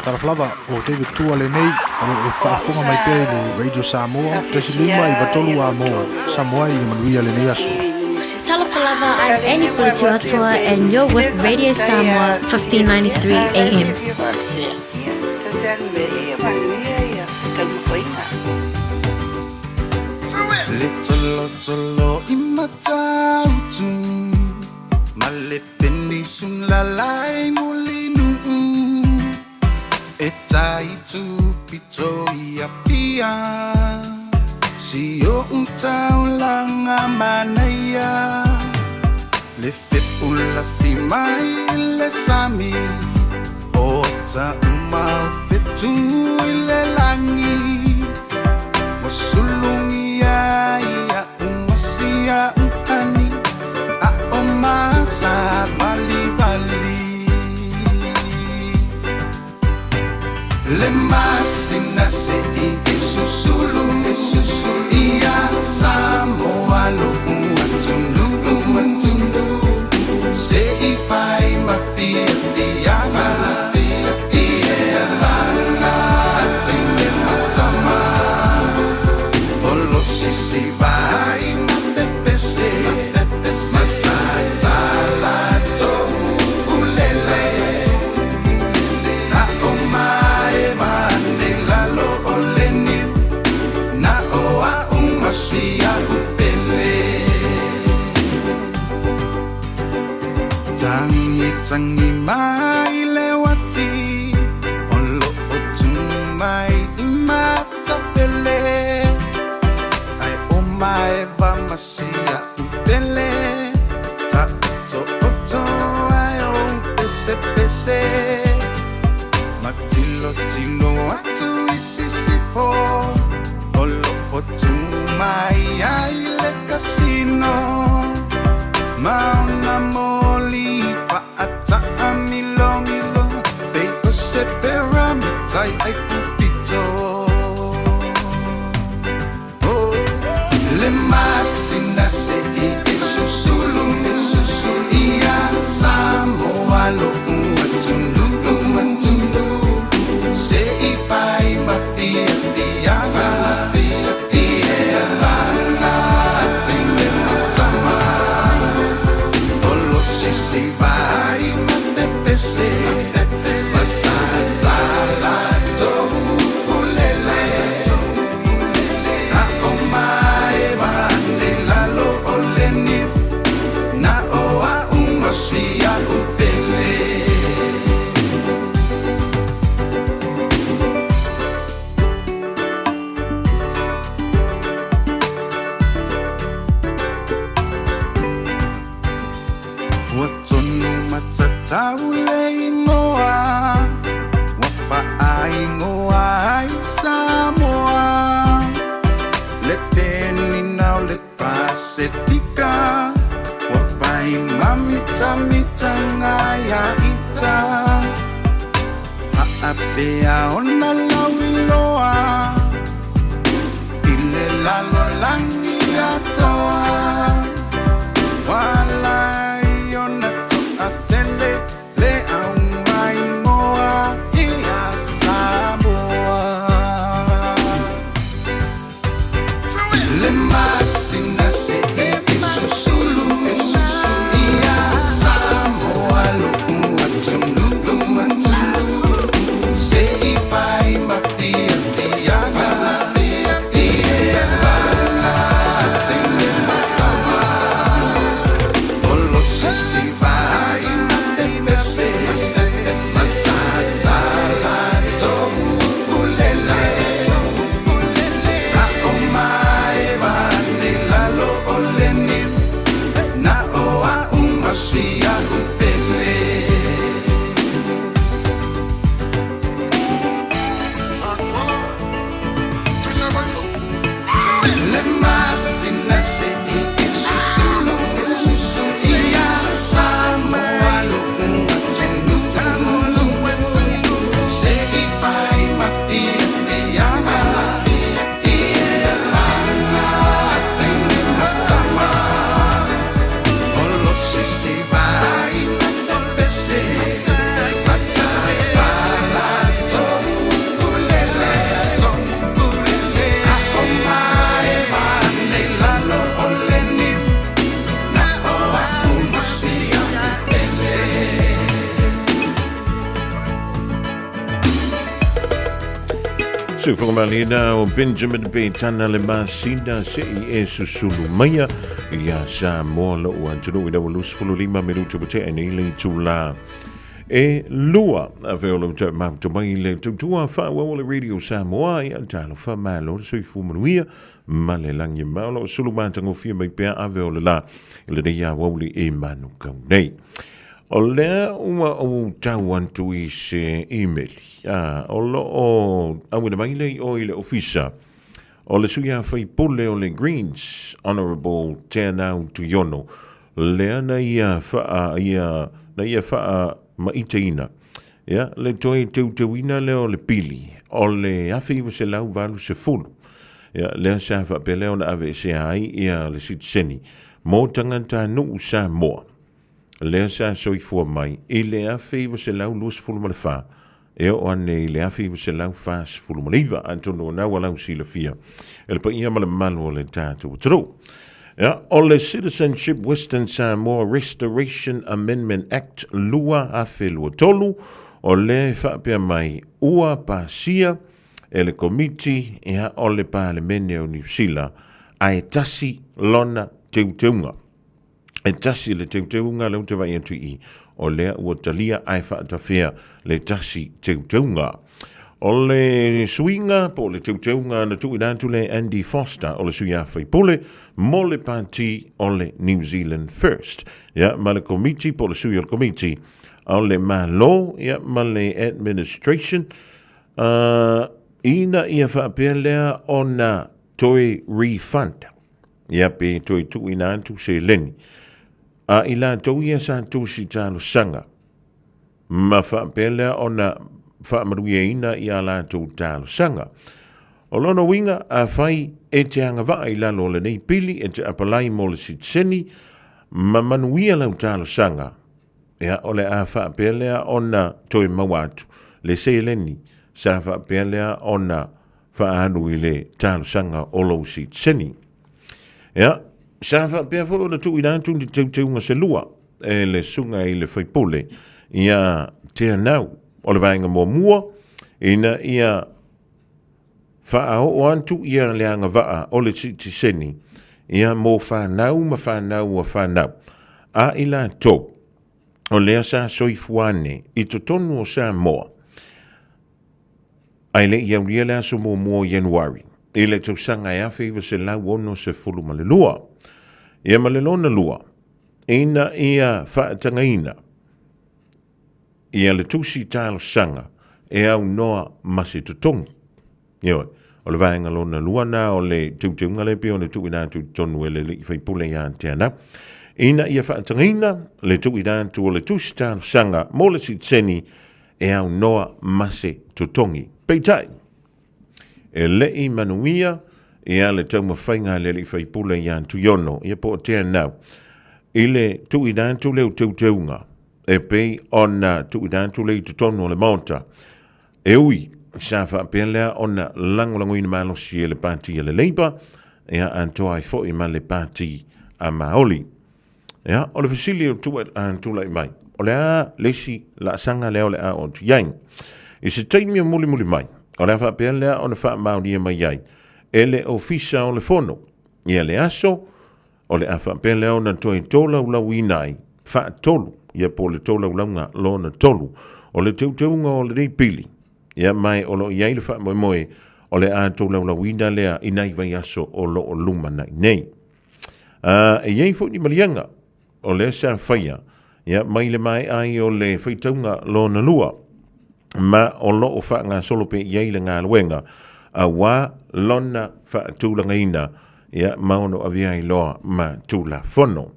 S5: Taraflava o David Tuale nei alo e whaafonga mai pēi le Radio Samoa tesi lima i watolu a mo Samoa i manuia le neaso.
S17: Talafalava, I'm Annie Pulitiatua, and you're with Radio Samoa 1593 AM.
S11: Little imatautu Malependi sunlalai mulinu Etaitu pitoia pia Sio untau langa manaya Le fepula fimai le sami Ota umau fetu le langi Wasulungi ya umasia unkani A omasa bali bali Le masina se isusulu Ia Samoa lo umatundu Se ifai mafia fianga Ia lana atine matama Olo sisi vai mapepese Matata lato ulele tangi mai le wati o lo o tu mai I matapele ai o mai va masia upele ta to ai o pese matilo tino atu isisifo o lo o tu mai ai le casino Mauna moli fa ata amilo Pei o se pera mitai ai pupito Le masina se I susulu Ia Samoa lo umatundu Se I fai ma fia Se vai ma pese matala to ulele na o mai va la lo oleni na o a umasia upele Taule ingoa Wapa ingoa ai Samoa Le peni nau le Pasifika Wapa imamita ngaya ita Faapea ona lauiloa Ile lalo langi atoa Walai ona to atele Le aumai moa Ia Samoa Le masina se susulu Ia Samoa lo umatundu Se I fai ma fia Ia Tene matama Olo si vai se matata to ulele na o mai va la lo oleni na o a umasia upele le masina se I susulu Ia Samoa lo
S8: So whakamalina o Benjamin Beitana le masina se I susulu maia Ia Samoa lo ua tunu ina walus fululima minuto bate ane le tula E lua a veolo ta mauto mai le tutua wha wawale Radio Samoa Ia talo wha malo sui fumanuia Male langi malo sulu mātango fia mai pēr a veolo la Ile ne ia wawale e manu kaunei O lea ua o tau antu I se email o lo o awina mai lei o ile ofisa o le suia fai pole o le Greens Honourable Tēnau Tuiono lea na ia faa maitaina ia le toi teuina leo le pili o le afi iwa se lau valu se fulu ia lea sa faa pe leo na ave se ai ia le sitseni mo tangata nuu sa moa lea sa soifua mai I le afi iwa se lau luas fulu ma le faa e o ane le afi se lau fas fulumaliva antono na wala usila fia el pa ia mala malu le tatu tru ya o le Citizenship Western Samoa Restoration Amendment Act lua afelu tolu o le fa pe mai ua pasia ele komiti ia o le parlemene o New Zealand ai tasi lona teuteunga e tasi le teuteunga le te vai entui o lea ua talia ai whaatawhea le tasi teuteunga. O le suinga po le teuteunga na tui nātu le Andy Foster o le suia whaipole mo le pāti o le New Zealand First. Ia, ma le komiti po le suia le komiti o le malo, ia, ma le administration, ina ia whaapea lea o na toi refund. Ia pe toi tui nātu se leni. A ila tau ia sa tu si talo sanga. Ma whaapea lea o na whaamaruia ina i a lātou tālo sanga. O lona winga a whai e te anga waa i lalo le nei pili e te apalai mo le sitseni ma manuia lau tālo sanga. Ea o le a whaapea lea o na toi mawatu le seileni sa whaapea lea o na whaanu i le tālo sanga o lau sitseni. Ea, sa whaapea fo o na tu i nātu ni teuteunga se lua e le sunga i le whaipole ia te anau. O le vaenga mō mua, ina ia whaao o antu ia leanga waa o le titi seni, ia mō whanau ma whanau a whanau. A ila tō, o lea sa soifuane, i to tonu o sa moa. Ai le iau lia lea so mō mua Januari, i le tau sanga e awhiwa se lau ono se fulu ma le lua. Ia ma le lona lua, ina ia whaatanga ina, ia le tusi tālo sanga e au noa masi tutongi. Ioi, o le vaenga lona luana o le tūtunga le pe o le tui nātu tonu e le li whaipule ia te ana. Ina ia whaatangina le tui nātu o le tusi tālo sanga mo le sitseni e au noa masi tutongi. Peitai, e le I manuia ia le tauma whainga le li whaipule ia tuyono ia po te anau. I le tui nātu leo tūtunga e pei ona tui nātu lei tutonu o le maota. E ui, sa whaapea lea ona langolangoina malosi e le pāti e le leipa, ea antoa I fōi ma le pāti a maoli. Ea, o le fasili o tua antula I mai. O le a lesi la sanga leo le a o tu yain. I se teimi o muli mai. O le a whaapea lea ona wha maori e mai yain. E le ofisa o le fono. Ia le aso, o le a whaapea lea ona toi tola ulau inai. Wha tolu. Ia po le tola ulanga lona tolu. O le teuteunga o le rei pili. Ia mai o lo iai le wha moe moe o le a tola ulawina lea inai vai aso o lo o luma nai nei. E iai fo ni malianga o le sa whaia. Ia mai le mai ai o le whaitaunga lona lua. Ma o lo o wha ngā solope iai le ngā luenga. A wā lona wha tūlanga ina. Ia maono aviai loa ma tūla fono.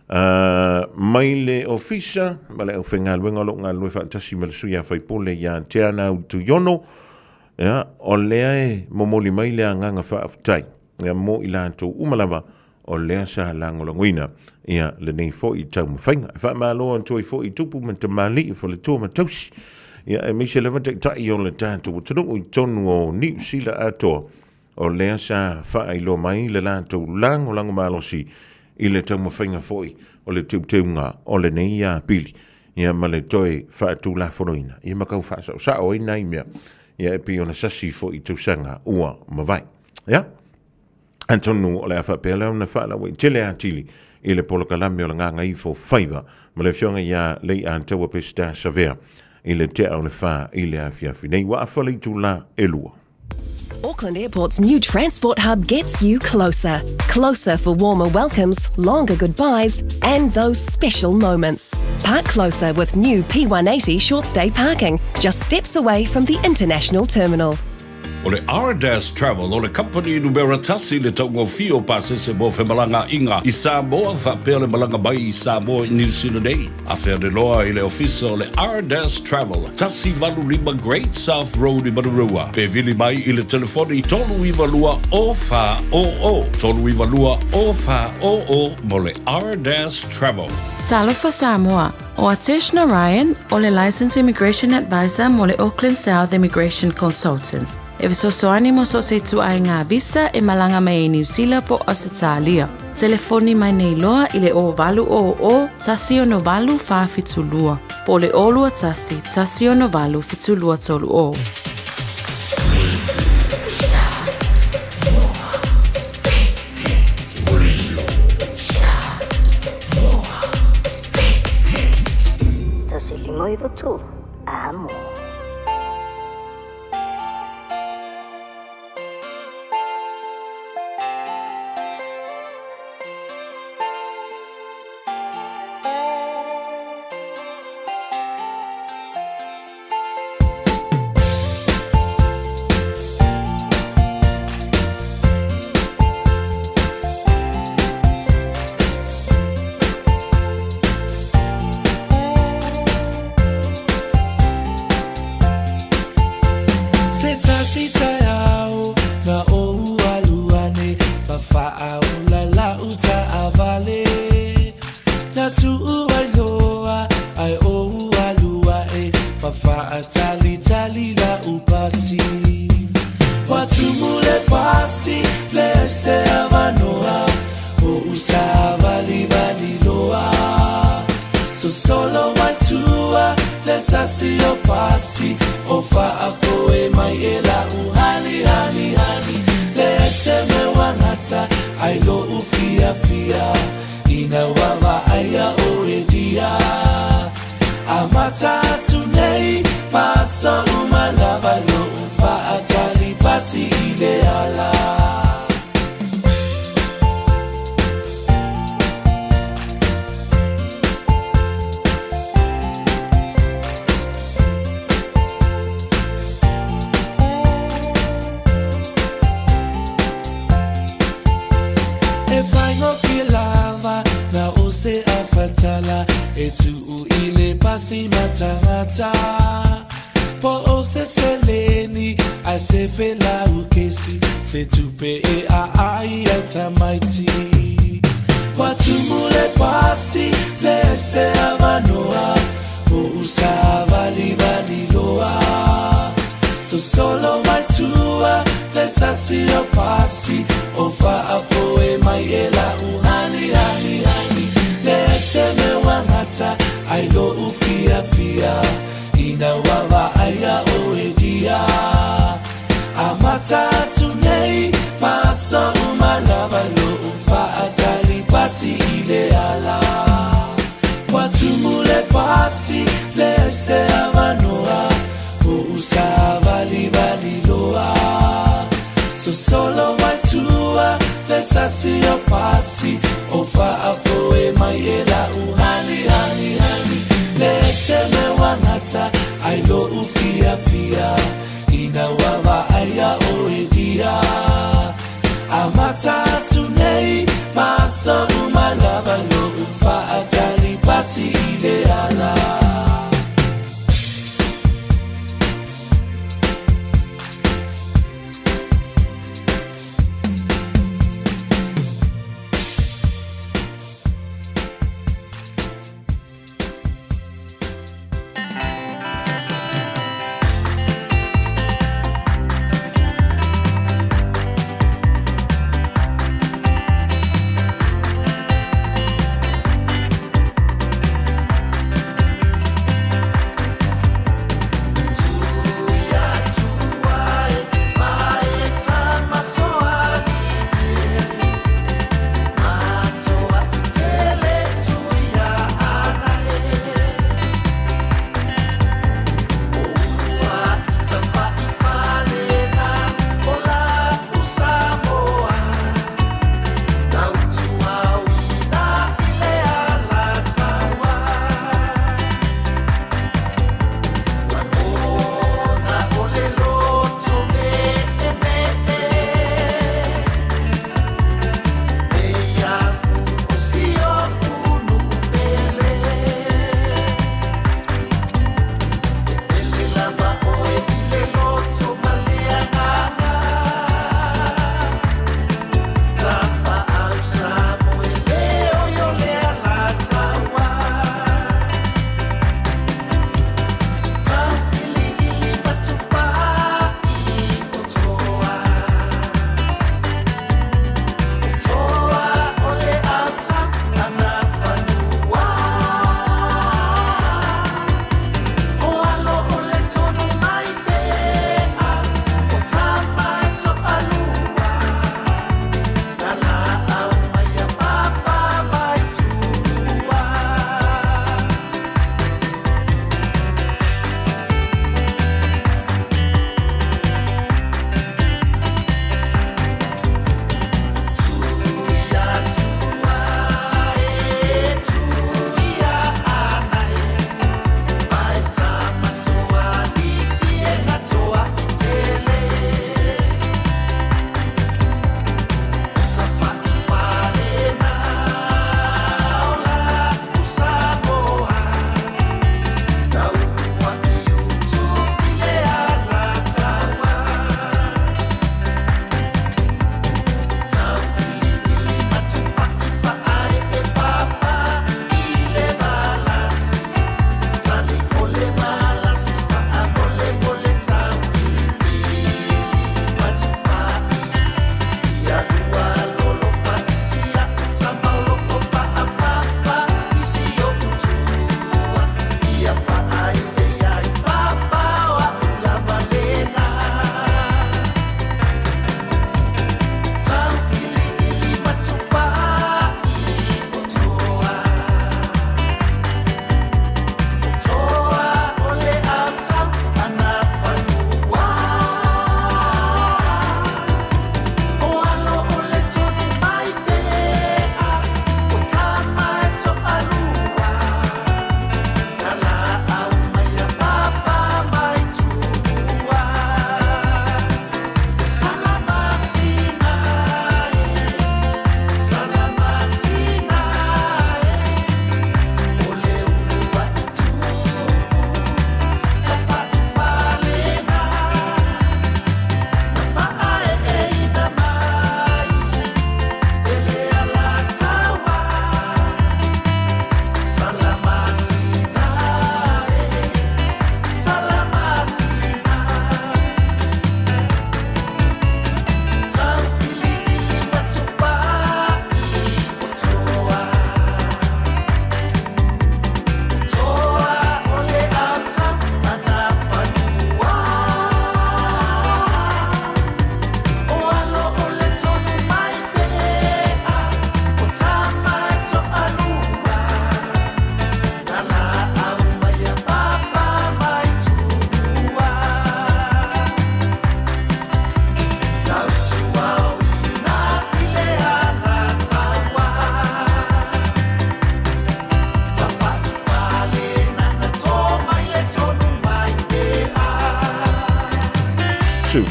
S8: Mai le ofisa, ma le au whenga luenga lo ngā lue whaatasi ma le suia whaipole ia te ana au tu yono, o lea e momoli mai lea nganga whaafutai, ia mo I lātou umalawa o lea sa langolanguina, ia le nei fo I tau mawhainga. Wha maa loa antoi fo I tupu ma te mali I fo le tua ma tausi, ia e meise le vantek tai o le tātou, tanu I tonu o New Zealand atoa, o lea sa whaai lo mai le lātou langolangu malosi, I le tau mawhainga foi o le teuteunga o le nei a pili. Ia ma le toi whaatu la whoroina. Ia makau whaasau sa o ina I mea. Ia e pi ona sasi foi tausanga ua mawai. Ia? Antonu o le awha pēlea na whaala wei tele a tili I le polokalame o le nganga I fo whaiva. Ma le whionga ia lei a antaua pesta savea. I le te au le wha I le a fiafi. Nei wa awhali tu la e lua.
S1: Auckland Airport's new transport hub gets you closer. Closer for warmer welcomes, longer goodbyes, and those special moments. Park closer with new P180 short stay parking, just steps away from the international terminal.
S2: O le R-Dash Travel, o le company numera tasi le taungo fio pasese mo whemalanga inga I Samoa whapea le malanga mai I Samoa I New Zealand ei. A whea de loa I le ofisa o le R-Dash Travel, tasi valu lima Great South Road I Marurua. Pe vili mai I le telefoni tolu iwa lua o wha o o. Tolu iwa lua o wha o o mo le R-Dash Travel.
S23: Talofa Samoa, o Atish Narayan, o le Licensed Immigration Advisor mo le Auckland South Immigration Consultants. E visosoani mo so se tu ai ngā visa e malanga mai New Zealand po Australia. Telefoni mai nei loa I le o valu o tasi o no valu wha fitulua. Po le olua tasi o no valu fitulua tolu o.
S15: tu amo.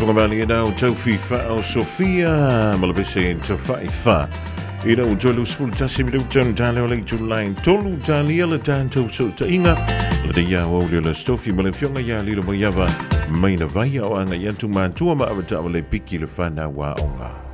S8: whakamani na o tau fifa o Sofia malabese in tawhai wha. Ina o tolu sfulu tasi miru tan tale o lei tulain tolu tali ala tan tau so ta inga. Lada ia o le stofi malafionga ia lilo mo iava maina vai o anga yantu mantua ma avata o le piki le whana wa onga.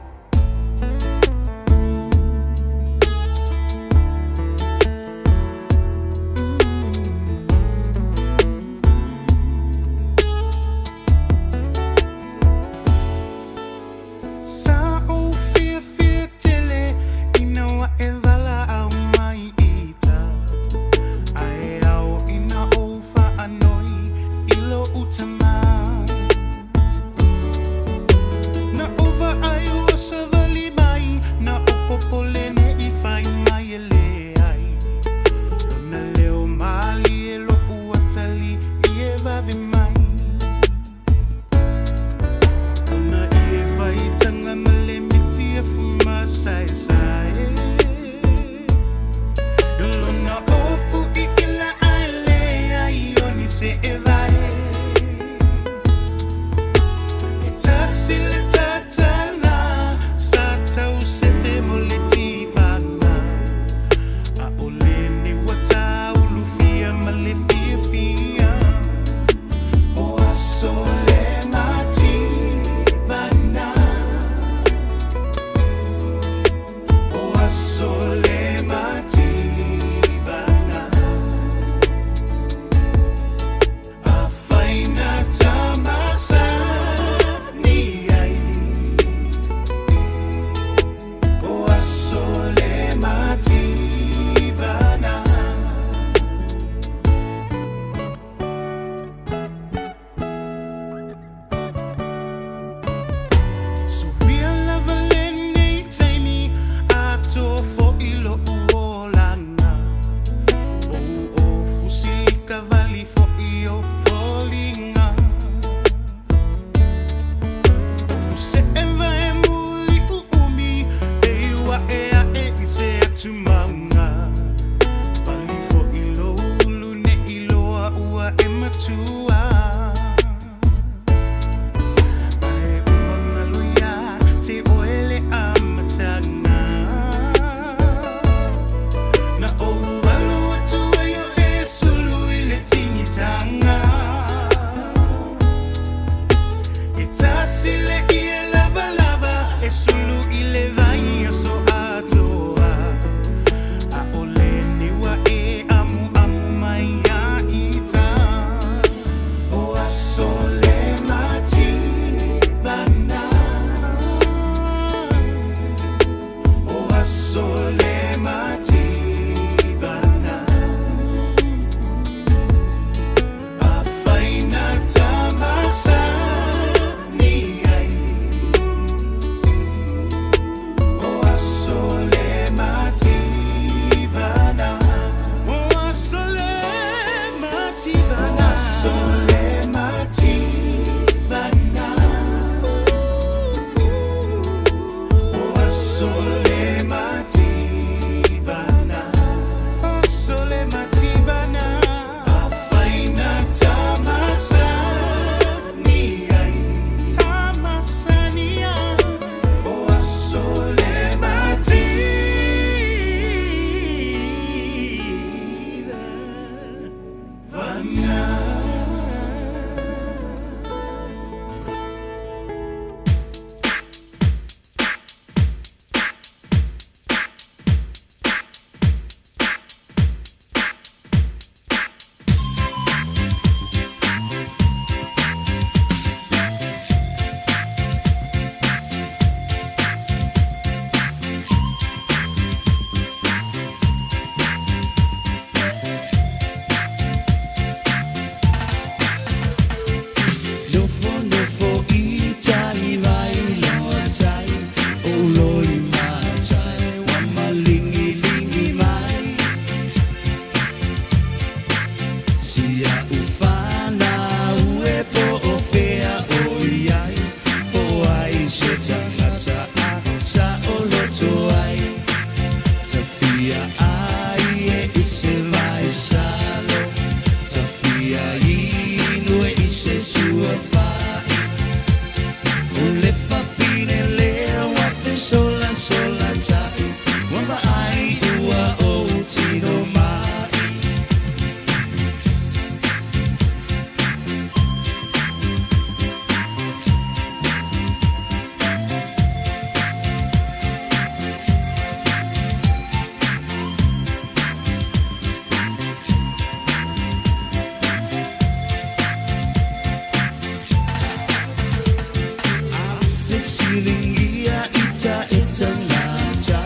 S6: Filingia ita ita ngaja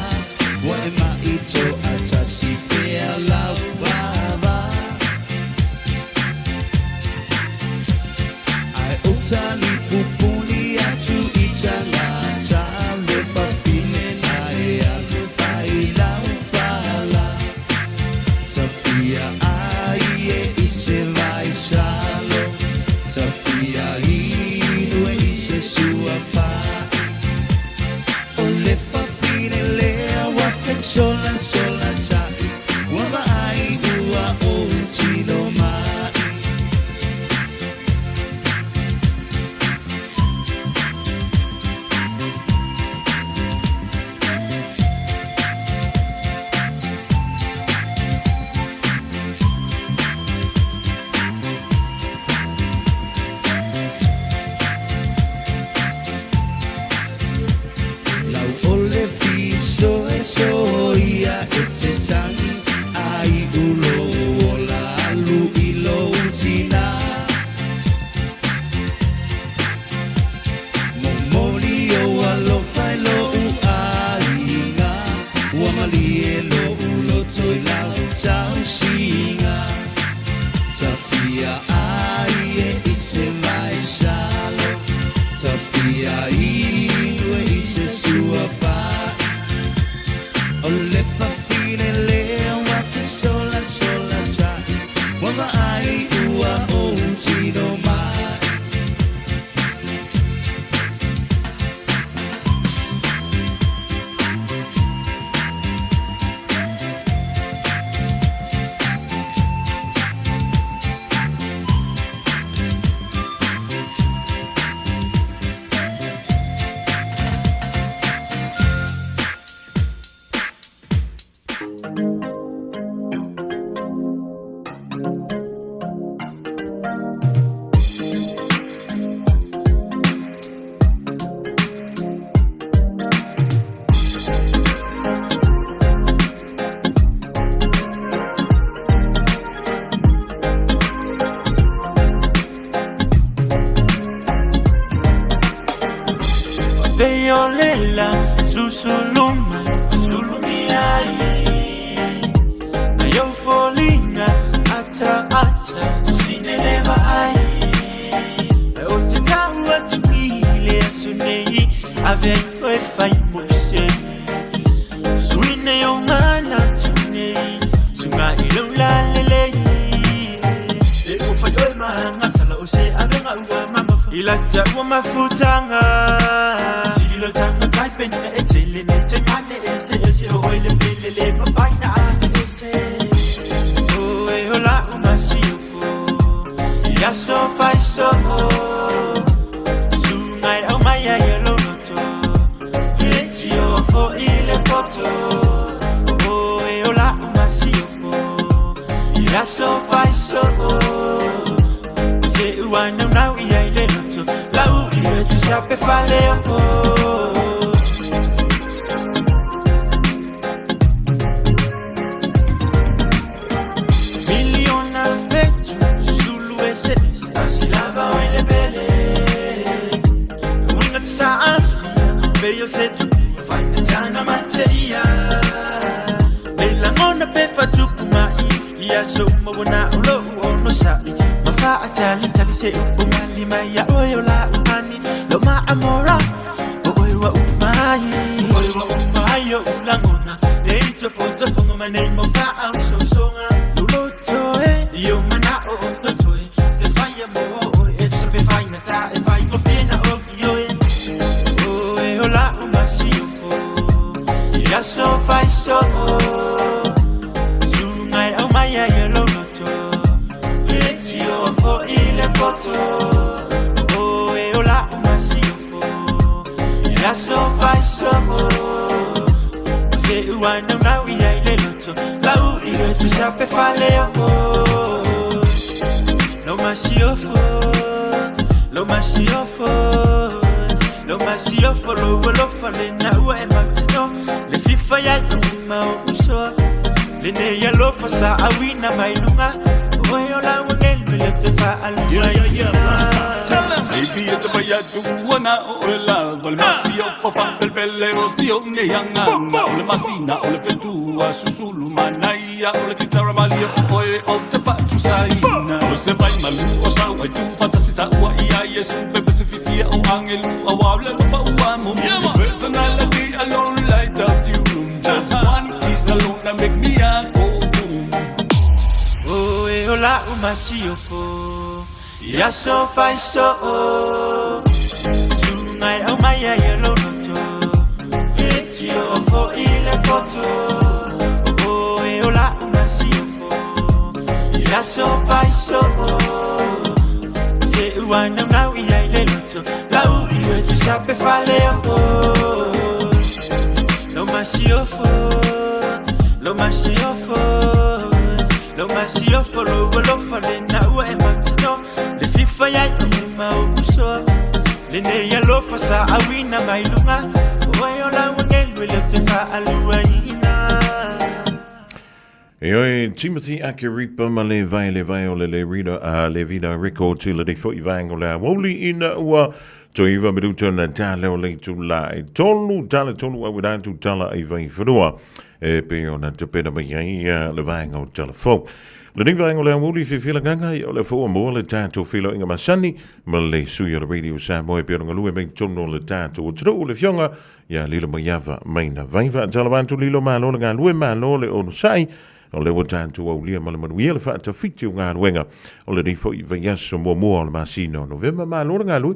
S6: Wa ema ito ata si pea lau baba Ai utali pupuni atu ita ngaja Lepa fine na e alu pai lau fala Safia ai e ise vai salo Safia inu e ise sua pa Ole pa fine lea waka sola sola tai Wama ai ua o tino mai Lau ole fiso e soia e te tangi ai ulo ola alu ilo utina Momori o alo fai lo u ainga Wamali e lo ulo toi lau tau singa Tafia ai e ise mai salo Tafia inu e ise sua pa Ole pa fine lea waka sola sola tai Wama ai ua o tino mai Deolela susuluma sulumiai Ayo folina ata ata sineleva ai O te taua tuile asunei ave oe fai muse Suine o ngana tunei sunga ilo lalelei E o fai oe mahanga sala o se ave nga ua mama Ila ta ua mafutanga Tilo tanga taipe nina e tele ne te mane e se o oile pele le mapaina ave e se O e hola umasi ufo Ia so fai so Sungai au maya ia lonoto Ile tio fo ile poto O e hola umasi ufo Ia so fai so Se uana nau ia ile loto Lau ile tu sape fale o Miliona vetu sulu ese Asilava o ile bele Unga tsa afia Beyo setu Faina jana materia Bela ngona pefa tukumai Ia so mabona ulo uono sai Mafa atali tali se upumali maya oyo la upani Lo ma amora Oyo wa umai Oyo wa umai yo ulangona Leito fonto fongo manemo fa au so songa Luloto yo mana o totoe Te faya mo e trope fai na ta e fai mo pena o yo Oyo la umasi ufo Ia so fai so Sungai au maya yo lonoto Letio fo ile poto Oyo la umasi ufo Ia so fai so Se uana nau ia ile loto Lau ile tu sape fale o Lo masiofo Lo masiofo Lo masiofo Lo fale na ua e mautino Le fifa ya ma uso Le ne ya lo fa sa awina mai lunga Oyo la wangel me le te fa alunga
S2: Yeah, Tell them
S7: Maybe at the Bayatu, one or love, Masio for Fambel Bellerosio, Neanga, Ole Masina, Ole Fetua, Susulu, Manaya, Ole Kitarabalia, Oe, of the Fatu Saina, Osepai Malu, Osa, I do Fantasita, yes, Pepsifia, O Angelu, a Wabla, Fawam, personality alone, light up the room, just one kiss alone that make me a
S6: Oh, Eola, Umasiofo, Yaso, Faiso, Sunai, oh my yellow noto, it's your for Ilepoto, oh, Eola, Umasiofo, Yaso, Faiso, say one now, we are little, Lau, you to Sape Faleo, no Masiofo, no Masiofo. Lo masio follow for the now I want to know the FIFA ya ma uso le ne ya lo fa sa awina mai lunga o yo la ngel we le te fa aluaina
S8: Oi Timothy Akiripa male vai le reader le vida record to le fo ivangola woli in wa Toiva Medutona Tala le July Tonu Tala Tonu without to Tala a vai froa Peona to Pena Maya Levango telephone. Le Nivangola Woody Fila Ganga, or for more le tato filo in a Masani, Malay Suya radio Samoy Pirangalu make Tono le tato, true if younger, ya Lilo Mayava, Maina, Vaiva, Talavanto Lilo Malo, and women all on Sai. Or le tan to Olia Malaman Wheel fat to fit you and winger. Already for yes, some more Masino, November Malo.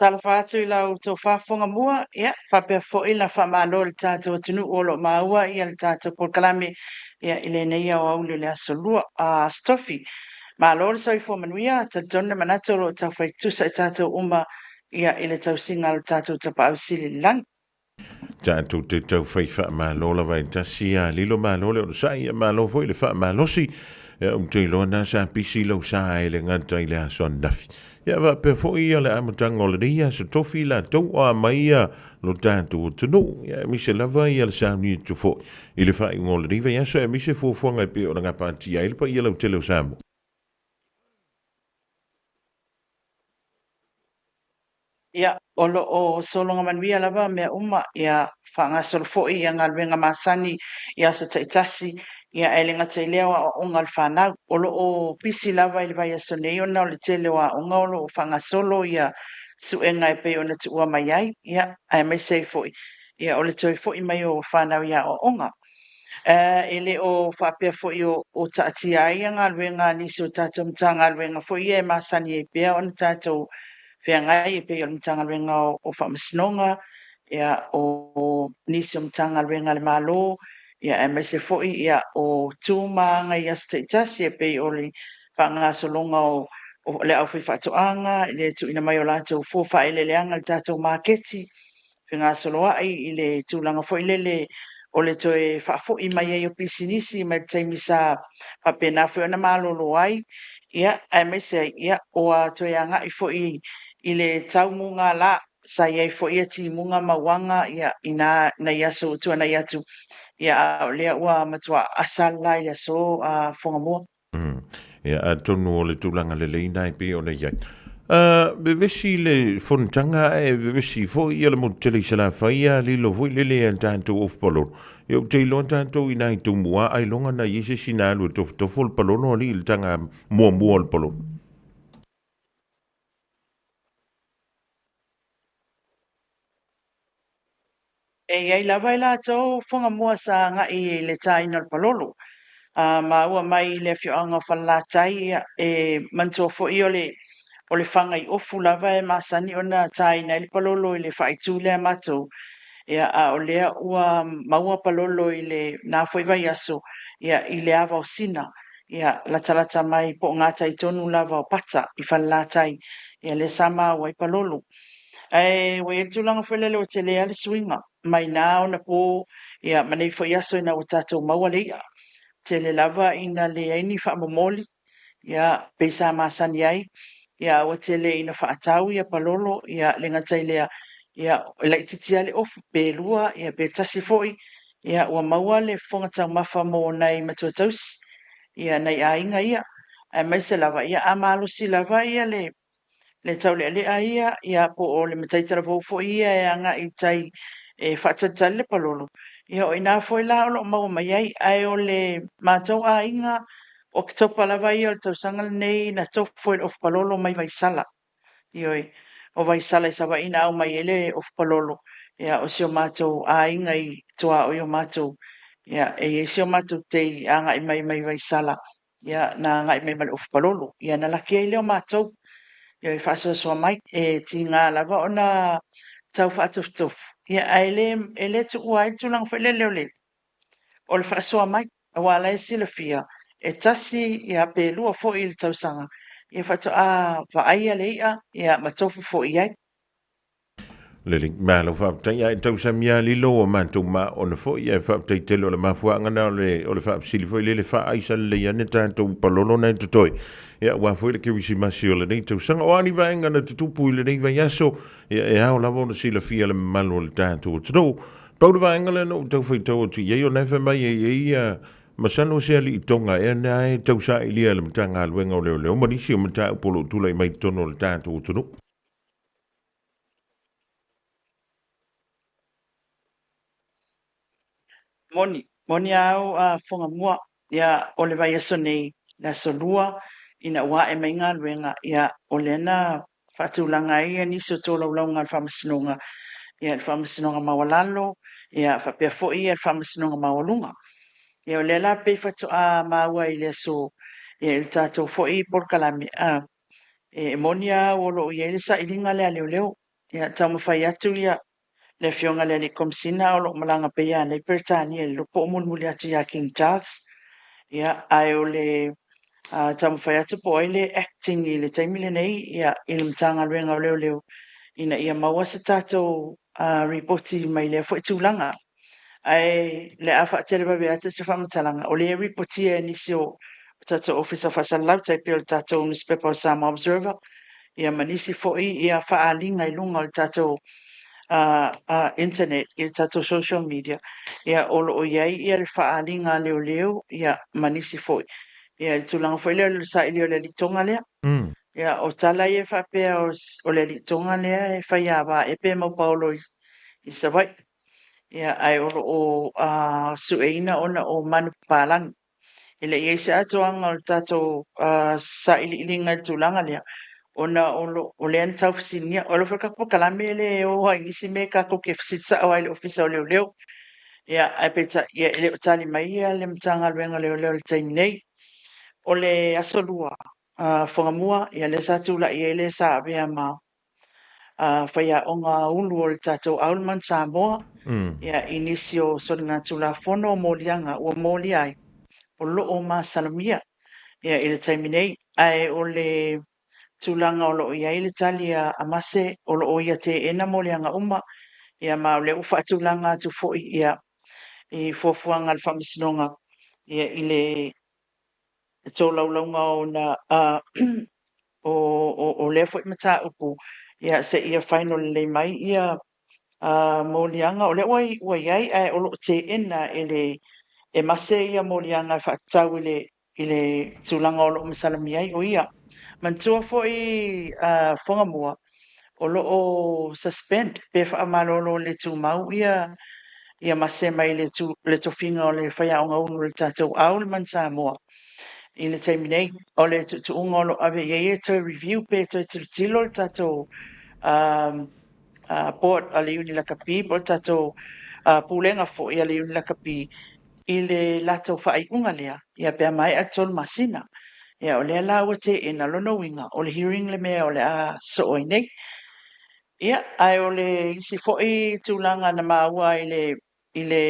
S3: Talafatu I lau tō whafonga mua, ia, whapea fo ila whamalo le tātou atunu olo maua, ia le tātou polkalame, ia ile nei au au le asolua a Stoffi. Malo le sau I fo manuia, ta donna manato lo tau whai tusa I tātou uma, ia ile tau singa lo tātou tapa au sili lang.
S8: Tātou te tau whai wha malo la vai tasi a lilo malo le o sai a malo fo ile wha malosi, te loa na sa pisi lo sa ele ngata ile a son dafi. Ia va pe fo ia le amatanga o le ia so tofi la tau a maia lo tātou tunu. Ia mi se lava ia le sa ni tu fo. Ile wha ingo le riva ia so e mi se fo fuanga pe o nga pāti ia ile pa ia lau tele o samu.
S3: Ia, olo o solonga manuia lava mea uma, ia whangasolo fo I ia ngalwenga masani, ia sa taitasi, ia elenga te lewa o ungal whanau, olo o pisi lava ili vai aso nei ona o le te lewa o ngolo o whangasolo ia suenga e pe ona tu ua mai ai, ia ai mai sei foi, ia o le toi foi mai o whanau ia o onga. Ele o whapea foi o taati ai a ngalwenga nisi o tātou mta ngalwenga foi ia e masani e pea ona tātou whiangai e pe o mta ngalwenga o whamasinonga, ia o nisi o mta ngalwenga le malo, ia e mai se foi ia o tūmanga ia staitasi e pei o le whangasolonga o le au whaiwhatoanga, i le tu ina mai o lātou fōwha e le leanga le tātou māketi, whangasoloa i le tūlanga foi le o le toe whaafo I mai e o pisinisi mai taimi sa whapena foi ona mālolo ai, ia e mai se ia o a toe anga I foi I le taumunga la sa iai foi ia ti munga mawanga ia ina na iaso tuana iatu. Ia lea ua matua asala ia so a fongamua.
S8: Ia a tonu o le tūlanga le leina I pe o le iai. Bevesi le fontanga e bevesi fo ia le motele sala faia lilo foi le le tanto of polo. Eu te lo tanto ina I tumua ai longa na yese sinalu to fol polo no li le tanga mo al polo.
S3: E iai lava I lātou fongamua sa nga I le taina o palolo. Ma ua mai le fioanga whalatai e mantua fo I o le whanga I ofu lava e masani ona taina I le palolo I le whaitu lea matou. Ia a o lea ua maua palolo I le nā whaiwai aso ia I le awa o sina. Ia la talata mai po ngata I tonu lava o pata I whalatai ia le sama wai palolo. E wei tulanga whelele o te lea le swinga. Mai nā ona po ia manei fo iaso ina o tātou maua leia. Te le lava ina le aini whaamomoli, ia pesa masani ai, ia o te le ina whaatau ia palolo, ia le ngatai lea, ia la ititia le ofu pelua, ia pe tasi foi,
S9: ia ua maua le fonga taumafa mo nei matuatausi ia nei ainga ia ai mai se lava ia amalusi lava ia le tau le ia po o le mataitara fo ia e anga i tai e whaatatale le palolo ia o ina foi la o lo mau mai ai o le mātou ainga o ki topa lava ia o le tausanga nei na tofu foi of palolo mai vai sala ioi o vai sala i sawa ina au mai ele of palolo ia o sio mātou ainga i toa o io mātou ia e sio mātou te anga i mai vai sala ia na anga i mai of palolo ia na laki ai leo mātou ia i whaasoa mai e ti ngā lava o na tau whaatof ia ele tu ua i tu lang whaile leo le o le whaasoa mai a wala e sila fia e tasi ia pe lua fo i le tausanga ia whaato a whaaia le ia ia matofu fo i ai
S8: Le link malo fa tai ai tau sa mia li lo ma tu ma ona fo ia fa tai te lo le ma fu nga o le fa sili fo le fa ai sa le ia ne ta tu palolo na tu toi ia wa fo le ke wisi ma si o le nei tau sanga o ani va nga na tu pu le nei va yaso ia e ha la vo na si le fia le malo le ta tu tu pau va nga le no tau fo tu tu ia na fa mai ia masano se ali tonga e na tau sa ilia le mtanga le nga le o mani si o mta polo tu le mai tono le ta tu tu
S9: Moni au a fonga mua ia o le vai aso nei na solua ina ua e mai ngā luenga ia o le na whaatulanga ia nisi o tō lau ngā whamasinonga ia le whamasinonga mawalalo ia whapea fo ia le whamasinonga mawalunga ia o le la pei whatu a maua i le aso ia il tātou fo i porkalame a e moni au o lo ia ilisa ilinga lea leo ia tau mawhai atu ia le fionga le komsina o lo malanga pe ia nei Britania le po mulmuli atu ia King Charles ia ai o le tamu fai atu po ele acting i le taimile nei ia il mtanga luenga leo ina ia maua se tatou reporti mai le fo itulanga ai le afa tele ba atu se famatalanga o le reporti e nisi o tatou officer fasalau tai pe o tatou newspaper Samoa Observer ia manisi fo ia faalinga i lunga o tatou internet i tatou social media ia olo o iai ia le whaalinga leo ia manisi foi ia le tulanga foi leo le sa ilio le litonga lea ia o tala ia whapea o le litonga lea e whai awa e pe mau paulo i sawai ia ai olo o sueina ona o manu palang ile ia se atoanga o tatou sa ilinga tulanga lea ona o le an tau fisinia o lo faka po kalame le o ai nisi me ka ko ke fisitsa o ai le ofisa o leo ia ai peta ia le tali mai ia le mtanga luenga leo le taimi nei o le asolua fongamua ia le sa tula ia le sa avea ma faia onga ulu o le tatou aulman Samoa ia inisio solinga tula fono molianga o moli ai o lo o ma salamia ia ile taimi nei ai o le tulanga o lo ia ile talia amase o lo ia te ena molianga uma ia ma le ufa tulanga tu fo ia i fofuanga le famisinonga ia ile to laulanga o na o le fo mata upu ia se ia final le mai ia molianga o le wai ai o lo te ena ele e mase ia molianga fa tau ile tulanga o lo masalami ai o ia mantua foi fonga mua o lo o suspend pe fa malolo le tu mau ia mase mai le tu finga o le faya o ngau le tatou aul man Samoa i le terminate o le tu ngolo ave ye to review pe to tilo tatou port ali uni la kapi po tatou pulenga fo ia le uni la kapi i le latou fai unga lea ia pe mai atol masina ia o le la te ina lono winga o le hearing le mea o le a so o nei ia ai o le isi foi tulanga na maua i le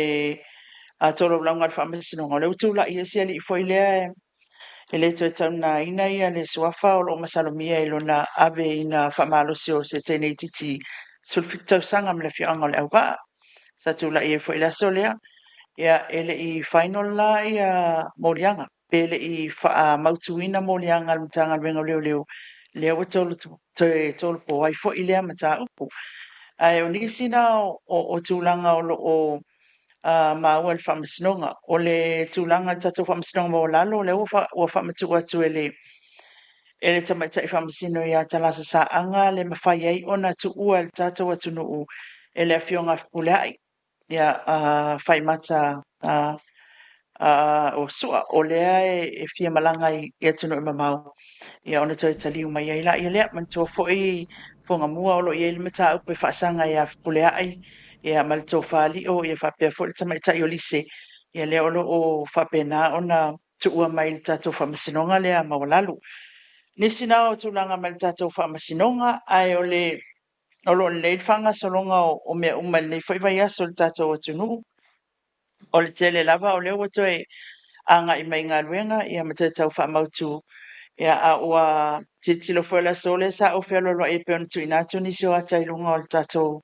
S9: a tolo blanga fa mesino o le utula ia sia li foi le ele to tana ina ia le swafa o lo masalomia i lona ave ina fa malo se tene titi sulfito sanga me le fi angol ava sa tula ia foi la solea ia ele i final la ia morianga pele i mautuina molianga le mtanga venga leo tolo po ai fo ile mata upu ai o nisina o tulanga o ma ua le whamasinoga. O le tūlanga tatou whamasinoga mo lalo, le ua whamatu atu e le tamaita i whamasino ia talasa sa anga le mawhai ai ona tu ua le tatou atu nuu e le awhionga puleai. Ia whai mata o sua o lea e fia malanga i atu nuu mamau. Ia ona toi taliu mai ai la ia lea mantua foi fonga mua o lo ia le mata upe whaasanga ia puleai. Ia ma le tō whaali o ia whapea fo le tamaita i o lise. Ia lea olo o whapena ona tu ua mai le tatou whamasinonga lea mawalalu. Nisi nā o tūlanga mai le tatou whamasinonga ai o le whanga solonga o mea umal nei whaiwai aso le tatou atunu. O le tele lava o leo wato e anga i mai ngā ruenga ia ma tau whamautu. Ia a ua tilo fuela sole sa o whialo loa e peon tu inatu nisi o ata ilunga o le tatou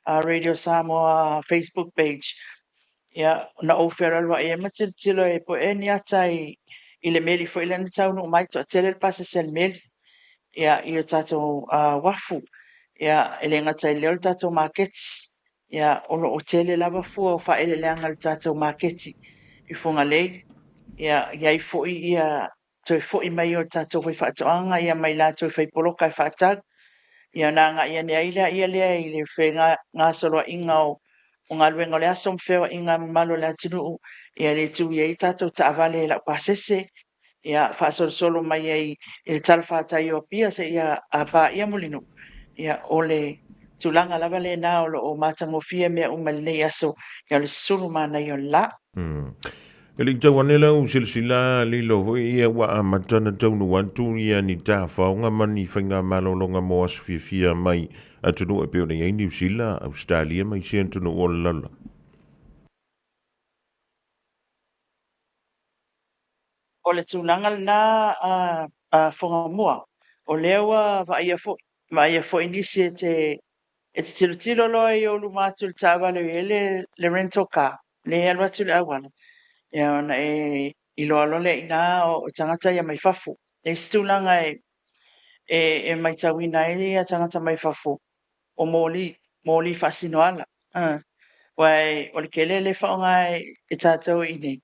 S9: Radio Samoa Facebook page. Ia na o whialo loa e matilo e po e ni ata i le meli fo ilana tau no mai to tele le pasa sel meli. Ia i o tatou wafu. Ia ele ngata i leo le tatou marketi. Ia o tele lava fua o wha ele leanga le tatou marketi i funga lei. Ia i fo i ia toi fo i mai o tatou whai whaatoanga ia mai la toi whai poloka i whaatag. Ia nā ngā ia nea ia lea i le whai ngā soloa inga o ngā luenga o le asom whewa inga malo le atinu. Ia le tu ia i tatou taavale la pasese. Ia whaasolo mai ai i le talawhātai o pia se ia a pā ia mulinu. Ia o le tūlanga lava le nā o mātangofia mea umali nei aso ia le sulu mana i o la.
S8: Eli tau anela u silsila lilo hoi ia wa a matana taunu wantu ia ni tā whaonga mani whainga malolonga mo aswhia mai atunu e peo nei New Zealand, Australia mai sian tunu o lala.
S9: O le tūlanga na whonga mua. O lewa va ia fo inisi e te tilo loa i o lumatu le tāwale le rental car. Le alwa tu le awala. Ia ona e iloa lole i nā o tangata ia mai fafu. E stūlanga e mai tawina e a tangata mai fafu. O mōli whasino ala. Wai o le kele le whaonga e tātou i nei.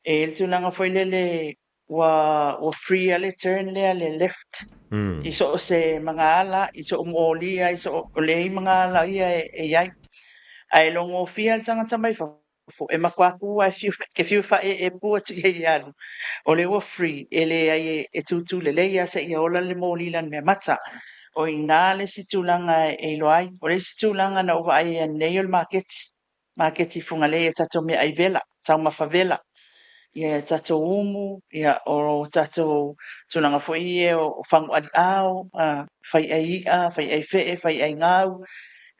S9: E le tūlanga foi le wa free ale turn le left. I so se mga ala, i so mōli ai so o le mga ala ia e iai. Ai longo fia le tangata mai fafu. E makwaku ai ke fiu fa e pua tu ye yalu o le wa free ele ai e tutu le ia se ia ola le moli lan me mata o ina le situlanga e loai o le situlanga na ova ai nei o market funga le tato me ai vela tau ma favela ia tato umu ia o tato tulanga foi o fangu ali au fai ai fe fai ai ngau.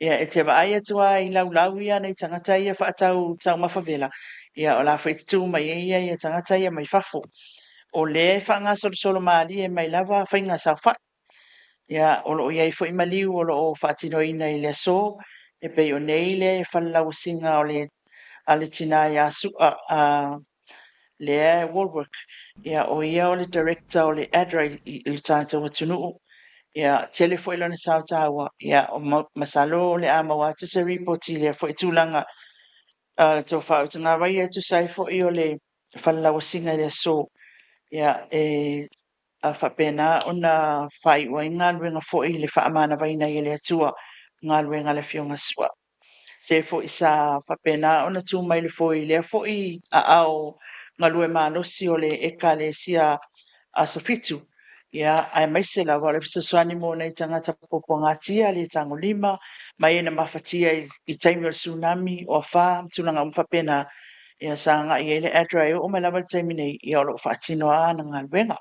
S9: Ia e te waai atua i lau ia nei tangata ia whaatau tau mawhawela. Ia o la whaitu mai ia tangata ia mai whafo. O le whanga solo maali e mai lawa whainga sau wha. Ia o lo iai fo i maliu o lo o whaatino ina i le so. E pei o nei le whalau singa o le tina ia su le Woolwork. Ia o ia o le director o le ADRA i le tātou atunuu. Ia telefo ilona sao tawa ia o masalo le amawa te se report le fo itulanga to fa nga vai tu sai fo io le falla wasinga le so ia a fa pena ona fai wa ngalwenga fo ile fa amana vai na ile tua ngalwenga le fionga swa se fo isa fa pena ona tu mai le fo ile fo I a au ngalwe malo si ole ekale sia a sofitu. Ia ai mai se la wale se swani mo nei tangata popo ngatia le tango lima mai na mafatia I taimi o tsunami o fa tulanga mfapena ia sanga I ele adra o mai la taimi nei ia lo fatino ana ngalwenga.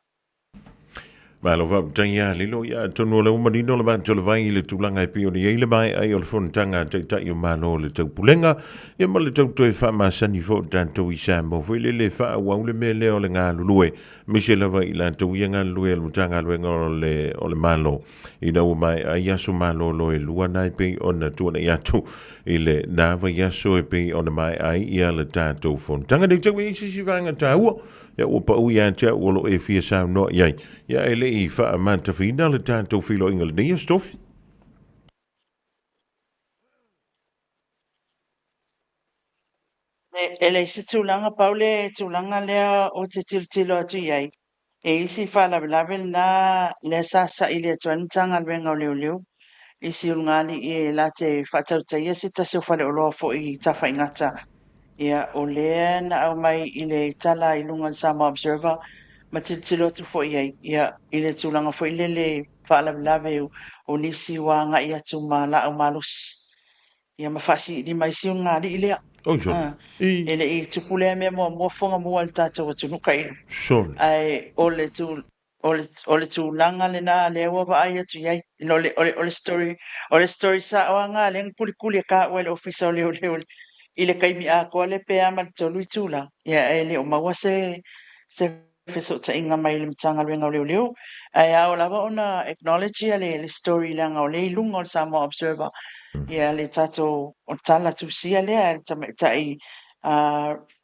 S8: Malo va tanya lilo ya tono le umanino le ban tole vai le tulanga I pio ni ele mai ai o fontanga ta I malo le tau pulenga ia ma le tau toi fa ma sani fo tanto I sambo foi le fa wa le mele o le ngalue Michelle va ila tau ia ngalue le mutanga le o le malo I na mai ai aso malo lo e lua nai pe ona tuana ia tu ile na va yaso e pe ona mai ai ia le tanto fontanga de tau I si vanga tau ya o pa u ya cha o lo e fia sa no ya ya ele I fa amanta fina le tanto filo ingel ne stof
S9: le se tūlanga paule tūlanga lea o te tilo atu iai. Isi whala lavel na le sasa ili atuanitanga lwenga o leo. Isi ungali I la te whatauta ia se tase o whare o loa fo I tawha ingata. Ia o lea na au mai I le tala I lunga Samoa Observer. Ma tilo atu fo iai. Ia I le tūlanga fo ile le whala lave o nisi wa nga ia tu ma la au malus. Ia mawhasi ni mai si ungali ilea. Ele I tupule me mo fonga mo al tatou tu nuka ilu. Ai ole tu langa le na le wa ai tu yai ole story sa o nga le kuli ka o le officer ole ile kai mi a ko le pe ama tolu tula ya ele o mawa se feso ta inga mai le mtanga le nga le ai a ola va ona acknowledge le story langa o le lunga o Samoa Observer ya le tato o tala tu sia le tai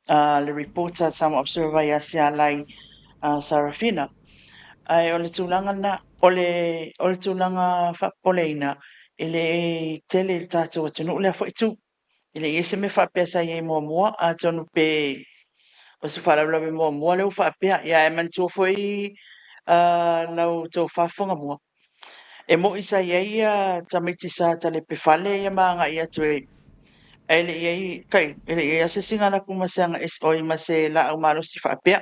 S9: le reporter Samoa Observer ya sia lai Sarafina ai ole tulanga na ole tulanga fa poleina ele tele tato tunu le fa tu ele ese me fa pesa ye mo a tonu pe o se fala lo mo le fa pe ya man tu foi lau to fa fonga mo e mo isa ia tamiti sa tale pe fale ya manga ia tu ele ye kai ele ia se singa na kuma sanga es oi mase la o maro si fa pe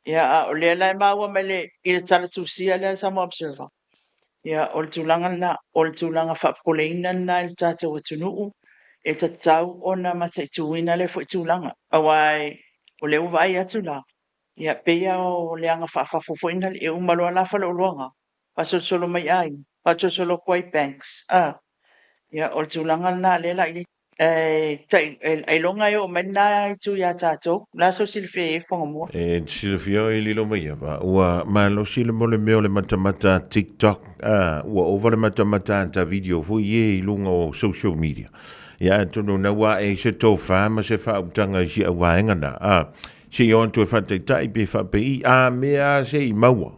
S9: ya o le la maua mele I tala tu sia le Samoa Observer ya o tulanga fa poleina na I tata o tunu e tatau ona mata tuina le fo tulanga awai o le vai atu la ya pe ya o le anga fa ina le o malo la fa lo longa pa solo mai ai pa solo koi banks ya o tulanga na le la ai longa yo mena tu ya tato la so silfe fonga mo
S8: Silvio I lilo mai va ua malo sile mo le meo le matamata TikTok ua over le matamata ta video fu ye I lunga o social media ya tono na wa e se to fa ma se fa utanga si wa ngana si on to fa te tai be fa be mea se I maua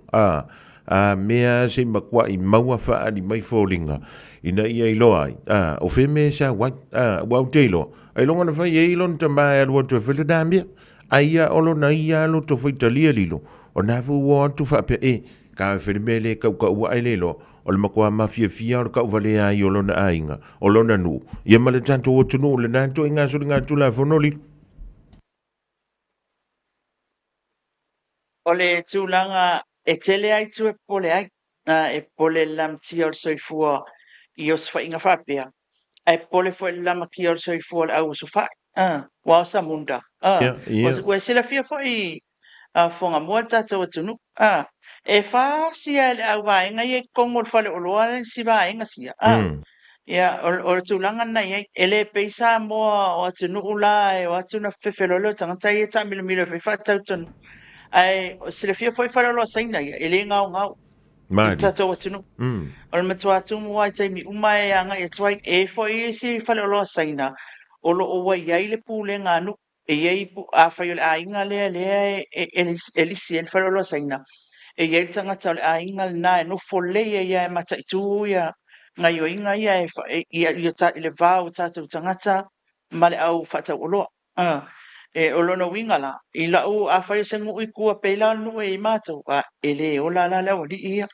S8: mea se makwa I maua fa ani mai folinga ina ia I loa o fe me sa wa te lo ai longa na fa ye lon tama lo to fe le dambia aia olo na ia lo to foi talia lilo o na fu wa tu fa pe ka fe mele ka wa ai lelo o le makua mafia o ka vale ai o lona ainga o lona nu ia male tanto o tunu le nanto inga so nga tu la fonoli
S9: ole tulanga e tele ai tu e pole ai e pole lam ti or soifua I os fa inga fa pe e pole fo lam ki or soifua au so fa wa sa munda o se la fia foi fonga mo tato o tunu e fa sia le awa inga ye kongo fale o loa si va inga sia ya o tulanga na ye ele peisa mo o tunu ula e o tunu fefelolo tanga tai ta mil fe fa tauton ai o se le fia foi fale lo saina ye ele ngau tato o tunu o me tua tu mo ai tai mi umai anga e tuai e foi si fale lo saina o lo o wai ai le pulenga nu e ye a fa yo a inga le elisi el fale lo saina e ia tanga tau a inga na no fole ia mata tu ia nga yo inga ia ta ile vau tatu tangata male au fata ulo e olo no winga la ila u a fa sengu I ku pela no e mato ele o la o di ia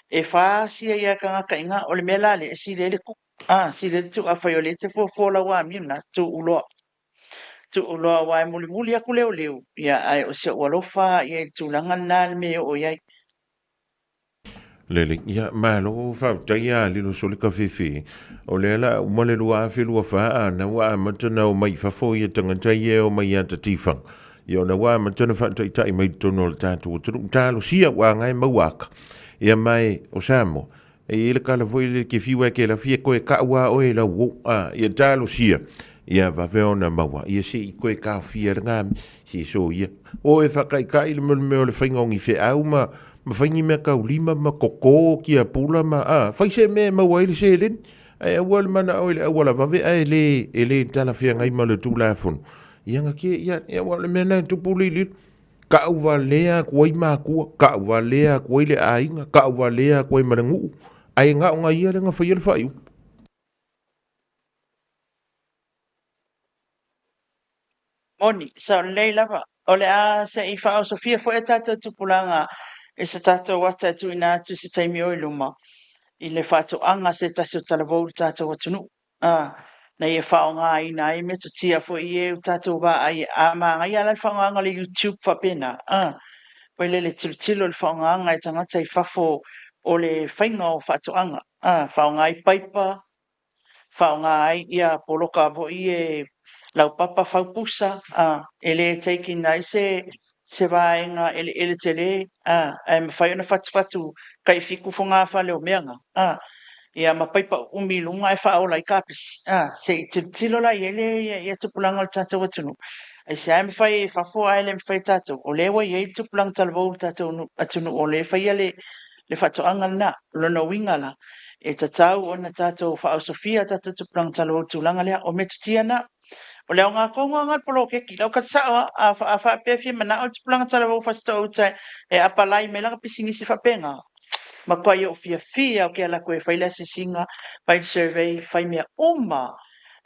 S9: e fa si ia ka ka inga o le mela le si le ku si le tu a fa yo le te fo la wa mi na tu ulo wa muli aku leo ia ai o se walofa ia tulanga na me o ia
S8: lele ia malo fa taia lilo sole ka fefe o le la mo le lua fe lua fa na wa matana o mai fa fo ia tanga taia o mai ata tifang ia na wa matana fa tai mai tono tatu tu talo sia wa ngai mawaka ia mai o samo e ile kala foi le ke fiwa ke la fie ko e ka wa o e la wo ia talo sia ia va veona mawa ia si ko e ka fie nga si so ia o e fa kai le me le fingongi fe au ma faingi me ka ulima ma koko ki a pula ma fai se me ma wai le selen ai wal mana o le wala va ve ele tala fia ngai ma le tu la fon ia nga ke ia wala me na tu puli ka uva lea ko I ma ku ka uva lea ko le ainga ka uva lea ko ma ngu ai nga nga ia nga fai le fai
S9: Moni, sa lei lava. O le a se I wha o Sofia fo e tātou tupulanga e sa tātou wata tu ina tu se taimi o iluma. I le whātou anga se tasi o talavou tātou atunu. Na ia whao ngā ina e me tutia fo I e tātou wā ai a maanga. Ia lai whao ngā le YouTube whapena. Poi le tilo le whao ngā e tangata I whafo o le whainga o whātou anga. Whao ngā I paipa. Whao ngā ai ia poloka po I e lau papa whaupusa, ele taking nai se vaenga ele tele, ma whai ona whatu kai fiku whonga whale o meanga, ia ma paipa umilunga e whaola I kapis, se I tilo la ele ia tupulanga o tātou atunu. Ai se ai me whai whafo ai le me whai tātou, o lewa ia I tupulanga talavou tātou atunu, o le whai le whatoanga na, lona wingala, e tatau ona tātou whao Sofia tātou tupulanga talavou tūlanga lea, o me tutia na, o leo ngā konga ngā polo ke ki lau katsawa a whapewhi mana o tupulanga talavou whasta o tai e apalai me langa pisingisi whapenga. Ma koe o fia o ke ala koe whaila se singa by survey whai mea oma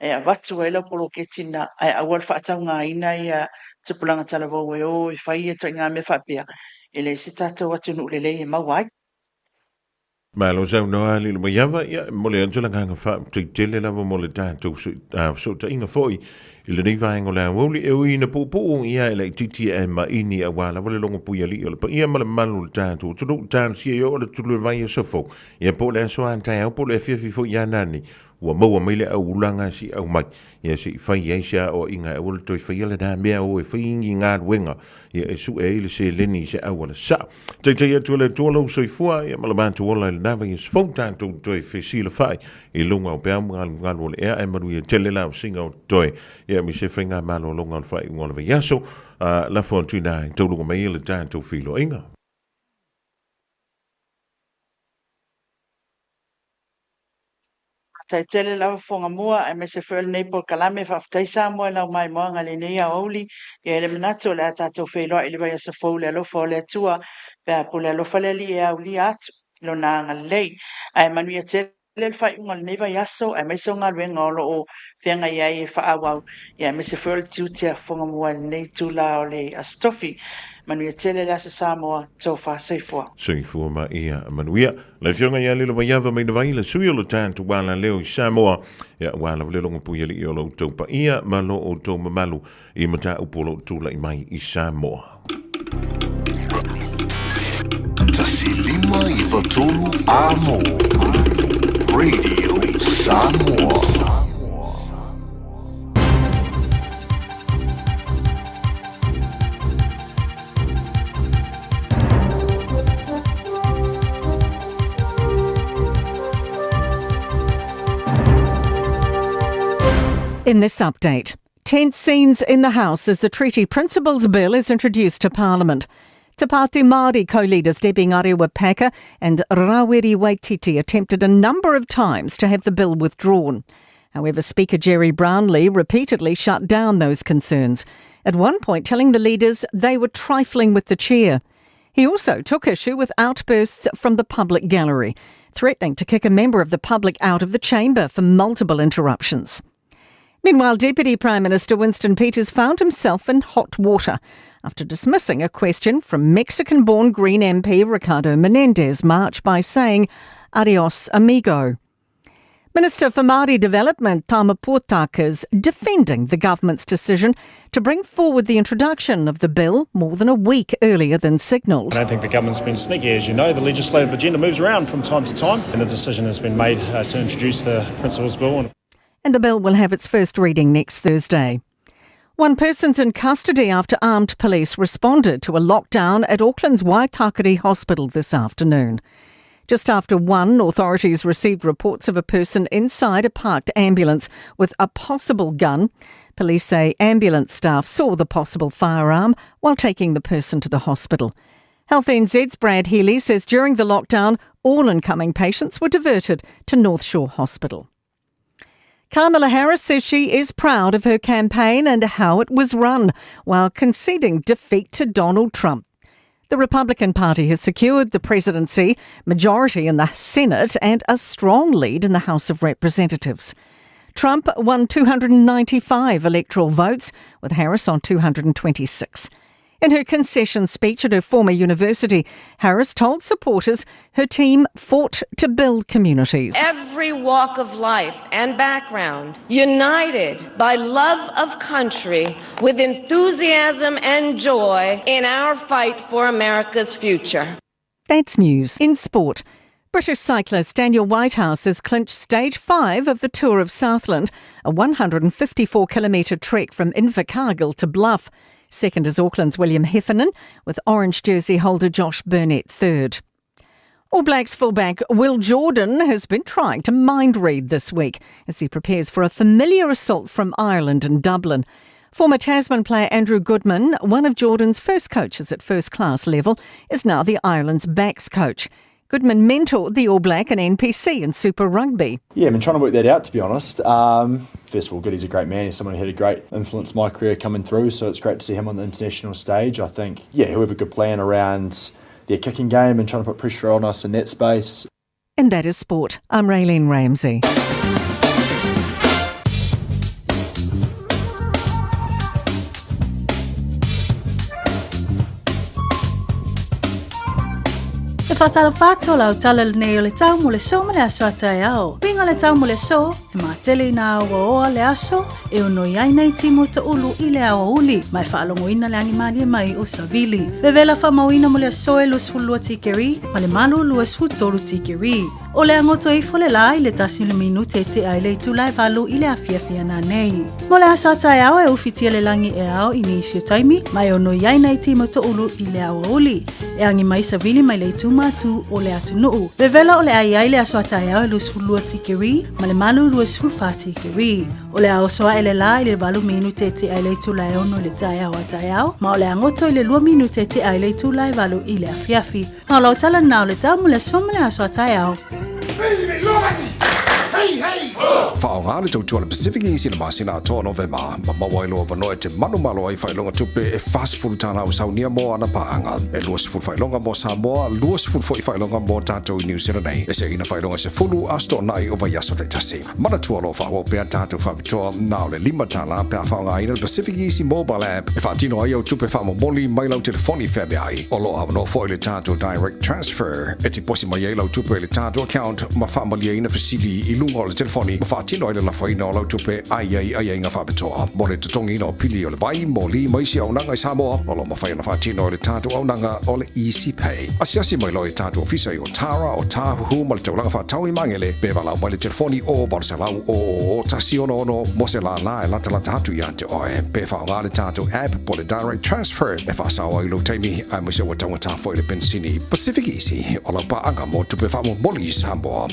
S9: e a watu e lau polo ke tina e awal whaatau ngā ina I a tupulanga talavou e o I whai e toi ngā me whapea e le se tātou atu nu lelei e mawai.
S8: Ma lo sa no ali mo yava ya mo le anjola nga fa tele lava mo le tanto so ta inga foi ile nei vai ngola woli e ina po ia ele titi e ma ini a wala vole longo pu ali ole pa ia ma le malu tanto tu tan si yo le tu le vai so fo ia po le so anta po le fi fo ya nani wa mo mai le au langa si au mai ia si fai ia sia o inga e wole toi fai le da mea o e fai ngā wenga ia e su e ile se leni se au wala sa te ia tu le tolo so fua ia ma le mantu wala le nava ia sfong tanto toi fe si le fai I lunga o pea ngal wole e manu ia tele la singa o toi ia mi se fenga malo longa fai ngol ve yaso la fontuna to lunga mai le tanto filo inga.
S9: Tai tele lava whonga mua e me se whel nei por kalame whaftai sa mua lau mai moa ngale nei a ouli I ele minato le atato wheloa I le vai asa fau le alofa o le atua pea po le alofa le li e au li atu lo na ngale lei ai manuia tele le whai unga le nei vai aso ai me so ngā luenga o lo o whianga iai e whaawau ia me se whel tiutia whonga mua le nei tula o le astofi manuia tele le asa Samoa tō whāseifua.
S8: Seifua ma ia manuia. Le fionga ia lilo maiava mai nawai le sui o lo tantu wala leo I Samoa. Ia wala vle longa puia li o lo taupa ia malo o tau mamalu I mata upolo tula I mai I Samoa.
S12: Tasilima I Vatolu Amo Radio Samoa.
S10: In this update, tense scenes in the House as the Treaty Principles Bill is introduced to Parliament. Te Pāti Māori co-leaders Debbie Ngarewa-Packer and Raweri Waititi attempted a number of times to have the bill withdrawn. However, Speaker Jerry Brownlee repeatedly shut down those concerns, at one point telling the leaders they were trifling with the chair. He also took issue with outbursts from the public gallery, threatening to kick a member of the public out of the chamber for multiple interruptions. Meanwhile, Deputy Prime Minister Winston Peters found himself in hot water after dismissing a question from Mexican-born Green MP Ricardo Menendez March by saying, "Adios, amigo." Minister for Māori Development Tama Potaka is defending the government's decision to bring forward the introduction of the bill more than a week earlier than signalled.
S13: I don't think the government's been sneaky. As you know, the legislative agenda moves around from time to time, and the decision has been made to introduce the Principles Bill.
S10: And the bill will have its first reading next Thursday. One person's in custody after armed police responded to a lockdown at Auckland's Waitakere Hospital this afternoon. Just after 1, authorities received reports of a person inside a parked ambulance with a possible gun. Police say ambulance staff saw the possible firearm while taking the person to the hospital. Health NZ's Brad Healy says during the lockdown, all incoming patients were diverted to North Shore Hospital. Kamala Harris says she is proud of her campaign and how it was run, while conceding defeat to Donald Trump. The Republican Party has secured the presidency, majority in the Senate and a strong lead in the House of Representatives. Trump won 295 electoral votes, with Harris on 226. In her concession speech at her former university, Harris told supporters her team fought to build communities.
S16: Every walk of life and background, united by love of country with enthusiasm and joy in our fight for America's future.
S10: That's news. In sport, British cyclist Daniel Whitehouse has clinched Stage 5 of the Tour of Southland, a 154-kilometre trek from Invercargill to Bluff. Second is Auckland's William Heffernan, with orange jersey holder Josh Burnett third. All Blacks fullback Will Jordan has been trying to mind read this week as he prepares for a familiar assault from Ireland and Dublin. Former Tasman player Andrew Goodman, one of Jordan's first coaches at first-class level, is now the Ireland's backs coach. Goodman mentored the All Black and NPC in Super Rugby.
S18: Yeah, I've been trying to work that out, to be honest. First of all, Goody's a great man. He's someone who had a great influence in my career coming through, so it's great to see him on the international stage. I think, he'll have a good plan around their kicking game and trying to put pressure on us in that space.
S10: And that is sport. I'm Raylene Ramsey.
S19: Whatala whātola o tala nei o le tau mo le so ma le aso atai ao. Pinga le tau mo le so, e mātele na awa oa le aso, e ono iai nei timo ta ulu I le awa uli, mai whaalongo ina le animali e mai o Savili. Vevela whamauina mo le aso e lus fulua tikeri, ma le malu luas futolu tikeri. O le angoto I fo le lai le tasi le minute te ai le tulai valu I le afiafia na nei. Mo le aso atai ao e ufitia le langi e ao I ni isio taimi, mai ono iai nei timo ta ulu I le awa uli. E angi mai Savili mai le tuma tu o le atu nuu. Vevela o le ai le aso atai au e lus fulua tikeri, ma le malu lus fulfa tikeri. O le ao soa e le la I le valu minute te ai le tulai ono le tai au atai au, ma o le angoto I le lua minute te ai le tulai valu I le afiafi. Ma o lau tala nao le tau mo le somo le aso atai au.
S22: Whaonga le tautua le Pacific Easy le masina atoa Novema, ma mawailo o vanoe te manu malo ai whailonga tupe e fast food tana au saunia mo ana paanga. E luas food whailonga mo Samoa, luas food foi whailonga mo tātou I New Zealand nei. E se ina whailonga se fulu asto nai o vaiaso te tasi. Mana tua lo whaua pia tātou whabitoa, nao le lima tala pia whaonga ina le Pacific Easy mobile app. E whaatino ai au tupe whamomoli mai lau telefoni whabe ai. O loa no foi le tātou direct transfer. E te posi mai ai lau tupe le tātou account, ma whaamali ina fasili I lunga o le telefoni. Ma whaatino ai le lafaina o lau tupe ai inga whabitoa. Mo le tutongi ina o pili o le vai, mo li maisi au nanga I Samoa. O lo ma whaina whaatino o le tātou au nanga o le Easy Pay. Asiasi mai loi tātou ofisa I o Tara o Tāhuhu ma le taulanga whaatau I mangele. Bewa lau mai le telefoni o Barcelau o tasi ono mo se la e lata hatu I ante oe. Bewa o ngā le tātou app po le direct transfer. E whaasawa I lo teimi ai mo se wa tangata fo I le pensini Pacific Easy. O lau paanga mo tupe whaamo moli I Samoa.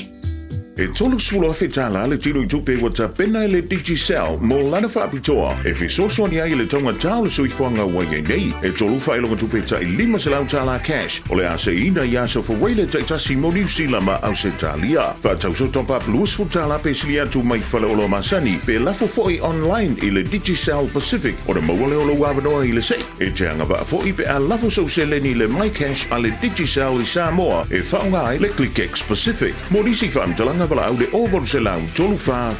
S8: E tolu sula whetala le tino I tupe wa ta pena le Digicel mo lana whaapitoa. E whesoso ni ai le tonga tāle sui whanga wai nei. E tolu whailonga tupe ta I lima se lau tāla cash. O le ase ina I aso for waile ta itasi mo New Zealand ma au se talia. Whatau so top up luas futala pe sili atu mai whala olo masani. Pe lafo foi online I le Digicel Pacific. O le mawale o lo wabanoa I le se. E te anga wa foi pe a lafo so se leni le my cash a le Digicel I Samoa. E whaunga ai le ClickX Pacific. Mo nisi whaamtalanga wala au le over se lau tolu fa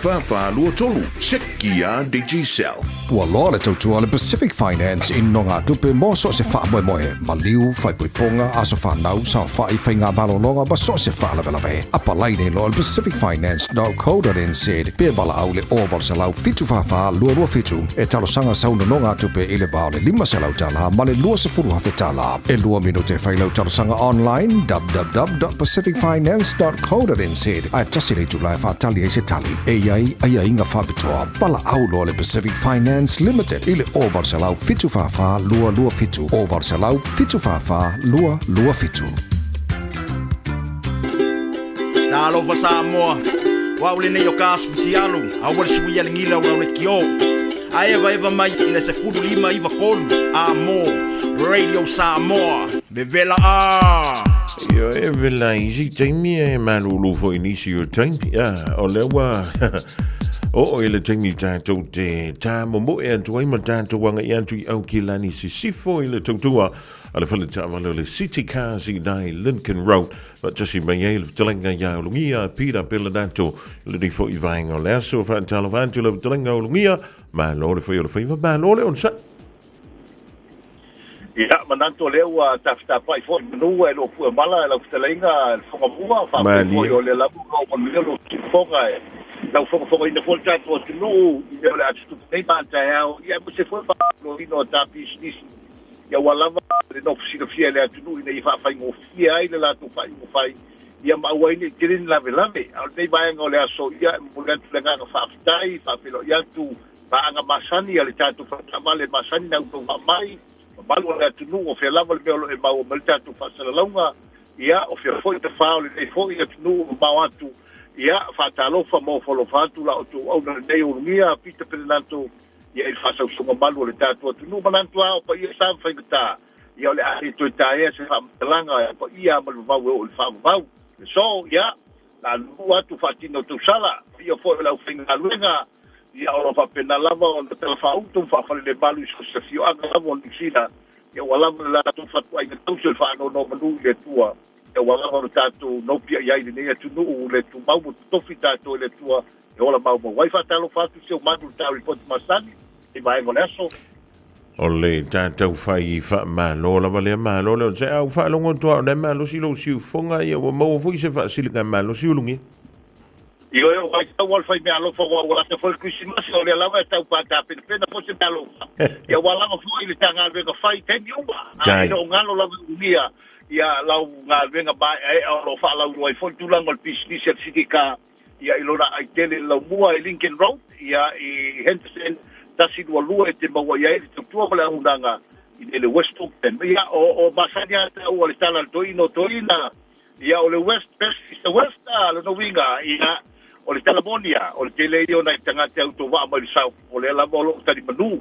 S8: lua tolu. Sekia Digicel.
S22: Ua loa le tautua le Pacific Finance I no ngā tupe mo so se wha moe maliu, whaipuiponga, aso whanau, sa whai whainga balononga, ba so se wha lawe. Apa laine lo le pacificfinance.co.nz pe bala au le over se lau fitu wha lua fitu. E talo sanga sauna no ngā tupe I le bao le lima se lau tala, ma le lua se furu hawhetala. E lua minute whailau talo sanga online, www.pacificfinance.co.nz. Ai tasi le tulai whaatali e se tali. E ai inga whabitoa. Pala au lo le Pacific Finance Limited. I le over se lau fitu wha lua fitu. Over se lau fitu wha lua fitu.
S6: Nalo fa Samoa. Wa ule nei o kasputi alu. A wale sui ale ngila wa ule kio. A eva mai ina se fudu lima iwa kolu. Amo. Radio Samoa. Vevela
S8: Yo e vela isi taimi e malulu fo inisi o taimi. O lewa O ele tangi tātou te tā momo e antua i tātou wanga i antu i au ki lani si sifo i le tautua ala whale tā wale le City Cars i nai Lincoln Road ma tasi mai e le talenga ia o lungia pira pela tātou le nifo i vaenga o le aso whaantala whaantu le talenga o lungia ma lo le whai o le whaiva ma lo le onsa
S14: Ia, mananto leo a taftapai foi manu e lo fu mala e lo talenga whakamua whakamua o le labu o manilo ki whonga e Lau whakawhaka ina whole o te nuu, i leo le atu nei mātai au, ia mo se whakawhaka ino o tāpi snisi, ia walawa le no fusina fia le atu nuu, ina i whawhai ngō fia ai le lātu whai ngō whai, ia maua ina i tirin lave lave, au nei vāenga o le aso, ia mo le atu le nganga whawhitai, whawhilo i atu, paanga masani, ale tātu whakamale masani na uto whamai, malu le atu nuu, o whia lava le meolo e mau o mele tātu whasara launga, ia o whia fwoi te whao le nei fwoi atu nuu o mau atu, ia faatalofa mo folofatu la o tu au na nei o lungia pita pelenanto ia il fasau sunga malu le tatu atu nu manantu au pa ia sa whaingata ia le ahi toi tae se whaamtalanga pa ia malu vau o le whaamvau so ia la lu atu whaatino tu sala ia fo lau whainga luenga ia o lofa pena lava o na tela whaautum whaafale le malu isko se fio anga lava o nisina ia walava le la tu whatu ai na tausi le whaano no manu le tua e wala o tātou no pia iai nei atu nuu le tu mau mo tofi tātou le tua e ola mau mo waifa talo fatu se o manu tāu ripoti masani e mai ngone aso
S8: o le tātou whai wha malo lava lea malo leo se au wha longo toa o nei malo si lo siu fonga ia wa mau fui se wha silika malo si ulungi
S14: Io vai tau wal fai mea lofa wala te fol Christmas o le lava e tau pata pena po se mea lofa ia wala mo fui le tanga vega fai teni uma a ino ngalo lava unia ia lau ngā venga bai e au lo wha lau roi fol tulang o business at City Car ia ilona ai tele lau mua i Lincoln Road ia i Henderson tasi lua e te maua ia e te tua male ahunanga i le West Open ia o masani ata ua le tala toina ia o le West Best is the West le no winga ia o le Talamonia, o le tele i o nai tangate au tō waa mai sau, o le ala molo tani manu,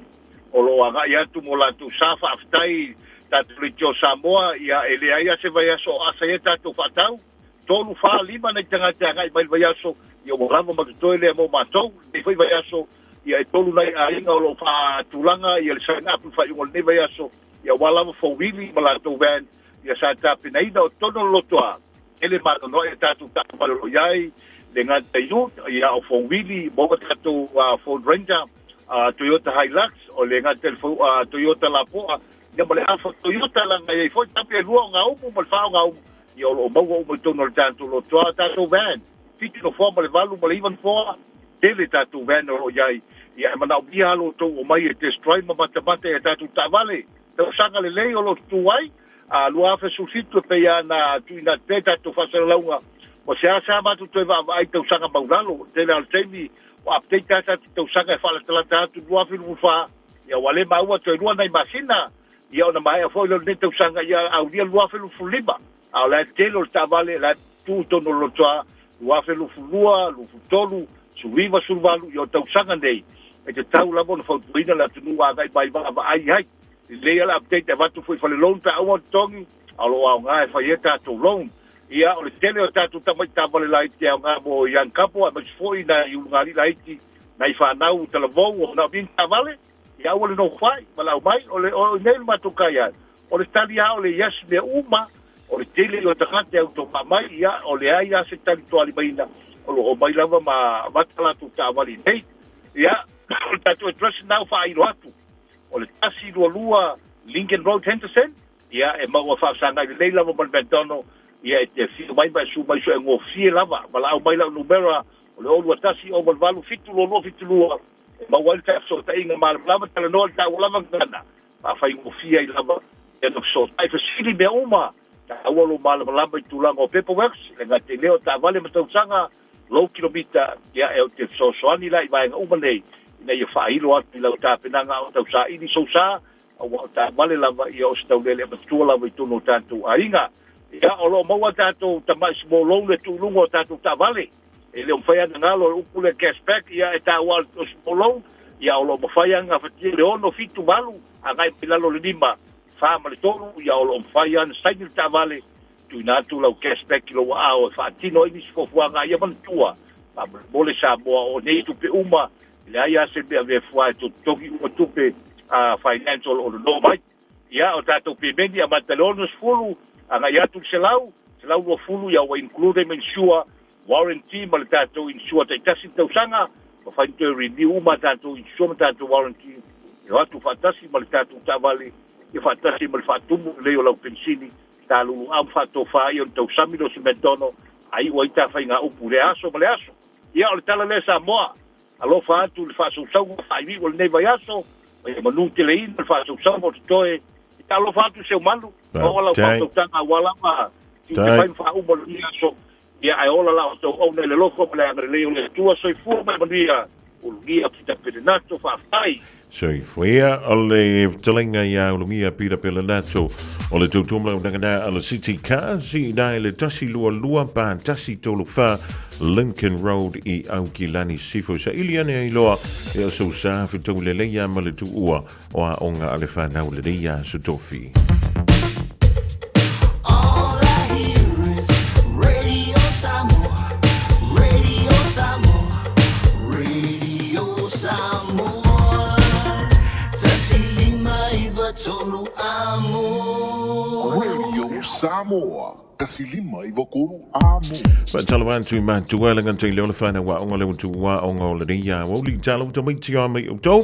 S14: o lo anga i atu mo latu safa aftai, tatu le tio Samoa, ia e le aia se vai aso asa e tatu whatau, tōlu wha lima nai tangate angai mai vai aso, ia o rama matutoe le mo matou, ne vai vai aso, ia e tōlu nai a inga o lo wha tulanga, ia le sain apu wha iungol ne vai aso, ia walama fawili ma latu van, ia sa tape na ina o tono lotoa, ele mano no e tatu tatu malolo iai, le ngata iut, ia o Fowili, moga tatu Ford Ranger, Toyota Hilux, o le ngata Toyota Lapoa, ia male alfa Toyota langa ia i foi tapi e lua ngā umu, male whao ngā umu, ia o maua umu tono le tatu lo toa tatu van, fiti no fua male valu, male iwan fua, tele tatu van o iai, ia e mana o bia halo tau o mai e test drive ma mata e tatu tavale, tau sanga le lei o lo tuai, lua afe susitu e peia na tuina te tatu whasara launga, o se asa matu toi va ai tau sanga mauralo tele al temi o update tata tau sanga e fala talata atu lua filu fa ia wale maua toi lua nei masina ia ona mai a foi lo nei tau sanga ia au dia lua filu fulima au la tele o tavale la tu tono lo toa lua filu fulua lu futolu suiva survalu ia tau sanga nei e te tau lavo no fautuina la tunu wa gai bai va ai hai le ia la update e vatu foi fale lon pa au tongi alo au ngai fa ieta to lon ia o le tele o tatu tamai tamale lai te au ngā mo ian kapo a mas foi na i ungari laiti na i whanau talavou o na bin tamale ia o le no whai malau mai o nei matukai ai o le tali a o le yes me uma o le tele o takate au to mamai ia o le ai a se tali to alimaina o lo o mai lava ma matalatu tamali nei ia o le tatu e dress nau wha iro atu o le tasi lua Lincoln Road Henderson ia e maua whaasanga i le lava mal McDonald ia e te fio mai mai su e ngō fie lava, wala au mai lau numera, o le olu atasi o malvalu fitu lua, e mawali ta so ta inga mara lava tala noa ta ulava ngana, ma fai ngō fie ai lava, e no so ta fasili me uma, ta awalo mala lava i tulanga o Paperworks, e ngā te leo ta vale matausanga, low kilomita, ia e o te so soani lai mai ngā uma nei, ina ia whailo atu i lau ta penanga o tausa ini so sa, o ta vale lava i o staulele, ma tua lava i tono tātou a inga, ia o lo maua tātou tamai smolou le tūlunga o tātou tavale. E leo mwhai ana ngalo uku le cashback, ia e tā wal o smolou, ia o lo mwhai anga whatia le ono fitu malu, a ngai pilalo le lima, whāma le tolu, ia o lo mwhai ana saini le tavale, tui nātu lau cashback ki lo wa ao, e whaatino ini sifofuanga, ia mantua, mo le Samoa o nei tupe uma le aia se be ave fua to toki o tupe financial o no mai ia o tatou pemeni a matalonos fulu anga ia tu selau o fulu ia o include mensua warranty ma le tatou insua taitasi tausanga ma fainto renew ma tatou insua ma tatou warranty ia atu fatasi ma le tatou tavali ia fatasi ma le fatumu le o lau pensini talulu am fatofa ia o tausami lo simentono ai o ita fainga upu le aso ma le aso ia o le tala le Samoa alo fa atu le fa sau ai o le nei vai aso e manu te le in le fa sau mo toe ta lo fa atu se malu o la fa tanga wala ma ti fai fa u mo le aso ia ai ola la o ne le loko le angre le le tua so fu ma dia o gia kita perenato fa fai
S8: so fuia ole telinga ia ulungia pira pelenato ole tutumla ngana ala city car si dai le tasi lua pa tasi tolu fa Lincoln Road i Aukilani Sifo sa iliane i loa e so sa fitu le leia ma le tu ua o a onga ale fa na le leia so tofi
S12: Samoa, kasilima iwakuru amo.
S8: Talawan tu ma tuela ngante le ona fana wa onga le tu wa onga le dia wa li talo to mai tia mai to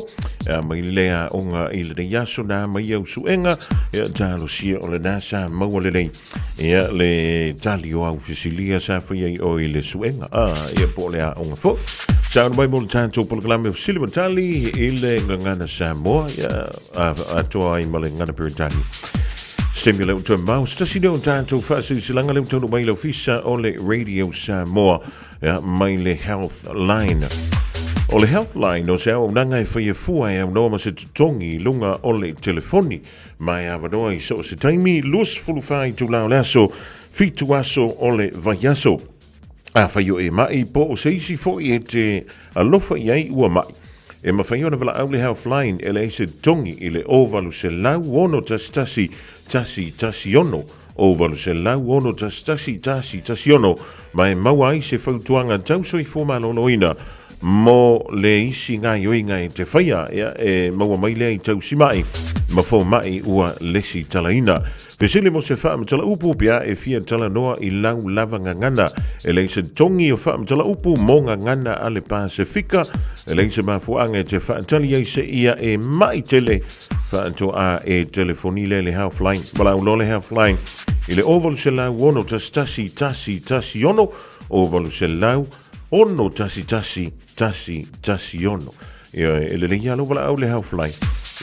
S8: mai le onga ile de yaso na mai au suenga e talo si o le nasa mo le le talio au fisilia sa foi o ile suenga e po le onga fo Sound by Moltanto Polglame of Silvertali, Ile Ngana Samoa, Atoa in Malingana Peritani. Stimulate to mouse, Tassino Tanto Fasu Silangalum to the Milo Fisa, Ole Radio Samoa, Maile Health Line. Ole Health Line, no sao, Nangai for your fu, I am normal to Tongi, Lunga, Ole Telefoni, my Avadoi, so Sitami, Lus Fulfai to Laulaso, Fit to Aso, Ole Vayaso. Whaio e mai po o seisi fo i e te alofa i ai ua mai. E mawhaiona wala Ole Health Line e le eise tongi i le ovalu se lau ono tasi ono. Ovalu se lau ono tasi ono. Mai maua ai se whautuanga tauso i fōmalono ina. Mo le isi ngai oinga e te whaia e maua mai lea i tausi mai. Ma fo mai ua lesi talaina. Pesile mo se whaamtala upu pia e fia tala noa i lau lava ngangana. E leise tongi o whaamtala upu mo ngangana ale Pasifika. E leise mafuanga e te whaatali eise ia e mai tele. Whaanto a e telefonile le Health Line. Wala ulole Health Line. I le ovalu se lau ono tasi ono. Ovalu se lau ono tasi ono. E le ialo wala au le Health Line.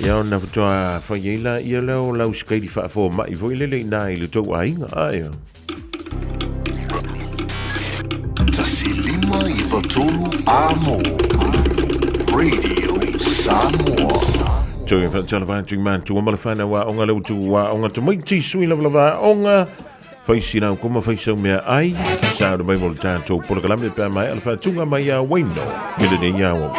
S8: Ia ona toa whaiela ia leo lau skairi whaafo mai voi lele nā i le tau ainga aia.
S12: Tasi lima i watolu amo. Radio Samoa.
S8: Toi whaatala wātu mātu amala whana wā onga leu tu wā onga tamaiti sui lava wā onga. Whaisina au kuma whaisau mea ai. Sāra mai mo le tātou polakalame pēr mai ala whātunga mai a waino. Mele ne iao.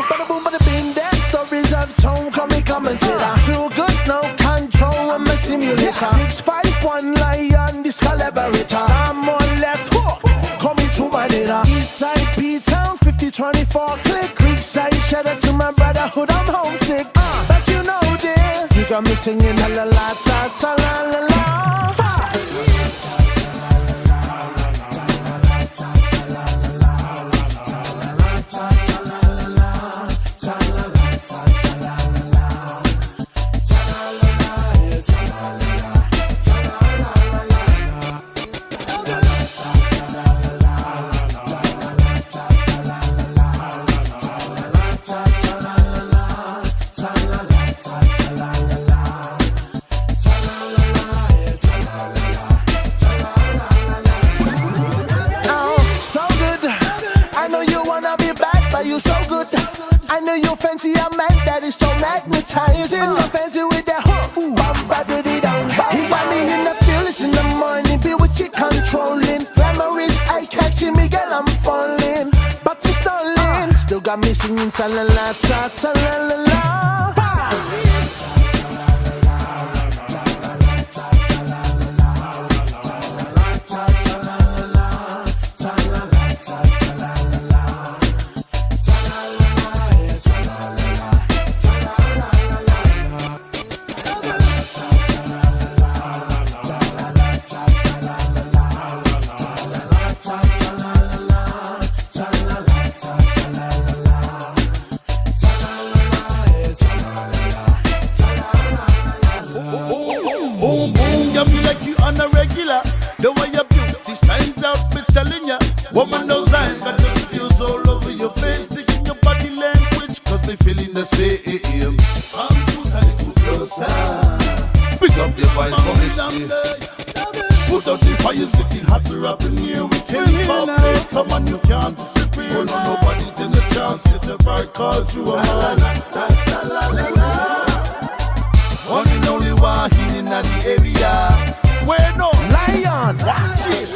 S4: Stories of tone commentator. Too good, no control when my simulator. 651 lion, this collaborator. Someone left hook, coming to my data. Eastside P-Town, 5024 click. Creekside, shout out to my brotherhood, I'm homesick. But you know this, you got me singing la la la ta ta la la la. Magnetizing, so fancy with that hook. Bamba do the down. He got me in the fields in the morning, be with you controlling. Glamour is eye catching me, girl, I'm falling. But it's stalling, still got me singing ta la la ta ta la la la.
S5: Woman, those lines got your fuse all over your face, taking your body language, cause they feeling the same. Come put a little closer. Pick up your voice for me, put out the fires, getting hotter up in here. We can't cooperate, come on, you can't disappear. Oh, no, nobody's in the chance, get your right, cause you are mine. One and only one in the area. Where no lion, watch it.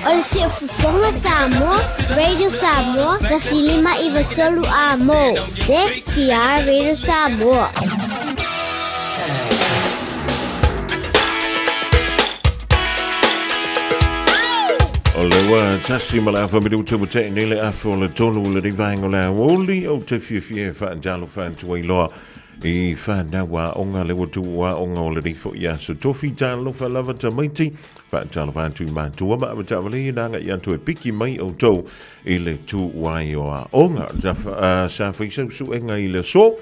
S17: Olse fufonga Samoa, Radio Samoa, tasilima ivatolu amo. Se kia Radio Samoa.
S8: Olewa tasi mala fa midu tu te nile afo le tonu le divang ola woli o te fie fa jalo fa tuai loa I fa na wa onga le watu wa onga o le rifo ia so tofi jalo fa lava ta maiti fa jalo fa tu ma tu ma ma ta vale na nga ia tu e piki mai o to I le tu wai o a onga sa fa su enga I le so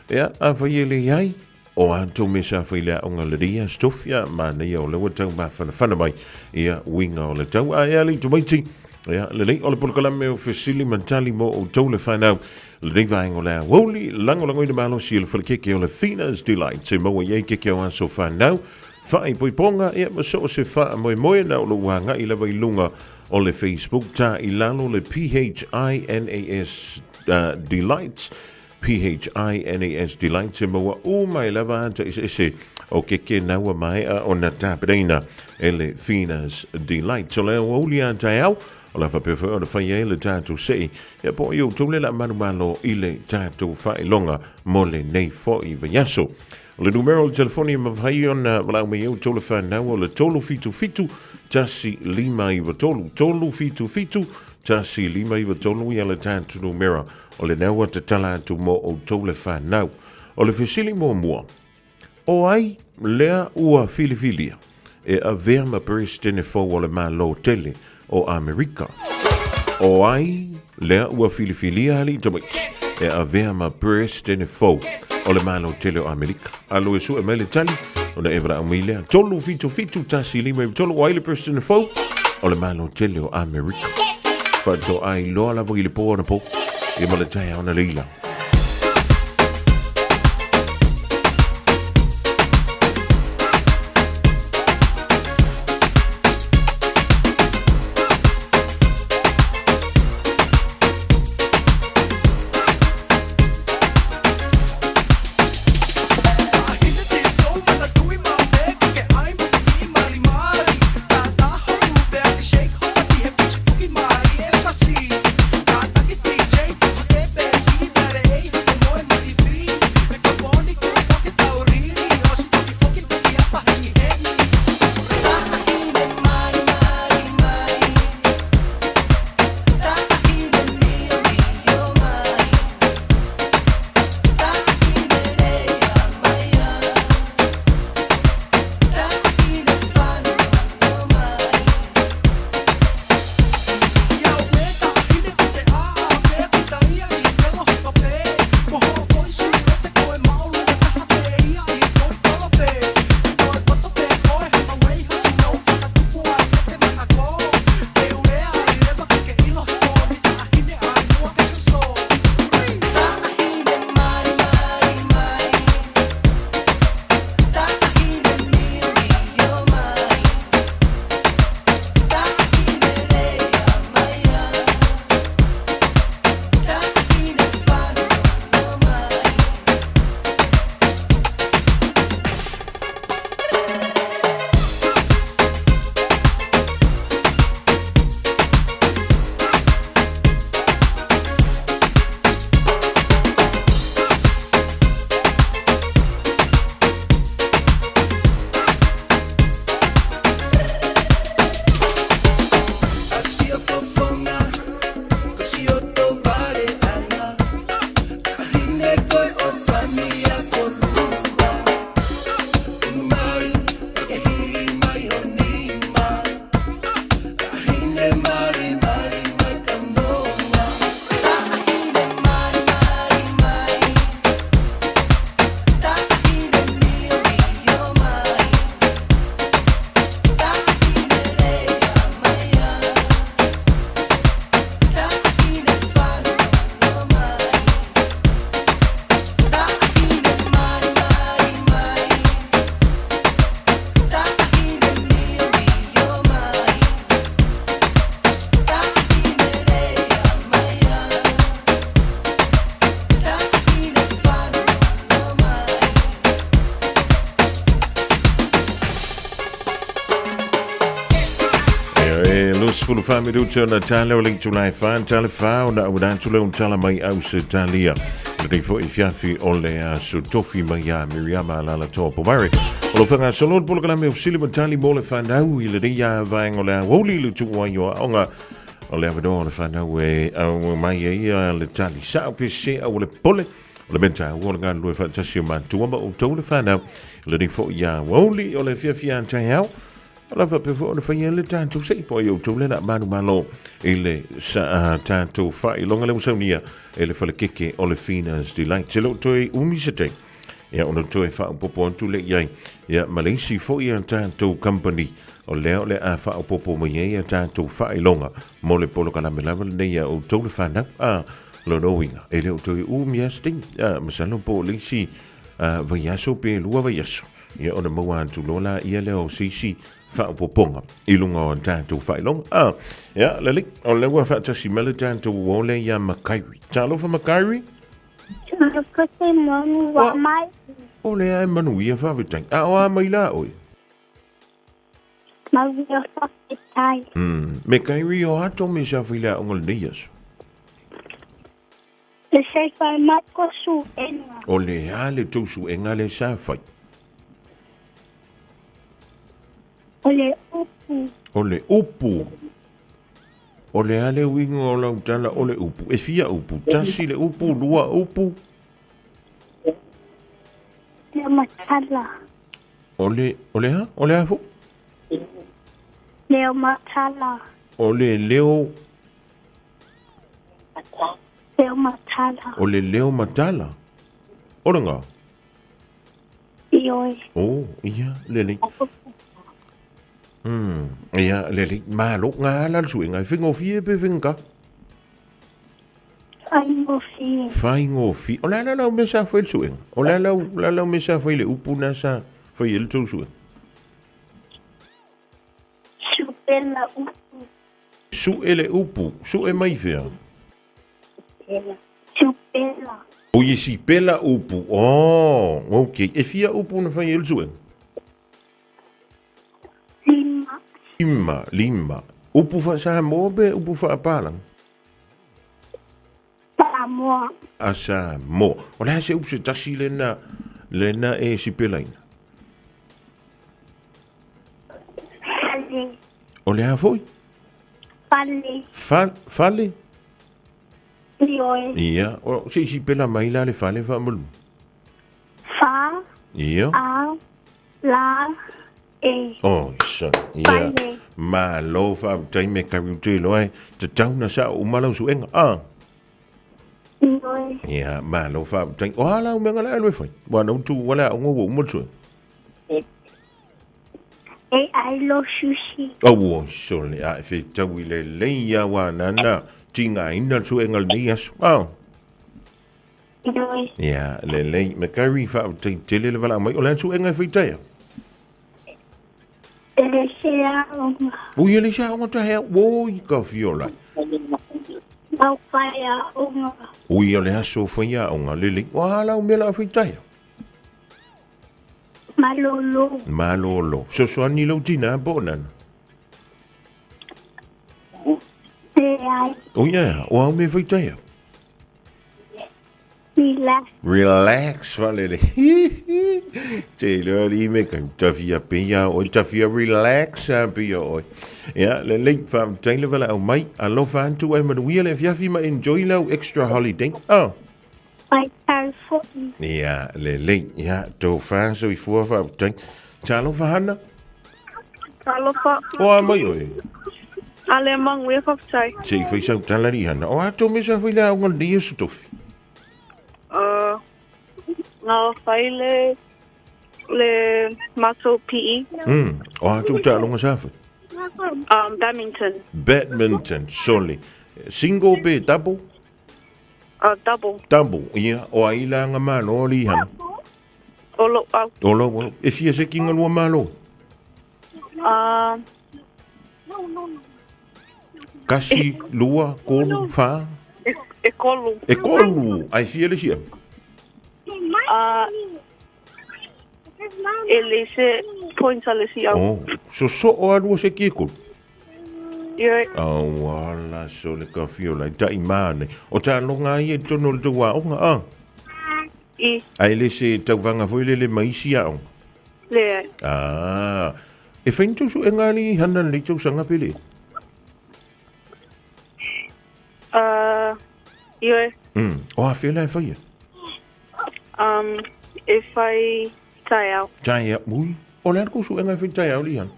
S8: ia a fa ye le ai o anto me sa fa ile onga le dia stofia ma ne o le watu ma fa mai ia winga o le tau a ia le tu maiti ia le lei o le polkala me o fesili mantali mo o to le fa now le divang ola woli lango de malo sil for keke o le Fina's Delight se mo ye keke o so fa now fa I poiponga ia mo so se fa mo na lo wanga I le vai lunga o le Facebook ta I lalo le PHINAS Delights PHINAS Delights se mo o mai lava anta ise o keke na wa mai o na tapena ele Fina's Delight so le woli anta au Ola fa pe o le fai le tatu sei ia po io tu le la manu malo I le tatu fai longa mo le nei fo I vayaso o le numero telefoni ma vai ona wala me io tu le fa na o le tolu fitu tasi lima I tolu fitu tasi lima I tolu ia le tatu numero o le naua te tala tu mo o tu le fa na o le fisili mo mua o ai lea ua filifilia e a verma pristene fo o le malo tele o Amerika. O ai, lea ua filifilia ali tomit, e a vea ma prestene fo, o le malo tele o Amerika. Alo e su e mele tali, o na evra amilea, tolu fitu tasi lima, tolu o aile prestene fo, o le malo tele o Amerika. Fato ai loa la vile po na po, e male tai ona leila.
S11: Shake,
S8: 15 minuter na tala o link tulai fan tala fa na udan tula un tala mai au se talia. Le fo ifiafi o le su tofi mai ya Miriam ala la topo mari. O lo fanga salon polo kana me usili matali mole fan au ile dia vaing o le woli lu tu wa yo onga o le avado le fan au e au mai e le tali sa pe se au le pole. Le menta o nga lu fa tasi ma tu ma o to le fan au le fo ya woli o le fiafi an tau. La fa pe fo le fa le tanto sei poi o tu le na manu malo ile sa tanto fa i longa le usonia e le fa le keke o le finas di like telo toi umisete ya ono toi fa un popo tu le yai ya malisi fo i tanto company o le a fa un popo mo ye tanto fa i longa mo le polo kana me lava le ya o tu le fa na lo doinga e le toi umiasting masalo po lisi va yaso pe lua va yaso ya ona mo an tu lola ia le o sisi fa poponga ilunga o tanto failong ya lelik o le wa fa tasi mele tanto o le ya makairi talo fa makairi
S17: ko se manu wa mai
S8: o le ai manu ia fa vitang a mai la oi
S17: ma via fa tai
S8: mekairi o ato me sa fila o ngol dias
S17: le se fa mat ko su enga
S8: o le ale tu su enga le sa fa
S17: Ole upu.
S8: Ole upu. Ole ale wingo o lau tala ole upu. E fia upu. Tasi le upu, lua upu.
S17: Le matala.
S8: Ole ha? Ole ha fu?
S17: Leo matala.
S8: Ole leo.
S17: Leo matala.
S8: Ole leo matala. Ole nga?
S17: Ioi.
S8: Oh, iya, lele. Ja, lele malo nga lan su nga fingo fie be vinga. Faingo fi. Ola la me sa foi su. Ola la me sa foi le upuna sa foi el tu su.
S17: Supela upu.
S8: Su ele upu, su e mai fea.
S17: Supela.
S8: Oye si pela upu. Oh, okay. E fia upu na foi el su. Lima. Upu fa sa mobe, upu fa palang.
S17: Samoa.
S8: Asa mo. Ola se upse tasi lena e si pelaina.
S17: Fale.
S8: Ole ha foi?
S17: Fale.
S8: Fale?
S17: Ioi.
S8: Ia, o si pela mai la le fale fa mulu.
S17: Fa.
S8: Ia.
S17: A. La. E.
S8: Oh, sa. Ia. Ma lo fa tai me ka te lo ai te tau na sa o malo su enga ia ma lo fa tai o ala o menga la no foi wa no tu wala o ngo mo su
S17: I love sushi.
S8: Oh, so le a fe tau le ia wa na tinga ina su enga ni as ia le me ka ri fa tai te le wala mai o la su enga fe tai Ui, ele já onde é o que viola.
S17: Mau faya unga.
S8: Ui, ele é só faya unga lili. Wala o mela fitai. Malolo. So ni lo tina bonan. Oh yeah, o me fitai. Relax, valele. Te lo li me kan tafia pia o tafia relax pia o. Ja, le link van tele wel au mai. Allo van toe en met wheel if jy maar enjoy nou extra holiday. Oh.
S17: I can for.
S8: Ja, le link. Ja, to van so voor van tank. Talo van Hanna.
S1: Talo van.
S8: Oh, mai oi.
S1: Alemang weer op zij.
S8: Zie vir so tala die Hanna. Oh, to me so vir nou al die stof.
S1: No, faile le mato PE.
S8: Oh, tu ta longa safa.
S1: Badminton.
S8: Sorry. Single be double?
S1: Double.
S8: Double. Ja, o ai la nga malo li han. Olo. E fia se kinga lua malo. Kasi lua kolu fa. E kolu. Ai fia le sia.
S1: Ele se points alesi au.
S8: Oh, so o alua se kiko.
S1: Ia.
S8: Wala so le ka fio lai tai mane. O ta longa i tono le tua onga
S1: I.
S8: Ai le se tau vanga foi le maisi a onga.
S1: Le.
S8: E whaintou su e ngāli hana le tau sanga pele?
S1: Ia.
S8: O a whia lai whaia?
S1: If I tai au.
S8: Tai au, ui. O le anko su e ngai whi tai au li han?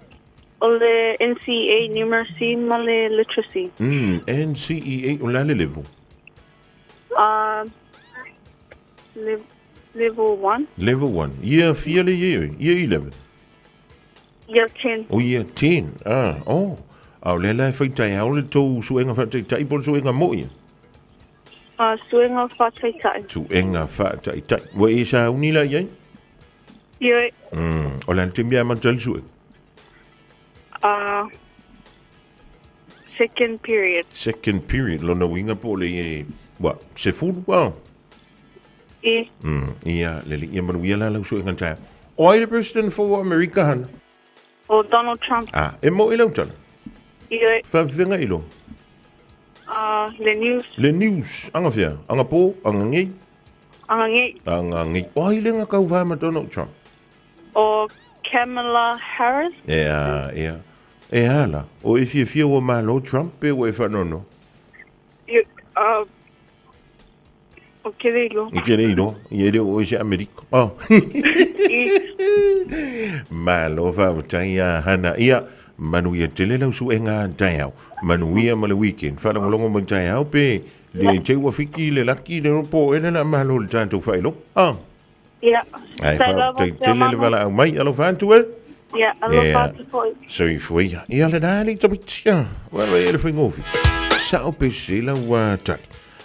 S1: O le NCEA numeracy ma le literacy.
S8: NCEA o le level?
S1: Level 1.
S8: Level 1. Year 4 le year 11?
S1: Year 10.
S8: O year 10. Au le lai whi tai au le tau su e ngai whi tai pol su e ngai mo ia?
S1: Suenga whatai tai.
S8: Su e ngai whi tai. Wa e sa unila iai?
S1: Ia.
S8: O le te mea mantal su e?
S1: Second period.
S8: Second period. Lona winga po le e... Wa, se fulu wa?
S1: I.
S8: Ia, le ia manu ia la lau su e ngai tai. O ai le president for America hana?
S1: O Donald Trump.
S8: E mo i lau tana?
S1: Ia.
S8: Whawhenga ilo?
S1: Le news.
S8: Le news. Anga whia? Anga po? Anga ngei?
S1: Anga ngei.
S8: Anga ngei. O ai lenga kau vama Donald Trump?
S1: O Kamala Harris.
S8: Ia. E hala. O e fia o malo Trump pe o e whanono?
S1: O kereilo.
S8: I kereilo. I ere o e se Ameriko. Malo whaawatai a hana ia. Manu ia tele lau su e ngā tai au. Manu ia ma le weekend. Whanangolongo ma tai au pe le te ua whiki le laki le ropo e na malo le tātou whaelo.
S1: Ia.
S8: Ai tele le wala au mai alo whantu e?
S1: Ia, alo whantu poi.
S8: So i fwea. Ia le nāli tapitia. Wala e le whaingofi. Sao pe se lau tali.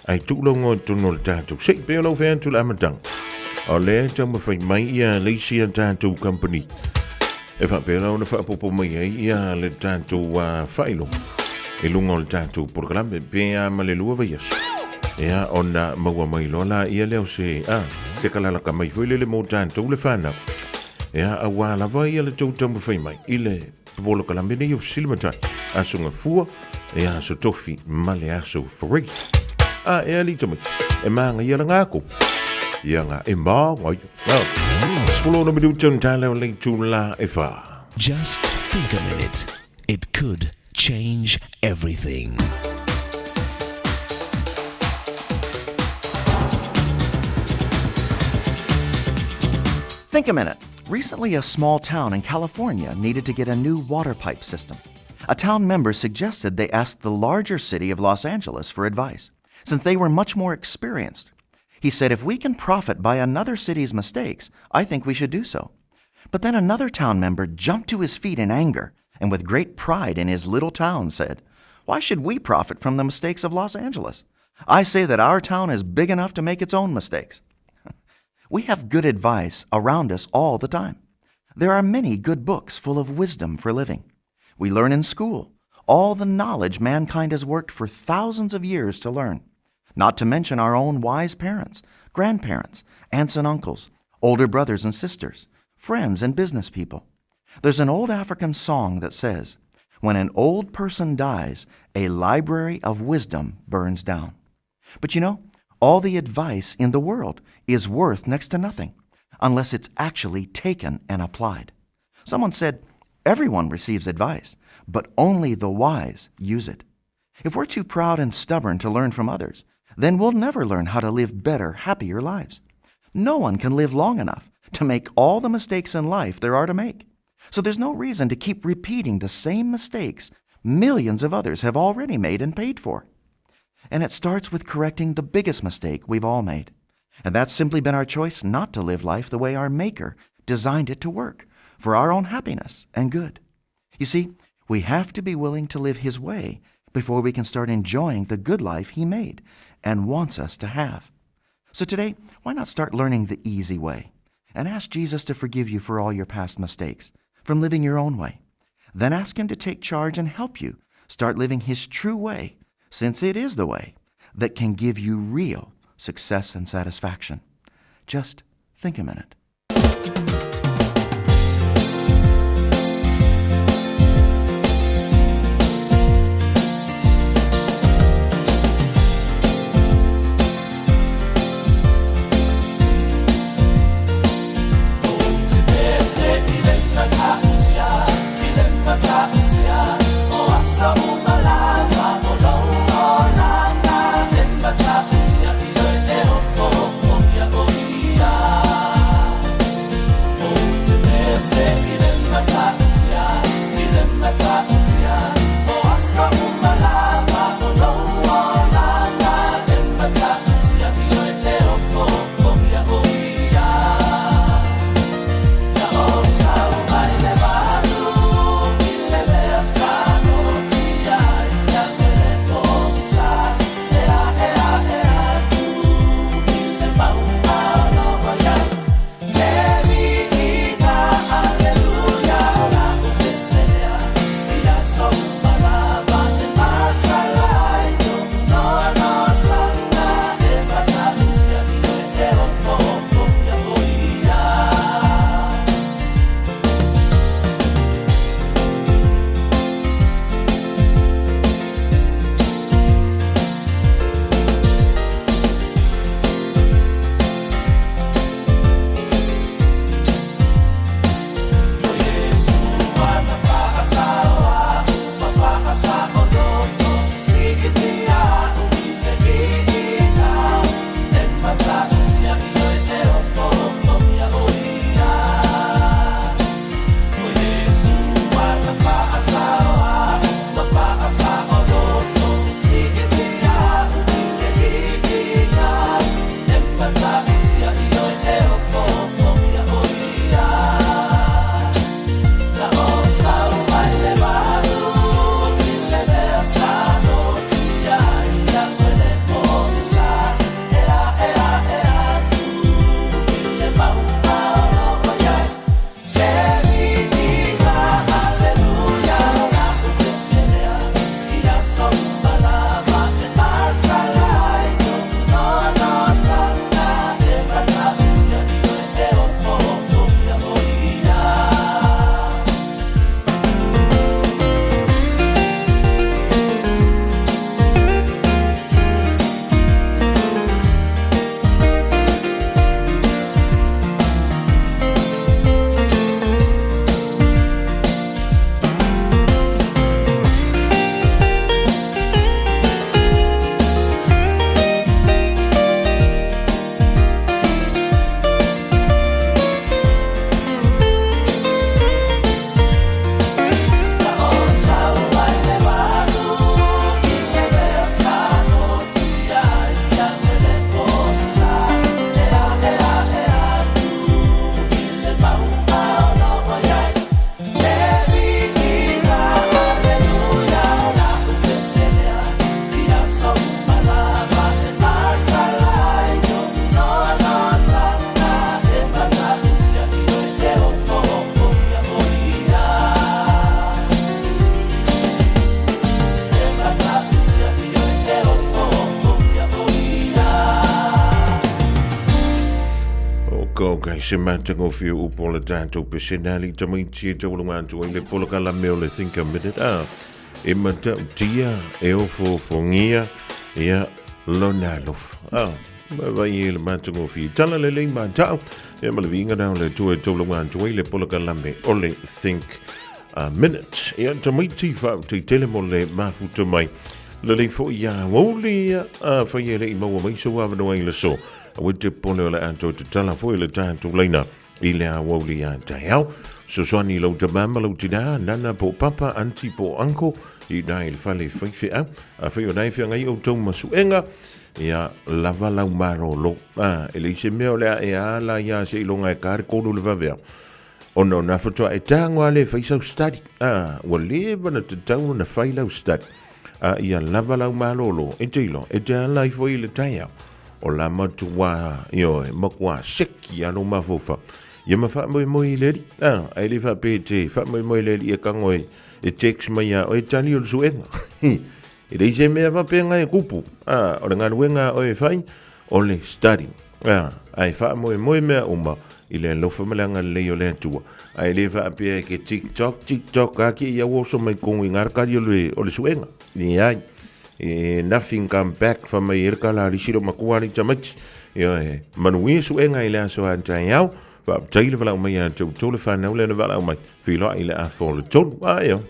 S8: Ai tūlongo tono le tātou. Sei pe alo whantu la amatang. O le tau ma whai mai ia leisi a tātou company. E whapera o na whapopo mai ai ia le tātou whaelo. E lunga o le tātou porkalame pe a malelua vaias. Ea o na maua mai lola ia leo se kalalaka mai fwele le mo tātou le whanau. Ea a wālawa ia le tau tamu whai mai. I le polo kalame nei o silimatai. Asunga fua e aso tofi ma le aso wharei. Ea li tamai. E maanga ia la ngāko. Ia ngā e mā ngai.
S20: Just think a minute. It could change everything.
S21: Think a minute. Recently, a small town in California needed to get a new water pipe system. A town member suggested they ask the larger city of Los Angeles for advice, since they were much more experienced. He said, if we can profit by another city's mistakes, I think we should do so. But then another town member jumped to his feet in anger and with great pride in his little town said, why should we profit from the mistakes of Los Angeles? I say that our town is big enough to make its own mistakes. We have good advice around us all the time. There are many good books full of wisdom for living. We learn in school all the knowledge mankind has worked for thousands of years to learn. Not to mention our own wise parents, grandparents, aunts and uncles, older brothers and sisters, friends and business people. There's an old African song that says, when an old person dies, a library of wisdom burns down. But you know, all the advice in the world is worth next to nothing unless it's actually taken and applied. Someone said, everyone receives advice, but only the wise use it. If we're too proud and stubborn to learn from others, then we'll never learn how to live better, happier lives. No one can live long enough to make all the mistakes in life there are to make. So there's no reason to keep repeating the same mistakes millions of others have already made and paid for. And it starts with correcting the biggest mistake we've all made. And that's simply been our choice not to live life the way our Maker designed it to work, for our own happiness and good. You see, we have to be willing to live His way before we can start enjoying the good life He made and wants us to have. So today, why not start learning the easy way and ask Jesus to forgive you for all your past mistakes from living your own way. Then ask Him to take charge and help you start living His true way, since it is the way that can give you real success and satisfaction. Just think a minute.
S8: se matango fiu upo le tātou pesenali tamaiti e tau lunga atu i le poloka la meo le think a minute e mata tia e ofo fongia ia lona lof vai e le matango fiu tala le lei matau e malavinga nao le tu e tau lunga atu i le poloka la me o le think a minute ia tamaiti fa te tele mo le mafuta mai le lei fo ia woli a fa ia le ima wa mai so wa no ai le so Wite pole o le anto te tala fo i le tātou leina i le awoli a taiau. So soani lau te mama lau tina nana po papa anti po anko i nai le fale whaiwhi au. A whi o nai whia ngai o tau masuenga ia lava lau maro lo. E le ise meo lea e ala ia se ilonga e kāre kono le vavea. Ono na whatua e tāngua le whaisau stadi. Wa lewa na te tau na whailau stadi. Ia lava lau maro lo. E teilo, e te ala i fo i le taiau. O la matua yo makwa seki ano mafofa ye mafa moi leri ai le fa pete fa moi leri e kangoi e text mai o e tani o suenga e le se me va penga e kupu o nga wenga o e fai o le study ai fa moi me uma ile lo fa malanga le yo le tua ai le fa pe ke tiktok aki ya wo so mai ko ngar ka yo le o le suenga ni ai nothing come back from my irka la risiro makuari tamach yo manui su enga ile so antaiau va taile vala mai an tole fa na le vala mai filo ile a for ton ayo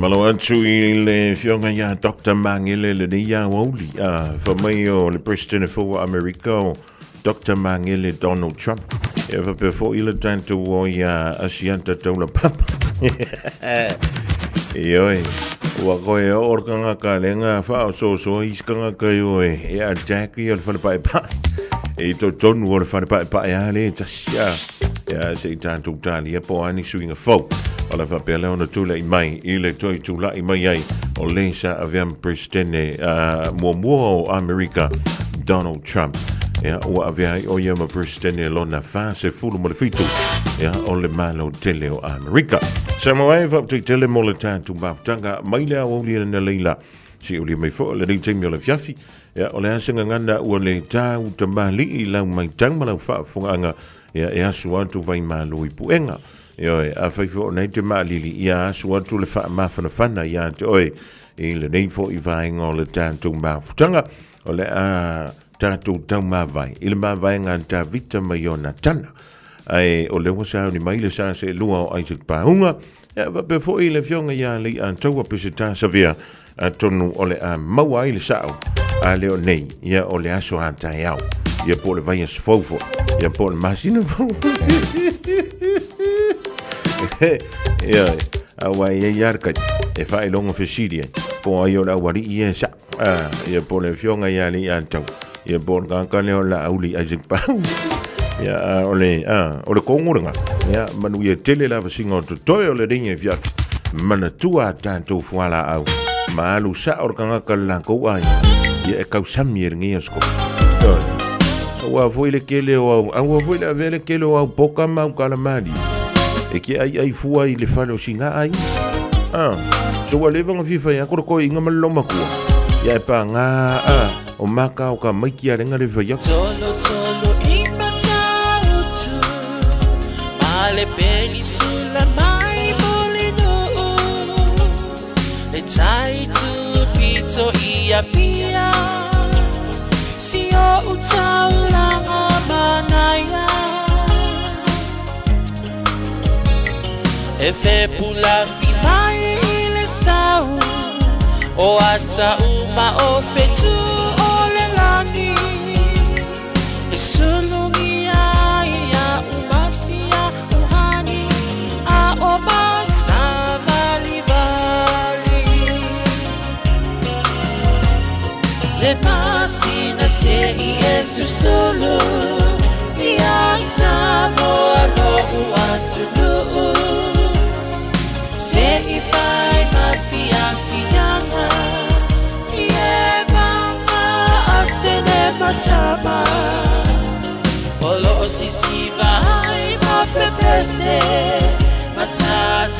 S8: Malo antu i le fionga ia Dr. Mangele le ia woli fa mai o le president of America Dr. Mangele Donald Trump eva before il tanto o ia asianta tona papa ioi wa koe orkanga kalenga fa so iskanga kayo e attack i al fa pa e to ton wo fa pa ya le tasia ya se tanto tali e po ani swinga fo Ala fa pele ona tula i mai i le toi tula i mai ai o leisa aviam prestene mua o Amerika Donald Trump o avea o yama prestene lona fa se fulu mo le fitu o le malo tele o Amerika Samoa fa te tele mo le tatu baftanga mai le o li na leila si o li mai fo le ni temi o le fiafi o le asenga ngana o le tau tambali i lau mai tang ma lau fa funganga e asu atu vai malo i puenga Oi, a fai fo nei te malili ia so tu le fa ma fana ia te oi i le nei fo I vai ngol le tantu ma futanga o le a tantu tau ma vai i le ma vai nganta vita maiona tana ai o le wasa ni mai le sa se lua o Isaac Paunga e va pe fo I le fionga ia le an tau pesita savia a tonu o le a maua I le sao a le o nei ia o le aso anta iau ia po le vai as fofo ia po le masina fofo yeah, awai e yarka e fai longo fesiria po ai ora wari ia sa ia po le fionga ia li antau ia po ka le la auli Isaac Pau ia ole konguranga ia manu ia tele la vasinga to toyo le dinge via mana tua tanto fuala au malu sa orkanga kala ko ai ia ka samir ngiasko wa foi le kele o foi la vele kele o poka mau kalamari e ke ai fua I le falo singa ai so wale vanga fifa ya ko inga maloma ko ya pa nga o maka o ka mai ki arenga le fa ya
S2: tolo impatau tu male peli sulla mai bolino le tai tu pizzo ia pia si o utau la manaya e fe pula fi mai le sau o ata uma o fetu o le lani e sulu mia ia umasia uhani a o basa vali le masina se I esu solo ia samo no uatu no Se I fai mafia tama Olo o sisi vai ma pepese Matata